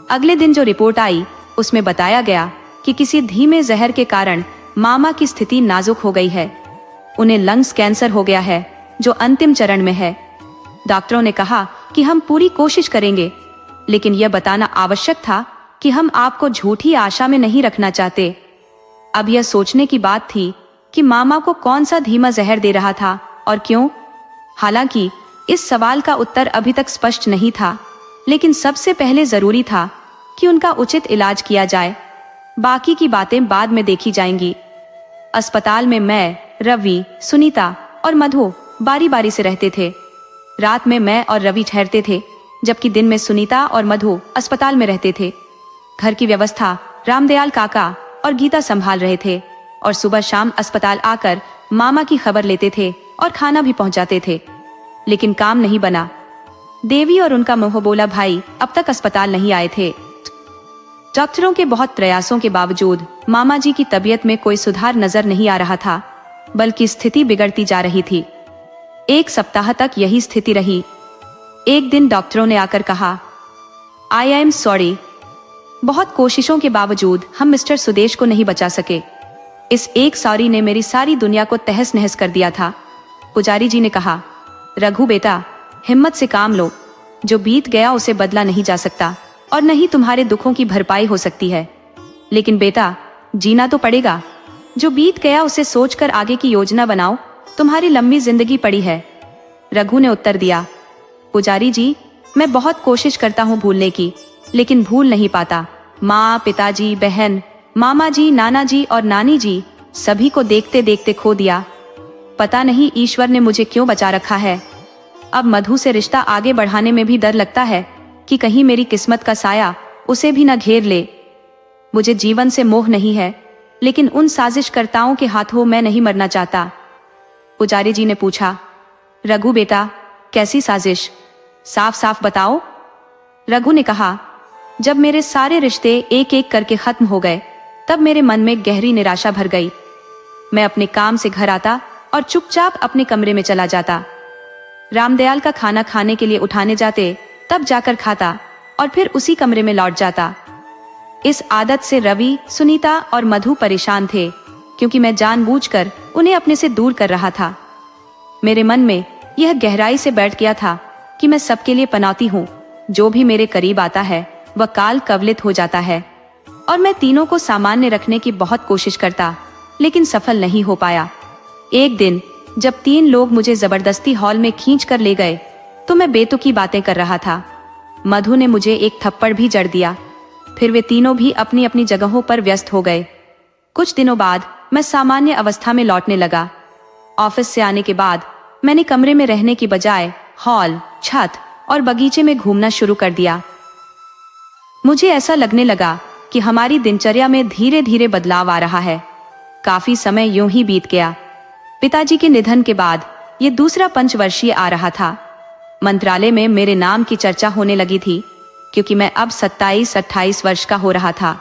अगले दिन जो रिपोर्ट आई उसमें बताया गया कि किसी धीमे जहर के कारण मामा की स्थिति नाजुक हो गई है। उन्हें लंग्स कैंसर हो गया है जो अंतिम चरण में है। डॉक्टरों ने कहा कि हम पूरी कोशिश करेंगे, लेकिन यह बताना आवश्यक था कि हम आपको झूठी आशा में नहीं रखना चाहते। अब यह सोचने की बात थी कि मामा को कौन सा धीमा जहर दे रहा था और क्यों। हालांकि इस सवाल का उत्तर अभी तक स्पष्ट नहीं था, लेकिन सबसे पहले जरूरी था कि उनका उचित इलाज किया जाए। बाकी की बातें बाद में देखी जाएंगी। अस्पताल में मैं, रवि, सुनीता और मधु बारी बारी से रहते थे। रात में मैं और रवि ठहरते थे, जबकि दिन में सुनीता और मधु अस्पताल में रहते थे। घर की व्यवस्था रामदयाल काका और गीता संभाल रहे थे और सुबह शाम अस्पताल आकर मामा की खबर लेते थे और खाना भी पहुंचाते थे। लेकिन काम नहीं बना। देवी और उनका मुंहबोला भाई अब तक अस्पताल नहीं आए थे। डॉक्टरों के बहुत प्रयासों के बावजूद मामा जी की तबीयत में कोई सुधार नजर नहीं आ रहा था, बल्कि स्थिति बिगड़ती जा रही थी। 1 सप्ताह तक यही स्थिति रही। एक दिन डॉक्टरों ने आकर कहा, आई एम सॉरी, बहुत कोशिशों के बावजूद हम मिस्टर सुदेश को नहीं बचा सके। इस एक सॉरी ने मेरी सारी दुनिया को तहस नहस कर दिया था। पुजारी जी ने कहा, रघु बेटा, हिम्मत से काम लो। जो बीत गया उसे बदला नहीं जा सकता और न ही तुम्हारे दुखों की भरपाई हो सकती है। लेकिन बेटा, जीना तो पड़ेगा। जो बीत गया उसे सोचकर आगे की योजना बनाओ। तुम्हारी लंबी जिंदगी पड़ी है। रघु ने उत्तर दिया, पुजारी जी, मैं बहुत कोशिश करता हूँ भूलने की, लेकिन भूल नहीं पाता। माँ, पिताजी, बहन, मामा जी, नाना जी और नानी जी, सभी को देखते देखते खो दिया। पता नहीं ईश्वर ने मुझे क्यों बचा रखा है। अब मधु से रिश्ता आगे बढ़ाने में भी डर लगता है कि कहीं मेरी किस्मत का साया उसे भी न घेर ले। मुझे जीवन से मोह नहीं है, लेकिन उन साजिशकर्ताओं के हाथों मैं नहीं मरना चाहता। पुजारी जी ने पूछा, रघु बेटा, कैसी साजिश? साफ साफ बताओ। रघु ने कहा, जब मेरे सारे रिश्ते एक एक करके खत्म हो गए, तब मेरे मन में गहरी निराशा भर गई। मैं अपने काम से घर आता और चुपचाप अपने कमरे में चला जाता। रामदयाल का खाना खाने के लिए उठाने जाते, तब जाकर खाता और फिर उसी कमरे में लौट जाता। इस आदत से रवि, सुनीता और मधु परेशान थे, क्योंकि मैं जानबूझकर उन्हें अपने से दूर कर रहा था। मेरे मन में यह गहराई से बैठ गया था कि मैं सबके लिए पनौती हूँ। जो भी मेरे करीब आता है वह काल कवलित हो जाता है। और मैं तीनों को सामान्य रखने की बहुत कोशिश करता, लेकिन सफल नहीं हो पाया। एक दिन जब 3 लोग मुझे जबरदस्ती हॉल में खींच कर ले गए, तो मैं बेतुकी बातें कर रहा था। मधु ने मुझे एक थप्पड़ भी जड़ दिया। फिर वे तीनों भी अपनी अपनी जगहों पर व्यस्त हो गए। कुछ दिनों बाद मैं सामान्य अवस्था में लौटने लगा। ऑफिस से आने के बाद मैंने कमरे में रहने की बजाय हॉल, छत और बगीचे में घूमना शुरू कर दिया। मुझे ऐसा लगने लगा कि हमारी दिनचर्या में धीरे धीरे बदलाव आ रहा है। काफी समय यूं ही बीत गया। पिताजी के निधन के बाद ये दूसरा पंचवर्षीय आ रहा था। मंत्रालय में मेरे नाम की चर्चा होने लगी थी, क्योंकि मैं अब 27-28 वर्ष का हो रहा था।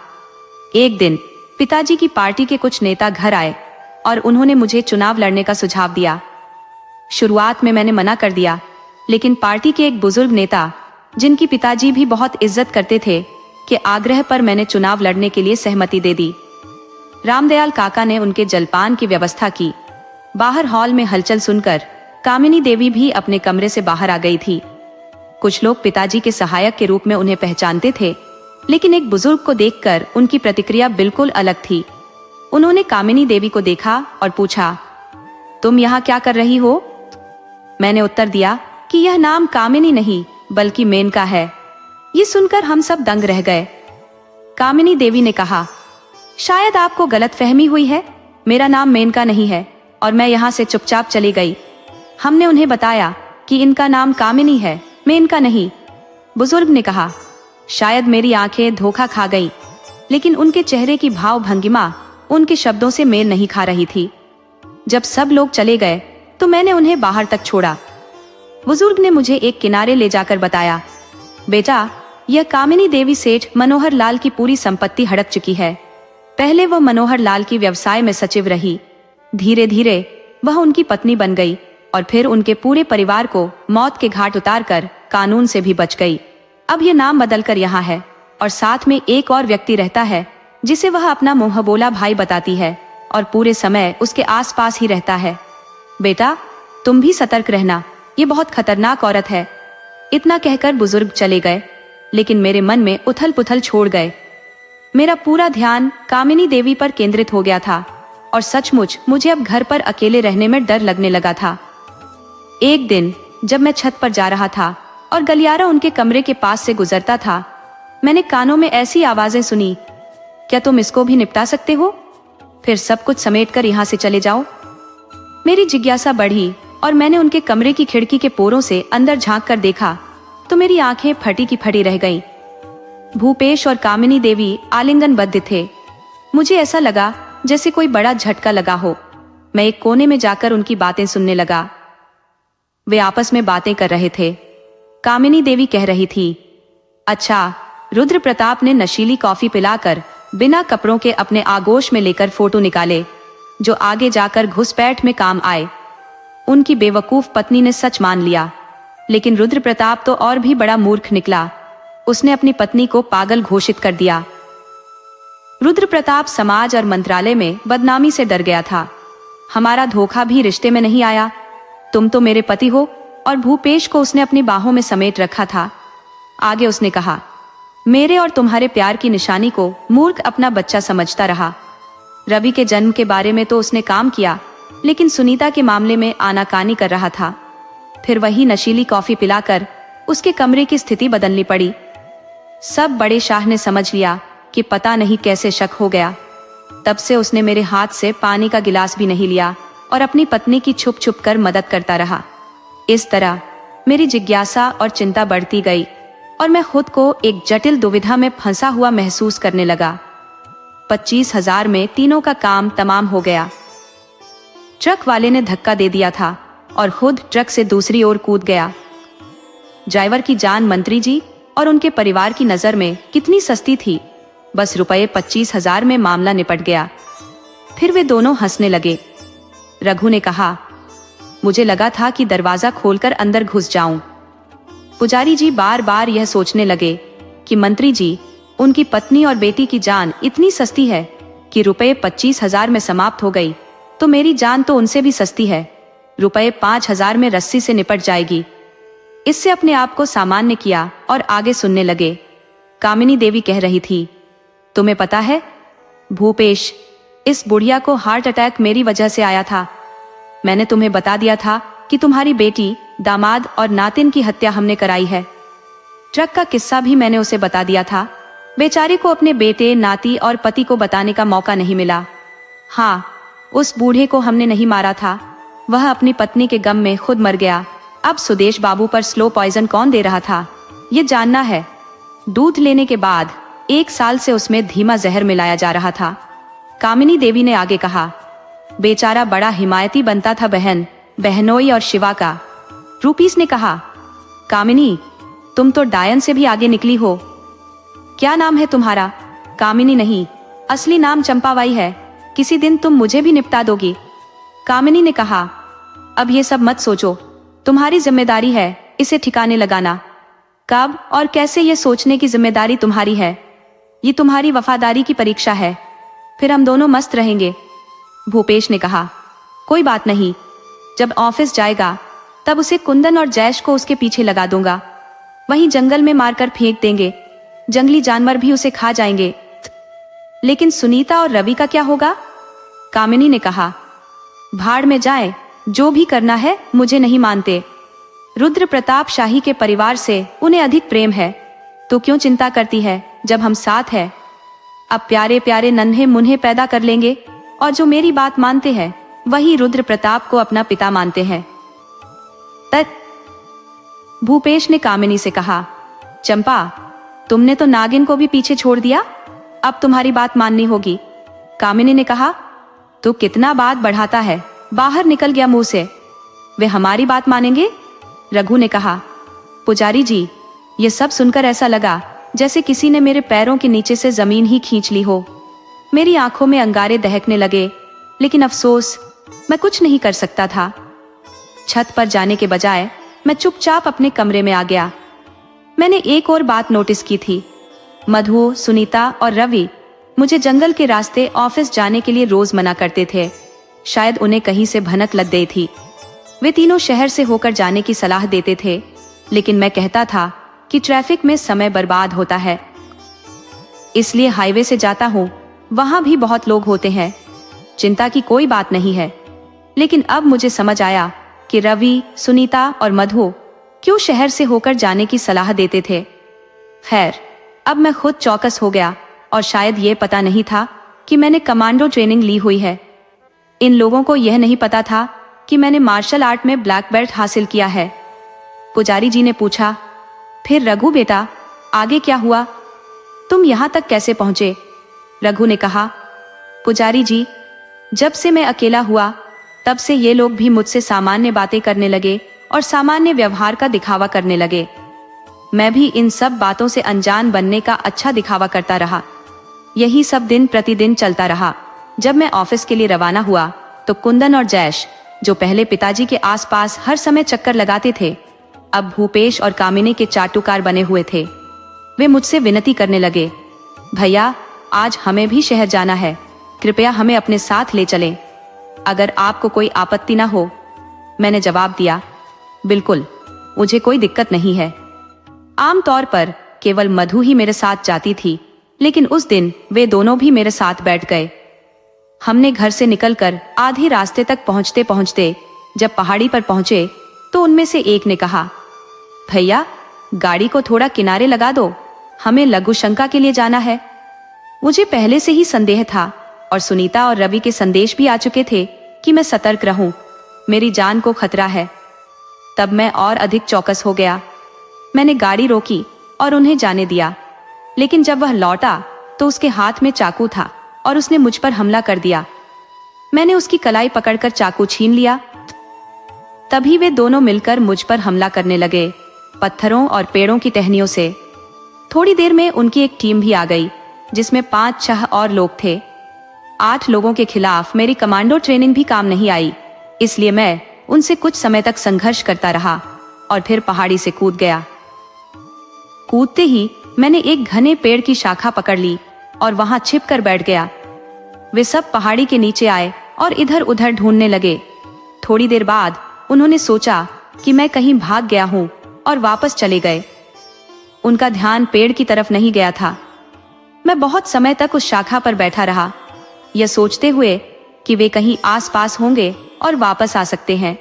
एक दिन पिताजी की पार्टी के कुछ नेता घर आए और उन्होंने मुझे चुनाव लड़ने का सुझाव दिया। शुरुआत में मैंने मना कर दिया, लेकिन पार्टी के एक बुजुर्ग नेता, जिनकी पिताजी भी बहुत इज्जत करते थे, के आग्रह पर मैंने चुनाव लड़ने के लिए सहमति दे दी। रामदयाल काका ने उनके जलपान की व्यवस्था की। बाहर हॉल में हलचल सुनकर कामिनी देवी भी अपने कमरे से बाहर आ गई थी। कुछ लोग पिताजी के सहायक के रूप में उन्हें पहचानते थे, लेकिन एक बुजुर्ग को देखकर उनकी प्रतिक्रिया बिल्कुल अलग थी। उन्होंने कामिनी देवी को देखा और पूछा, तुम यहाँ क्या कर रही हो? मैंने उत्तर दिया कि यह नाम कामिनी नहीं बल्कि मेनका है। ये सुनकर हम सब दंग रह गए। कामिनी देवी ने कहा, शायद आपको गलतफहमी हुई है, मेरा नाम मेनका नहीं है। और मैं यहाँ से चुपचाप चली गई। हमने उन्हें बताया कि इनका नाम कामिनी है, मेनका नहीं। बुजुर्ग ने कहा, शायद मेरी आंखें धोखा खा गई, लेकिन उनके चेहरे की भाव भंगिमा उनके शब्दों से मेल नहीं खा रही थी। जब सब लोग चले गए तो मैंने उन्हें बाहर तक छोड़ा। बुजुर्ग ने मुझे एक किनारे ले जाकर बताया, बेटा, यह कामिनी देवी सेठ मनोहर लाल की पूरी संपत्ति हड़प चुकी है। पहले वह मनोहर लाल की व्यवसाय में सचिव रही, धीरे धीरे वह उनकी पत्नी बन गई और फिर उनके पूरे परिवार को मौत के घाट उतारकर कानून से भी बच गई। अब यह नाम बदलकर यहाँ है और साथ में एक और व्यक्ति रहता है जिसे वह अपना मुंह बोला भाई बताती है और पूरे समय उसके आसपास ही रहता है। बेटा, तुम भी सतर्क रहना, ये बहुत खतरनाक औरत है। इतना कहकर बुजुर्ग चले गए, लेकिन मेरे मन में उथल पुथल छोड़ गए। मेरा पूरा ध्यान कामिनी देवी पर केंद्रित हो गया था और सचमुच मुझे अब घर पर अकेले रहने में डर लगने लगा था। एक दिन जब मैं छत पर जा रहा था और गलियारा उनके कमरे के पास से गुजरता था, मैंने कानों में ऐसी आवाजें सुनी, क्या तुम इसको भी निपटा सकते हो? फिर सब कुछ समेटकर यहाँ से चले जाओ। मेरी जिज्ञासा बढ़ी और मैंने उनके कमरे की खिड़की के पोरों से अंदर झांक कर देखा तो मेरी आंखें फटी की फटी रह गईं। भूपेश और कामिनी देवी आलिंगनबद्ध थे। मुझे ऐसा लगा जैसे कोई बड़ा झटका लगा हो। मैं एक कोने में जाकर उनकी बातें सुनने लगा। वे आपस में बातें कर रहे थे। कामिनी देवी कह रही थी, अच्छा, रुद्र प्रताप ने नशीली कॉफी पिलाकर बिना कपड़ों के अपने आगोश में लेकर फोटो निकाले जो आगे जाकर घुसपैठ में काम आए। उनकी बेवकूफ पत्नी ने सच मान लिया, लेकिन रुद्र प्रताप तो और भी बड़ा मूर्ख निकला। उसने अपनी पत्नी को पागल घोषित कर दिया। रुद्र प्रताप समाज और मंत्रालय में बदनामी से डर गया था। हमारा धोखा भी रिश्ते में नहीं आया। तुम तो मेरे पति हो। और भूपेश को उसने अपनी बाहों में समेट रखा था। आगे उसने कहा, मेरे और तुम्हारे प्यार की निशानी को मूर्ख अपना बच्चा समझता रहा। रवि के जन्म के बारे में तो उसने काम किया, लेकिन सुनीता के मामले में आनाकानी कर रहा था। फिर वही नशीली कॉफी पिलाकर उसके कमरे की स्थिति बदलनी पड़ी। सब बड़े शाह ने समझ लिया कि पता नहीं कैसे शक हो गया। तब से उसने मेरे हाथ से पानी का गिलास भी नहीं लिया और अपनी पत्नी की छुप छुप कर मदद करता रहा। इस तरह मेरी जिज्ञासा और चिंता बढ़ती गई और मैं खुद को एक जटिल दुविधा में फंसा हुआ महसूस करने लगा। 25,000 में तीनों का काम तमाम हो गया। ट्रक वाले ने धक्का दे दिया था और खुद ट्रक से दूसरी ओर कूद गया। ड्राइवर की जान मंत्री जी और उनके परिवार की नजर में कितनी सस्ती थी। बस रुपये 25,000 में मामला निपट गया। फिर वे दोनों हंसने लगे। रघु ने कहा, मुझे लगा था कि दरवाजा खोलकर अंदर घुस जाऊं। पुजारी जी बार बार यह सोचने लगे कि मंत्री जी, उनकी पत्नी और बेटी की जान इतनी सस्ती है कि रुपये 25,000 में समाप्त हो गई, तो मेरी जान तो उनसे भी सस्ती है। रुपये 5,000 में रस्सी से निपट जाएगी। इससे अपने आप को सामान्य किया और आगे सुनने लगे। कामिनी देवी कह रही थी, तुम्हें पता है भूपेश, इस बुढ़िया को हार्ट अटैक मेरी वजह से आया था। मैंने तुम्हें बता दिया था कि तुम्हारी बेटी, दामाद और नातिन की हत्या हमने कराई है। ट्रक का किस्सा भी मैंने उसे बता दिया था। बेचारे को अपने बेटे, नाती और पति को बताने का मौका नहीं मिला। हाँ, उस बूढ़े को हमने नहीं मारा था, वह अपनी पत्नी के गम में खुद मर गया। अब सुदेश बाबू पर स्लो पॉइजन कौन दे रहा था, ये जानना है। दूध लेने के बाद 1 साल से उसमें धीमा जहर मिलाया जा रहा था। कामिनी देवी ने आगे कहा, बेचारा बड़ा हिमायती बनता था बहन, बहनोई और शिवा का। रूपीस ने कहा, कामिनी, तुम तो डायन से भी आगे निकली हो। क्या नाम है तुम्हारा? कामिनी नहीं, असली नाम चंपाबाई है। किसी दिन तुम मुझे भी निपटा दोगी। कामिनी ने कहा, अब ये सब मत सोचो, तुम्हारी जिम्मेदारी है इसे ठिकाने लगाना। कब और कैसे ये सोचने की जिम्मेदारी तुम्हारी है। ये तुम्हारी वफादारी की परीक्षा है, फिर हम दोनों मस्त रहेंगे। भूपेश ने कहा, कोई बात नहीं, जब ऑफिस जाएगा तब उसे कुंदन और जैश को उसके पीछे लगा दूंगा, वहीं जंगल में मारकर फेंक देंगे, जंगली जानवर भी उसे खा जाएंगे। लेकिन सुनीता और रवि का क्या होगा? कामिनी ने कहा, भाड़ में जाए, जो भी करना है, मुझे नहीं मानते। रुद्र प्रताप शाही के परिवार से उन्हें अधिक प्रेम है, तो क्यों चिंता करती है जब हम साथ हैं। अब प्यारे प्यारे नन्हे मुन्हे पैदा कर लेंगे, और जो मेरी बात मानते हैं वही रुद्र प्रताप को अपना पिता मानते हैं। भूपेश ने कामिनी से कहा, चंपा, तुमने तो नागिन को भी पीछे छोड़ दिया, अब तुम्हारी बात माननी होगी। कामिनी ने कहा, तू कितना बात बढ़ाता है, बाहर निकल गया मुंह से, वे हमारी बात मानेंगे? रघु ने कहा, पुजारी जी, ये सब सुनकर ऐसा लगा जैसे किसी ने मेरे पैरों के नीचे से जमीन ही खींच ली हो। मेरी आंखों में अंगारे दहकने लगे, लेकिन अफसोस, मैं कुछ नहीं कर सकता था। छत पर जाने के बजाय मैं चुपचाप अपने कमरे में आ गया। मैंने एक और बात नोटिस की थी। मधु, सुनीता और रवि मुझे जंगल के रास्ते ऑफिस जाने के लिए रोज मना करते थे। शायद उन्हें कहीं से भनक लग गई थी। वे तीनों शहर से होकर जाने की सलाह देते थे, लेकिन मैं कहता था कि ट्रैफिक में समय बर्बाद होता है, इसलिए हाईवे से जाता हूँ, वहां भी बहुत लोग होते हैं, चिंता की कोई बात नहीं है। लेकिन अब मुझे समझ आया कि रवि, सुनीता और मधु क्यों शहर से होकर जाने की सलाह देते थे। खैर, अब मैं खुद चौकस हो गया, और शायद ये पता नहीं था कि मैंने कमांडो ट्रेनिंग ली हुई है। इन लोगों को यह नहीं पता था कि मैंने मार्शल आर्ट में ब्लैक बेल्ट हासिल किया है। पुजारी जी ने पूछा, फिर रघु बेटा, आगे क्या हुआ? तुम यहाँ तक कैसे पहुंचे? रघु ने कहा, पुजारी जी, जब से मैं अकेला हुआ तब से ये लोग भी मुझसे सामान्य बातें करने लगे और सामान्य व्यवहार का दिखावा करने लगे। मैं भी इन सब बातों से अनजान बनने का अच्छा दिखावा करता रहा। यही सब दिन प्रतिदिन चलता रहा। जब मैं ऑफिस के लिए रवाना हुआ तो कुंदन और जैश, जो पहले पिताजी के आसपास हर समय चक्कर लगाते थे, अब भूपेश और कामिनी के चाटुकार बने हुए थे। वे मुझसे विनती करने लगे, भैया, आज हमें भी शहर जाना है, कृपया हमें अपने साथ ले चलें, अगर आपको कोई आपत्ति ना हो। मैंने जवाब दिया, बिल्कुल, मुझे कोई दिक्कत नहीं है। आमतौर पर केवल मधु ही मेरे साथ जाती थी, लेकिन उस दिन वे दोनों भी मेरे साथ बैठ गए। हमने घर से निकलकर आधे रास्ते तक पहुंचते पहुंचते जब पहाड़ी पर पहुंचे तो उनमें से एक ने कहा, भैया, गाड़ी को थोड़ा किनारे लगा दो, हमें लघु शंका के लिए जाना है। मुझे पहले से ही संदेह था, और सुनीता और रवि के संदेश भी आ चुके थे कि मैं सतर्क रहूं, मेरी जान को खतरा है। तब मैं और अधिक चौकस हो गया। मैंने गाड़ी रोकी और उन्हें जाने दिया, लेकिन जब वह लौटा तो उसके हाथ में चाकू था और उसने मुझ पर हमला कर दिया। मैंने उसकी कलाई पकड़कर चाकू छीन लिया। तभी वे दोनों मिलकर मुझ पर हमला करने लगे, पत्थरों और पेड़ों की टहनियों से। थोड़ी देर में उनकी एक टीम भी आ गई, जिसमें 5-6 और लोग थे। 8 लोगों के खिलाफ मेरी कमांडो ट्रेनिंग भी काम नहीं आई, इसलिए मैं उनसे कुछ समय तक संघर्ष करता रहा और फिर पहाड़ी से कूद गया। कूदते ही मैंने एक घने पेड़ की शाखा पकड़ ली और वहां छिप कर बैठ गया। वे सब पहाड़ी के नीचे आए और इधर उधर ढूंढने लगे। थोड़ी देर बाद उन्होंने सोचा कि मैं कहीं भाग गया हूं और वापस चले गए। उनका ध्यान पेड़ की तरफ नहीं गया था। मैं बहुत समय तक उस शाखा पर बैठा रहा, यह सोचते हुए कि वे कहीं आसपास होंगे और वापस आ सकते हैं।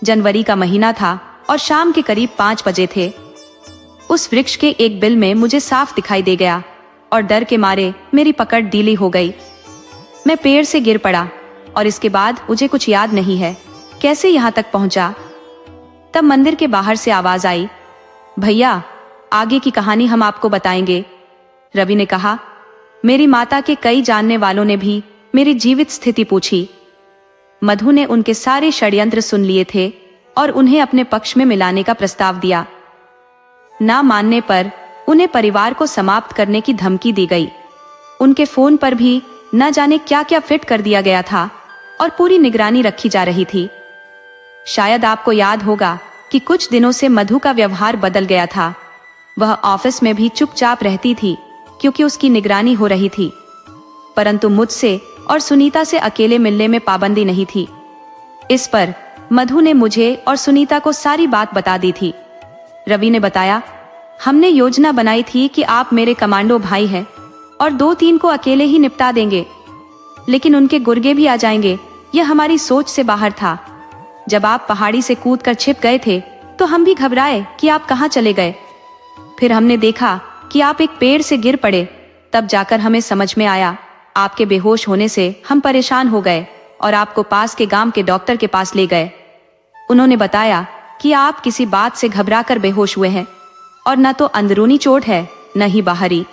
जनवरी का महीना था और शाम के करीब 5 बजे थे। उस वृक्ष के एक बिल में मुझे साफ दिखाई दे गया और डर के मारे मेरी पकड़ ढीली हो गई। मैं पेड़ से गिर पड़ा और इसके बाद मुझे कुछ याद नहीं है कैसे यहाँ तक पहुंचा। तब मंदिर के बाहर से आवाज आई, भैया, आगे की कहानी हम आपको बताएंगे। रवि ने कहा, मेरी माता के कई जानने वालों ने भी मेरी जीवित स्थिति पूछी। मधु ने उनके सारे षड्यंत्र सुन लिए थे और उन्हें अपने पक्ष में मिलाने का प्रस्ताव दिया। ना मानने पर उन्हें परिवार को समाप्त करने की धमकी दी गई। उनके फोन पर भी न जाने क्या क्या फिट कर दिया गया था और पूरी निगरानी रखी जा रही थी। शायद आपको याद होगा कि कुछ दिनों से मधु का व्यवहार बदल गया था। वह ऑफिस में भी चुपचाप रहती थी क्योंकि उसकी निगरानी हो रही थी, परंतु मुझसे और सुनीता से अकेले मिलने में पाबंदी नहीं थी। इस पर मधु ने मुझे और सुनीता को सारी बात बता दी थी। रवि ने बताया, हमने योजना बनाई थी कि आप मेरे कमांडो भाई हैं और 2-3 को अकेले ही निपटा देंगे, लेकिन उनके गुर्गे भी आ जाएंगे, यह हमारी सोच से बाहर था। जब आप पहाड़ी से कूदकर छिप गए थे तो हम भी घबराए कि आप कहां चले गए। फिर हमने देखा कि आप एक पेड़ से गिर पड़े, तब जाकर हमें समझ में आया। आपके बेहोश होने से हम परेशान हो गए और आपको पास के गांव के डॉक्टर के पास ले गए। उन्होंने बताया कि आप किसी बात से घबराकर बेहोश हुए हैं और न तो अंदरूनी चोट है न ही बाहरी।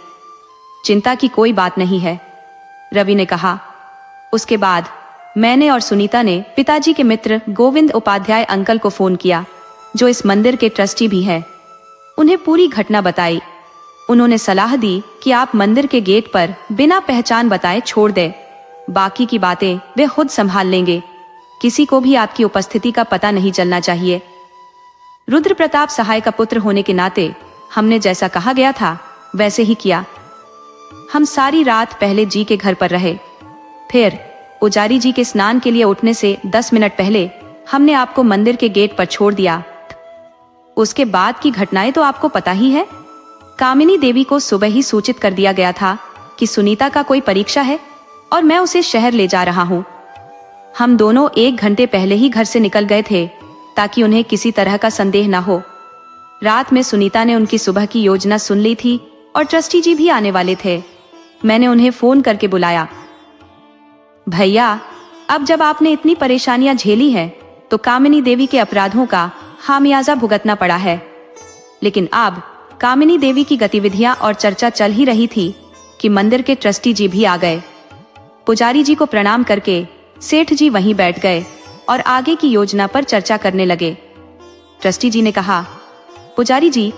चिंता की कोई बात नहीं है, रवि ने कहा। उसके बाद मैंने और सुनीता ने पिताजी के मित्र गोविंद उपाध्याय अंकल को फोन किया, जो इस मंदिर के ट्रस्टी भी हैं। उन्हें पूरी घटना बताई। उन्होंने सलाह दी कि आप मंदिर के गेट पर बिना पहचान बताए छोड़ दें, बाकी की बातें वे खुद संभाल लेंगे। किसी को भी आपकी उपस्थिति का पता नहीं चलना चाहिए। रुद्र प्रताप सहाय का पुत्र होने के नाते हमने जैसा कहा गया था वैसे ही किया। हम सारी रात पहले जी के घर पर रहे। फिर पुजारी जी के स्नान के लिए उठने से 10 मिनट पहले हमने आपको मंदिर के गेट पर छोड़ दिया। उसके बाद की घटनाएं तो आपको पता ही है। कामिनी देवी को सुबह ही सूचित कर दिया गया था कि सुनीता का कोई परीक्षा है और मैं उसे शहर ले जा रहा हूँ। हम दोनों 1 घंटे पहले ही घर से निकल गए थे ताकि उन्हें किसी तरह का संदेह न हो। रात में सुनीता ने उनकी सुबह की योजना सुन ली थी और ट्रस्टी जी भी आने वाले थे। मैंने उन्हें फोन करके बुलाया। भैया, अब जब आपने इतनी परेशानियां झेली हैं, तो कामिनी देवी के अपराधों का खामियाजा भुगतना पड़ा है। लेकिन अब कामिनी देवी की गतिविधियां और चर्चा चल ही रही थी कि मंदिर के ट्रस्टी जी भी आ गए। पुजारी जी को प्रणाम करके सेठ जी वहीं बैठ गए और आगे की योजना पर चर्चा करने लगे। ट्रस्टी जी ने कहा, पुजारी जी,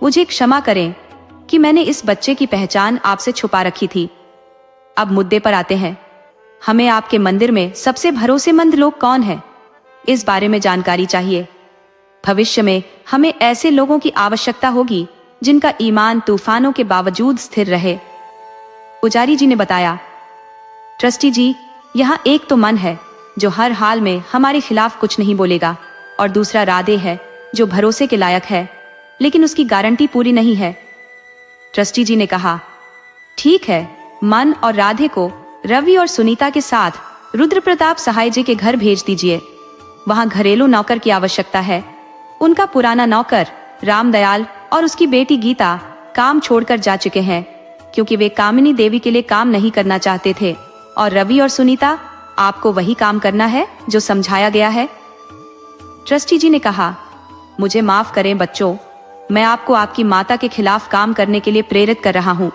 मुझे क्षमा करें कि मैंने इस बच्चे की पहचान आपसे छुपा रखी थी। अब मुद्दे पर आते हैं। हमें आपके मंदिर में सबसे भरोसेमंद लोग कौन हैं, इस बारे में जानकारी चाहिए। भविष्य में हमें ऐसे लोगों की आवश्यकता होगी जिनका ईमान तूफानों के बावजूद स्थिर रहे। पुजारी जी ने बताया, ट्रस्टी जी, यहाँ एक तो मन है जो हर हाल में हमारे खिलाफ कुछ नहीं बोलेगा, और दूसरा राधे है जो भरोसे के लायक है, लेकिन उसकी गारंटी पूरी नहीं है। ट्रस्टी जी ने कहा, ठीक है, मन और राधे को रवि और सुनीता के साथ रुद्र प्रताप सहाय जी के घर भेज दीजिए। वहां घरेलू नौकर की आवश्यकता है। उनका पुराना नौकर रामदयाल और उसकी बेटी गीता काम छोड़कर जा चुके हैं, क्योंकि वे कामिनी देवी के लिए काम नहीं करना चाहते थे, और रवि और सुनीता, आपको वही काम करना है जो समझाया गया है। ट्रस्टी जी ने कहा, मुझे माफ करें बच्चों, मैं आपको आपकी माता के खिलाफ काम करने के लिए प्रेरित कर रहा हूँ,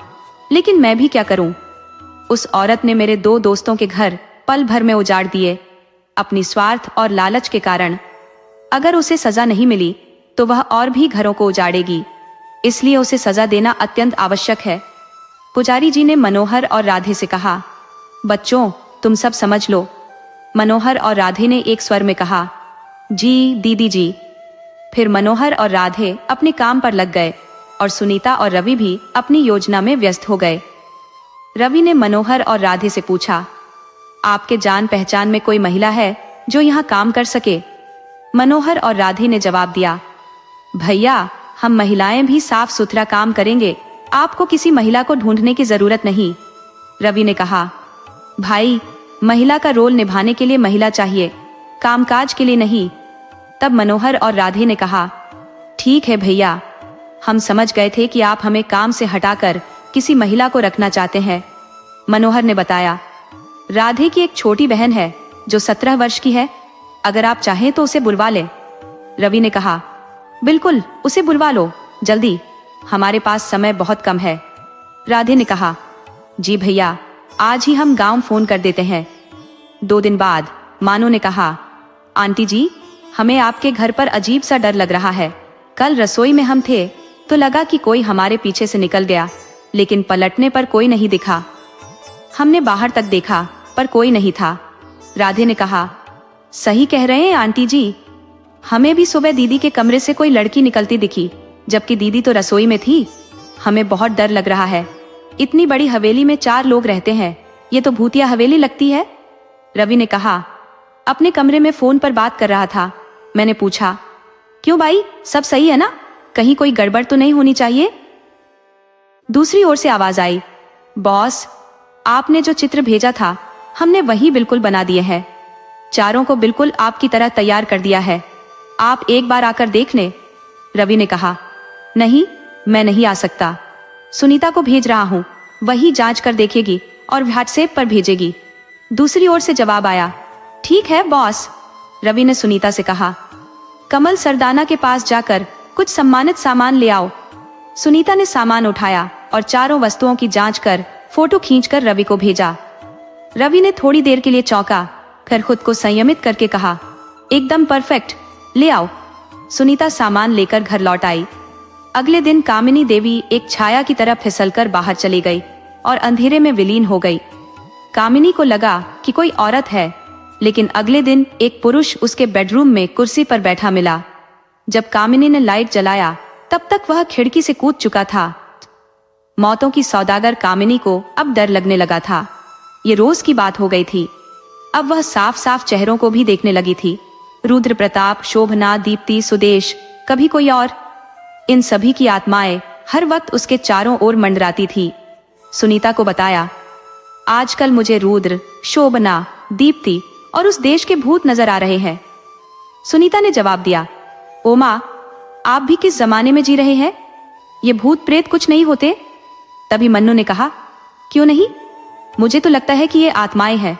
लेकिन मैं भी क्या करूँ। उस औरत ने मेरे 2 दोस्तों के घर पल भर में उजाड़ दिए, अपनी स्वार्थ और लालच के कारण। अगर उसे सजा नहीं मिली तो वह और भी घरों को उजाड़ेगी, इसलिए उसे सजा देना अत्यंत आवश्यक है। पुजारी जी ने मनोहर और राधे से कहा, बच्चों, तुम सब समझ लो। मनोहर और राधे ने एक स्वर में कहा, जी दीदी जी। फिर मनोहर और राधे अपने काम पर लग गए और सुनीता और रवि भी अपनी योजना में व्यस्त हो गए। रवि ने मनोहर और राधे से पूछा, आपके जान पहचान में कोई महिला है जो यहाँ काम कर सके? मनोहर और राधे ने जवाब दिया, भैया, हम महिलाएं भी साफ सुथरा काम करेंगे, आपको किसी महिला को ढूंढने की जरूरत नहीं। रवि ने कहा, भाई, महिला का रोल निभाने के लिए महिला चाहिए, कामकाज के लिए नहीं। तब मनोहर और राधे ने कहा, ठीक है भैया, हम समझ गए थे कि आप हमें काम से हटाकर किसी महिला को रखना चाहते हैं। मनोहर ने बताया, राधे की एक छोटी बहन है जो 17 वर्ष की है, अगर आप चाहें तो उसे बुलवा लें। रवि ने कहा, बिल्कुल, उसे बुलवा लो, जल्दी, हमारे पास समय बहुत कम है। राधे ने कहा, जी भैया, आज ही हम गांव फोन कर देते हैं। 2 दिन बाद मानो ने कहा, आंटी जी, हमें आपके घर पर अजीब सा डर लग रहा है। कल रसोई में हम थे तो लगा कि कोई हमारे पीछे से निकल गया, लेकिन पलटने पर कोई नहीं दिखा। हमने बाहर तक देखा पर कोई नहीं था। राधे ने कहा, सही कह रहे हैं आंटी जी, हमें भी सुबह दीदी के कमरे से कोई लड़की निकलती दिखी, जबकि दीदी तो रसोई में थी। हमें बहुत डर लग रहा है। इतनी बड़ी हवेली में 4 लोग रहते हैं, ये तो भूतिया हवेली लगती है। रवि ने कहा। अपने कमरे में फोन पर बात कर रहा था। मैंने पूछा, क्यों भाई, सब सही है ना? कहीं कोई गड़बड़ तो नहीं होनी चाहिए? दूसरी ओर से आवाज आई, बॉस, आपने जो चित्र भेजा था हमने वही बिल्कुल बना दिए हैं। चारों को बिल्कुल आपकी तरह तैयार कर दिया है। आप एक बार आकर देख लें। रवि ने कहा, नहीं, मैं नहीं आ सकता। सुनीता को भेज रहा हूँ, वही जांच कर देखेगी और व्हाट्सएप पर भेजेगी। दूसरी ओर से जवाब आया, ठीक है बॉस। रवि ने सुनीता से कहा, कमल सरदाना के पास जाकर कुछ सम्मानित सामान ले आओ। सुनीता ने सामान उठाया और चारों वस्तुओं की जांच कर फोटो खींचकर रवि को भेजा। रवि ने थोड़ी देर के लिए चौंका, फिर खुद को संयमित करके कहा, एकदम परफेक्ट, ले आओ। सुनीता सामान लेकर घर लौट आई। अगले दिन कामिनी देवी एक छाया की तरह फिसलकर बाहर चली गई और अंधेरे में विलीन हो गई। कामिनी को लगा कि कोई औरत है, लेकिन अगले दिन एक पुरुष उसके बेडरूम में कुर्सी पर बैठा मिला। जब कामिनी ने लाइट जलाया तब तक वह खिड़की से कूद चुका था। मौतों की सौदागर कामिनी को अब डर लगने लगा था। ये रोज की बात हो गई थी। अब वह साफ साफ चेहरों को भी देखने लगी थी। रुद्र प्रताप, शोभना, दीप्ति, सुदेश, कभी कोई और। इन सभी की आत्माएं हर वक्त उसके चारों ओर मंडराती थी। सुनीता को बताया, आजकल मुझे रुद्र, शोभना, दीप्ति और उस देश के भूत नजर आ रहे हैं। सुनीता ने जवाब दिया, ओ माँ, आप भी किस जमाने में जी रहे हैं? ये भूत प्रेत कुछ नहीं होते। तभी मन्नू ने कहा, क्यों नहीं? मुझे तो लगता है कि ये आत्माएं हैं।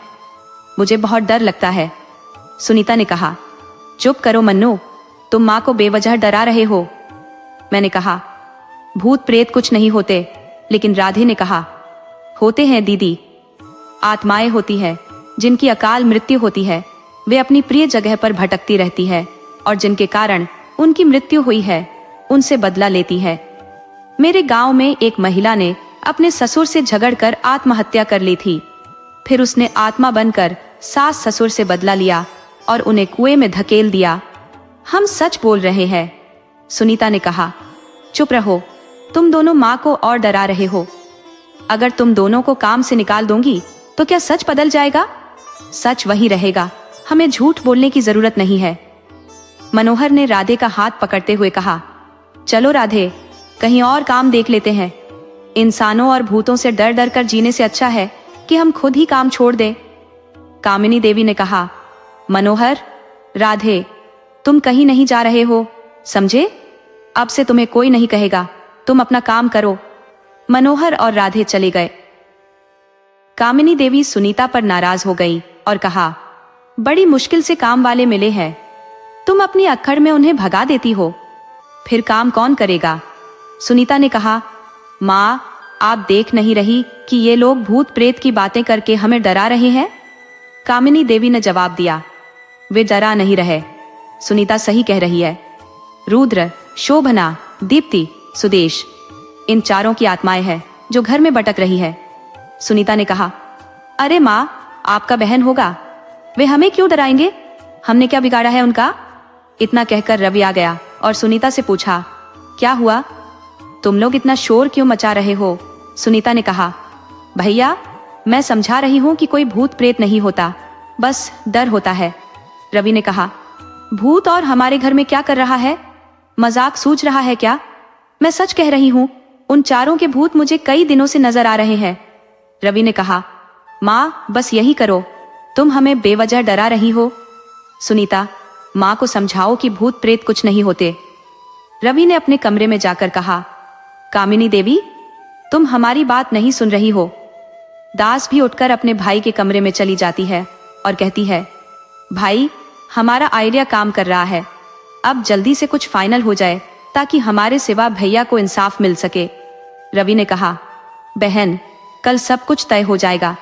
मुझे बहुत डर लगता है। सुनीता ने कहा, चुप करो मन्नू, तुम माँ को बेवजह डरा रहे हो। मैंने कहा, भूत प्रेत कुछ नहीं होते। लेकिन राधे ने कहा, होते हैं दीदी। आत्माएं होती है जिनकी अकाल मृत्यु होती है। वे अपनी प्रिय जगह पर भटकती रहती है और जिनके कारण उनकी मृत्यु हुई है उनसे बदला लेती है। मेरे गांव में एक महिला ने अपने ससुर से झगड़कर आत्महत्या कर ली थी। फिर उसने आत्मा बनकर सास ससुर से बदला लिया और उन्हें कुएं में धकेल दिया। हम सच बोल रहे हैं। सुनीता ने कहा, चुप रहो, तुम दोनों माँ को और डरा रहे हो। अगर तुम दोनों को काम से निकाल दूंगी तो क्या सच बदल जाएगा? सच वही रहेगा, हमें झूठ बोलने की जरूरत नहीं है। मनोहर ने राधे का हाथ पकड़ते हुए कहा, चलो राधे, कहीं और काम देख लेते हैं। इंसानों और भूतों से डर डर कर जीने से अच्छा है कि हम खुद ही काम छोड़ दें। कामिनी देवी ने कहा, मनोहर, राधे, तुम कहीं नहीं जा रहे हो, समझे? अब से तुम्हें कोई नहीं कहेगा, तुम अपना काम करो। मनोहर और राधे चले गए। कामिनी देवी सुनीता पर नाराज हो गई और कहा, बड़ी मुश्किल से काम वाले मिले हैं, तुम अपनी अक्खड़ में उन्हें भगा देती हो, फिर काम कौन करेगा? सुनीता ने कहा, माँ, आप देख नहीं रही कि ये लोग भूत प्रेत की बातें करके हमें डरा रहे हैं? कामिनी देवी ने जवाब दिया, वे डरा नहीं रहे, सुनीता सही कह रही है। रुद्र, शोभना, दीप्ति, सुदेश, इन चारों की आत्माएं हैं जो घर में भटक रही है। सुनीता ने कहा, अरे माँ, आपका बहन होगा, वे हमें क्यों डराएंगे? हमने क्या बिगाड़ा है उनका? इतना कहकर रवि आ गया और सुनीता से पूछा, क्या हुआ? तुम लोग इतना शोर क्यों मचा रहे हो? सुनीता ने कहा, भैया, मैं समझा रही हूँ कि कोई भूत प्रेत नहीं होता, बस डर होता है। रवि ने कहा, भूत और हमारे घर में क्या कर रहा है? मजाक सूझ रहा है क्या? मैं सच कह रही हूँ, उन चारों के भूत मुझे कई दिनों से नजर आ रहे हैं। रवि ने कहा, माँ, बस यही करो, तुम हमें बेवजह डरा रही हो। सुनीता, माँ को समझाओ कि भूत प्रेत कुछ नहीं होते। रवि ने अपने कमरे में जाकर कहा, कामिनी देवी, तुम हमारी बात नहीं सुन रही हो। दास भी उठकर अपने भाई के कमरे में चली जाती है और कहती है, भाई, हमारा आइडिया काम कर रहा है, अब जल्दी से कुछ फाइनल हो जाए ताकि हमारे सिवा भैया को इंसाफ मिल सके। रवि ने कहा, बहन, कल सब कुछ तय हो जाएगा।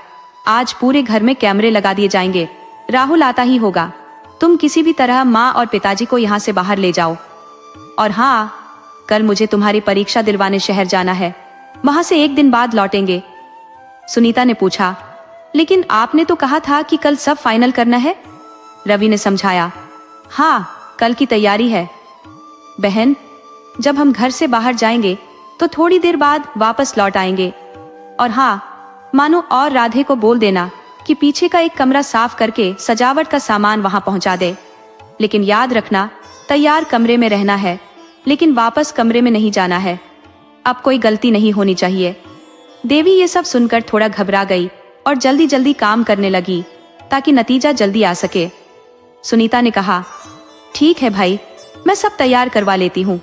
आज पूरे घर में कैमरे लगा दिए जाएंगे, राहुल आता ही होगा। तुम किसी भी तरह माँ और पिताजी को यहाँ से बाहर ले जाओ। और हाँ, कल मुझे तुम्हारी परीक्षा दिलवाने शहर जाना है, वहां से 1 दिन बाद लौटेंगे। सुनीता ने पूछा, लेकिन आपने तो कहा था कि कल सब फाइनल करना है। रवि ने समझाया, हाँ, कल की तैयारी है। बहन, जब हम घर से बाहर जाएंगे तो थोड़ी देर बाद वापस लौट आएंगे। और हाँ, मानो और राधे को बोल देना कि पीछे का एक कमरा साफ करके सजावट का सामान वहां पहुंचा दे। लेकिन याद रखना, तैयार कमरे में रहना है, लेकिन वापस कमरे में नहीं जाना है। अब कोई गलती नहीं होनी चाहिए। देवी ये सब सुनकर थोड़ा घबरा गई और जल्दी जल्दी काम करने लगी ताकि नतीजा जल्दी आ सके। सुनीता ने कहा, ठीक है भाई, मैं सब तैयार करवा लेती हूँ।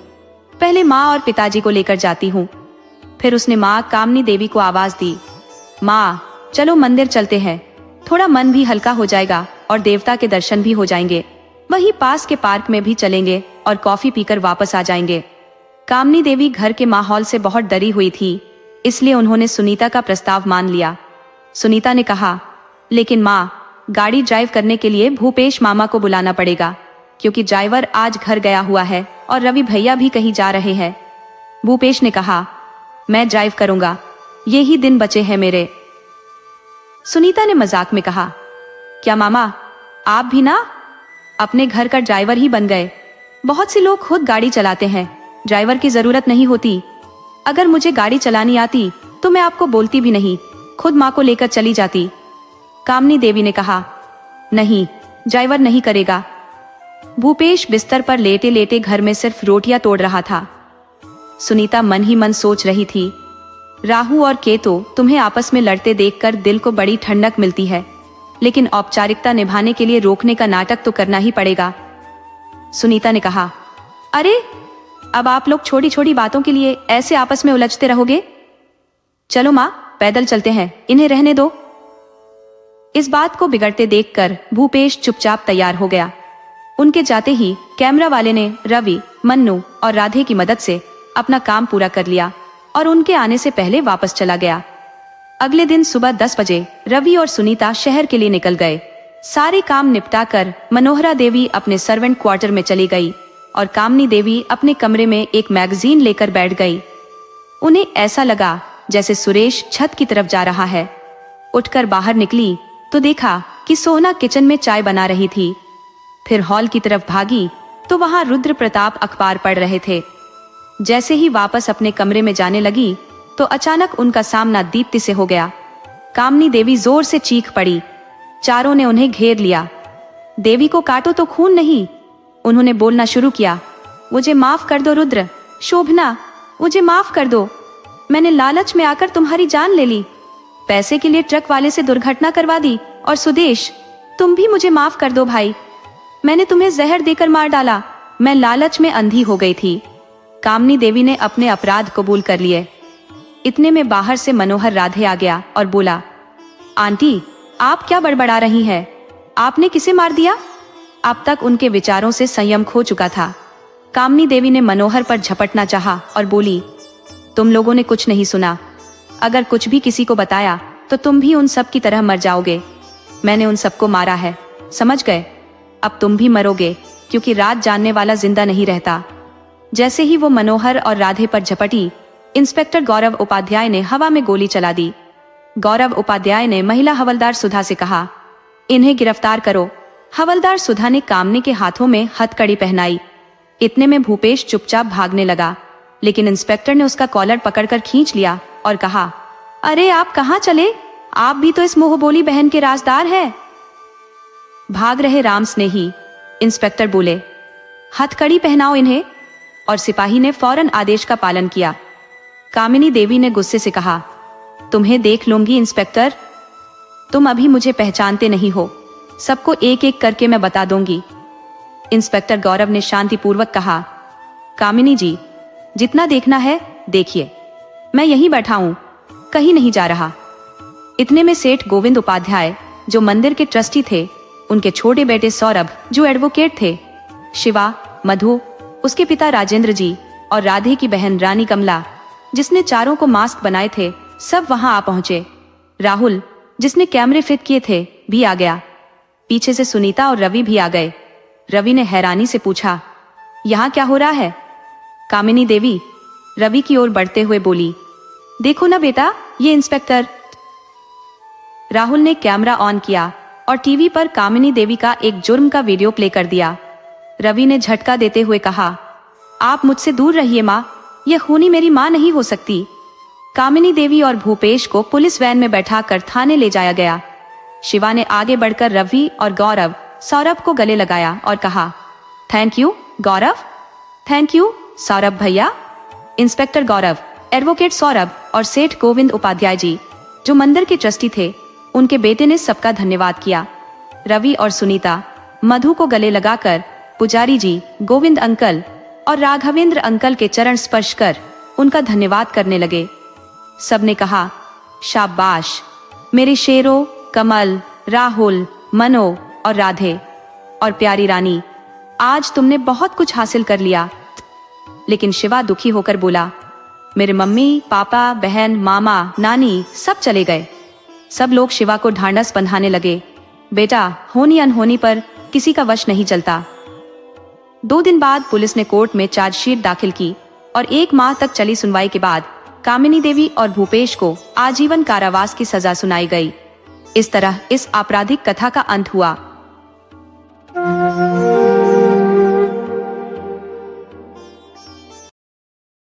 पहले माँ और पिताजी को लेकर जाती हूँ। फिर उसने माँ कामनी देवी को आवाज दी, माँ चलो मंदिर चलते हैं, थोड़ा मन भी हल्का हो जाएगा और देवता के दर्शन भी हो जाएंगे। वहीं पास के पार्क में भी चलेंगे और कॉफी पीकर वापस आ जाएंगे। कामनी देवी घर के माहौल से बहुत डरी हुई थी, इसलिए उन्होंने सुनीता का प्रस्ताव मान लिया। सुनीता ने कहा, लेकिन माँ, गाड़ी ड्राइव करने के लिए भूपेश मामा को बुलाना पड़ेगा, क्योंकि ड्राइवर आज घर गया हुआ है और रवि भैया भी कहीं जा रहे हैं। भूपेश ने कहा, मैं ड्राइव करूंगा, ये ही दिन बचे हैं मेरे। सुनीता ने मजाक में कहा, क्या मामा, आप भी ना अपने घर का ड्राइवर ही बन गए? बहुत से लोग खुद गाड़ी चलाते हैं, ड्राइवर की जरूरत नहीं होती। अगर मुझे गाड़ी चलानी आती तो मैं आपको बोलती भी नहीं, खुद माँ को लेकर चली जाती। कामनी देवी ने कहा, नहीं, ड्राइवर नहीं करेगा। भूपेश बिस्तर पर लेटे लेटे घर में सिर्फ रोटियां तोड़ रहा था। सुनीता मन ही मन सोच रही थी, राहु और केतु तुम्हें आपस में लड़ते देखकर दिल को बड़ी ठंडक मिलती है, लेकिन औपचारिकता निभाने के लिए रोकने का नाटक तो करना ही पड़ेगा। सुनीता ने कहा, अरे अब आप लोग छोटी छोटी बातों के लिए ऐसे आपस में उलझते रहोगे? चलो माँ, पैदल चलते हैं, इन्हें रहने दो। इस बात को बिगड़ते देखकर भूपेश चुपचाप तैयार हो गया। उनके जाते ही कैमरा वाले ने रवि, मन्नू और राधे की मदद से अपना काम पूरा कर लिया और उनके आने से पहले वापस चला गया। अगले दिन सुबह 10 बजे रवि और सुनीता शहर के लिए निकल गए। सारे काम निपटाकर मनोहरा देवी अपने सर्वेंट क्वार्टर में चली गई और कामनी देवी अपने कमरे में एक मैगजीन लेकर बैठ गई। उन्हें ऐसा लगा जैसे सुरेश छत की तरफ जा रहा है। उठकर बाहर निकली तो देखा कि सोना किचन में चाय बना रही थी। फिर हॉल की तरफ भागी तो वहां रुद्र प्रताप अखबार पढ़ रहे थे। जैसे ही वापस अपने कमरे में जाने लगी तो अचानक उनका सामना दीप्ति से हो गया। कामनी देवी जोर से चीख पड़ी। चारों ने उन्हें घेर लिया। देवी को काटो तो खून नहीं, उन्होंने बोलना शुरू किया। मुझे माफ कर दो रुद्र, शोभना, मुझे माफ कर दो। मैंने लालच में आकर तुम्हारी जान ले ली, पैसे के लिए ट्रक वाले से दुर्घटना करवा दी। और सुदेश, तुम भी मुझे माफ कर दो भाई, मैंने तुम्हें जहर देकर मार डाला, मैं लालच में अंधी हो गई थी। कामनी देवी ने अपने अपराध कबूल कर लिए। इतने में बाहर से मनोहर राधे आ गया और बोला, आंटी, आप क्या बड़बड़ा रही हैं? आपने किसे मार दिया? अब तक उनके विचारों से संयम खो चुका था। कामनी देवी ने मनोहर पर झपटना चाहा और बोली, तुम लोगों ने कुछ नहीं सुना। अगर कुछ भी किसी को बताया तो तुम भी उन सब की तरह मर जाओगे। मैंने उन सबको मारा है, समझ गए? अब तुम भी मरोगे, क्योंकि रात जानने वाला जिंदा नहीं रहता। जैसे ही वो मनोहर और राधे पर झपटी, इंस्पेक्टर गौरव उपाध्याय ने हवा में गोली चला दी। गौरव उपाध्याय ने महिला हवलदार सुधा से कहा, इन्हें गिरफ्तार करो। हवलदार सुधा ने कामनी के हाथों में हथकड़ी पहनाई। इतने में भूपेश चुपचाप भागने लगा, लेकिन इंस्पेक्टर ने उसका कॉलर पकड़कर खींच लिया और कहा, अरे आप कहाँ चले? आप भी तो इस मोहबोली बहन के राजदार हैं। भाग रहे राम स्नेही, इंस्पेक्टर बोले, हथकड़ी पहनाओ इन्हें। और सिपाही ने फौरन आदेश का पालन किया। कामिनी देवी ने गुस्से से कहा, तुम्हें देख लूंगी इंस्पेक्टर, तुम अभी मुझे पहचानते नहीं हो, सबको एक एक करके मैं बता दूंगी। इंस्पेक्टर गौरव ने शांतिपूर्वक कहा, कामिनी जी, जितना देखना है देखिए, मैं यहीं बैठा हूं, कहीं नहीं जा रहा। इतने में सेठ गोविंद उपाध्याय, जो मंदिर के ट्रस्टी थे, उनके छोटे बेटे सौरभ, जो एडवोकेट थे, शिवा, मधु, उसके पिता राजेंद्र जी और राधे की बहन रानी कमला, जिसने चारों को मास्क बनाए थे, सब वहां आ पहुंचे। राहुल, जिसने कैमरे फिट किए थे, भी आ गया। पीछे से सुनीता और रवि भी आ गए। रवि ने हैरानी से पूछा, यहाँ क्या हो रहा है? कामिनी देवी रवि की ओर बढ़ते हुए बोली, देखो ना बेटा, ये इंस्पेक्टर। राहुल ने कैमरा ऑन किया और टीवी पर कामिनी देवी का एक जुर्म का वीडियो प्ले कर दिया। रवि ने झटका देते हुए कहा, आप मुझसे दूर रहिए माँ, यह खूनी मेरी माँ नहीं हो सकती। कामिनी देवी और भूपेश को पुलिस वैन में बैठाकर थाने ले जाया गया। शिवा ने आगे बढ़कर रवि और गौरव सौरभ को गले लगाया और कहा, thank you Gaurav, thank you Saurabh भैया। इंस्पेक्टर गौरव, एडवोकेट सौरभ और सेठ गोविंद उपाध्याय जी जो मंदिर के ट्रस्टी थे, उनके बेटे ने सबका धन्यवाद किया। रवि और सुनीता मधु को गले लगाकर पुजारी जी, गोविंद अंकल और राघवेंद्र अंकल के चरण स्पर्श कर उनका धन्यवाद करने लगे। सबने कहा, शाबाश मेरे शेरों, कमल, राहुल, मनो और राधे और प्यारी रानी, आज तुमने बहुत कुछ हासिल कर लिया। लेकिन शिवा दुखी होकर बोला, मेरे मम्मी, पापा, बहन, मामा, नानी सब चले गए। सब लोग शिवा को ढांढस बंधाने लगे, बेटा होनी अनहोनी पर किसी का वश नहीं चलता। 2 दिन बाद पुलिस ने कोर्ट में चार्जशीट दाखिल की और 1 माह तक चली सुनवाई के बाद कामिनी देवी और भूपेश को आजीवन कारावास की सजा सुनाई गई। इस तरह इस आपराधिक कथा का अंत हुआ।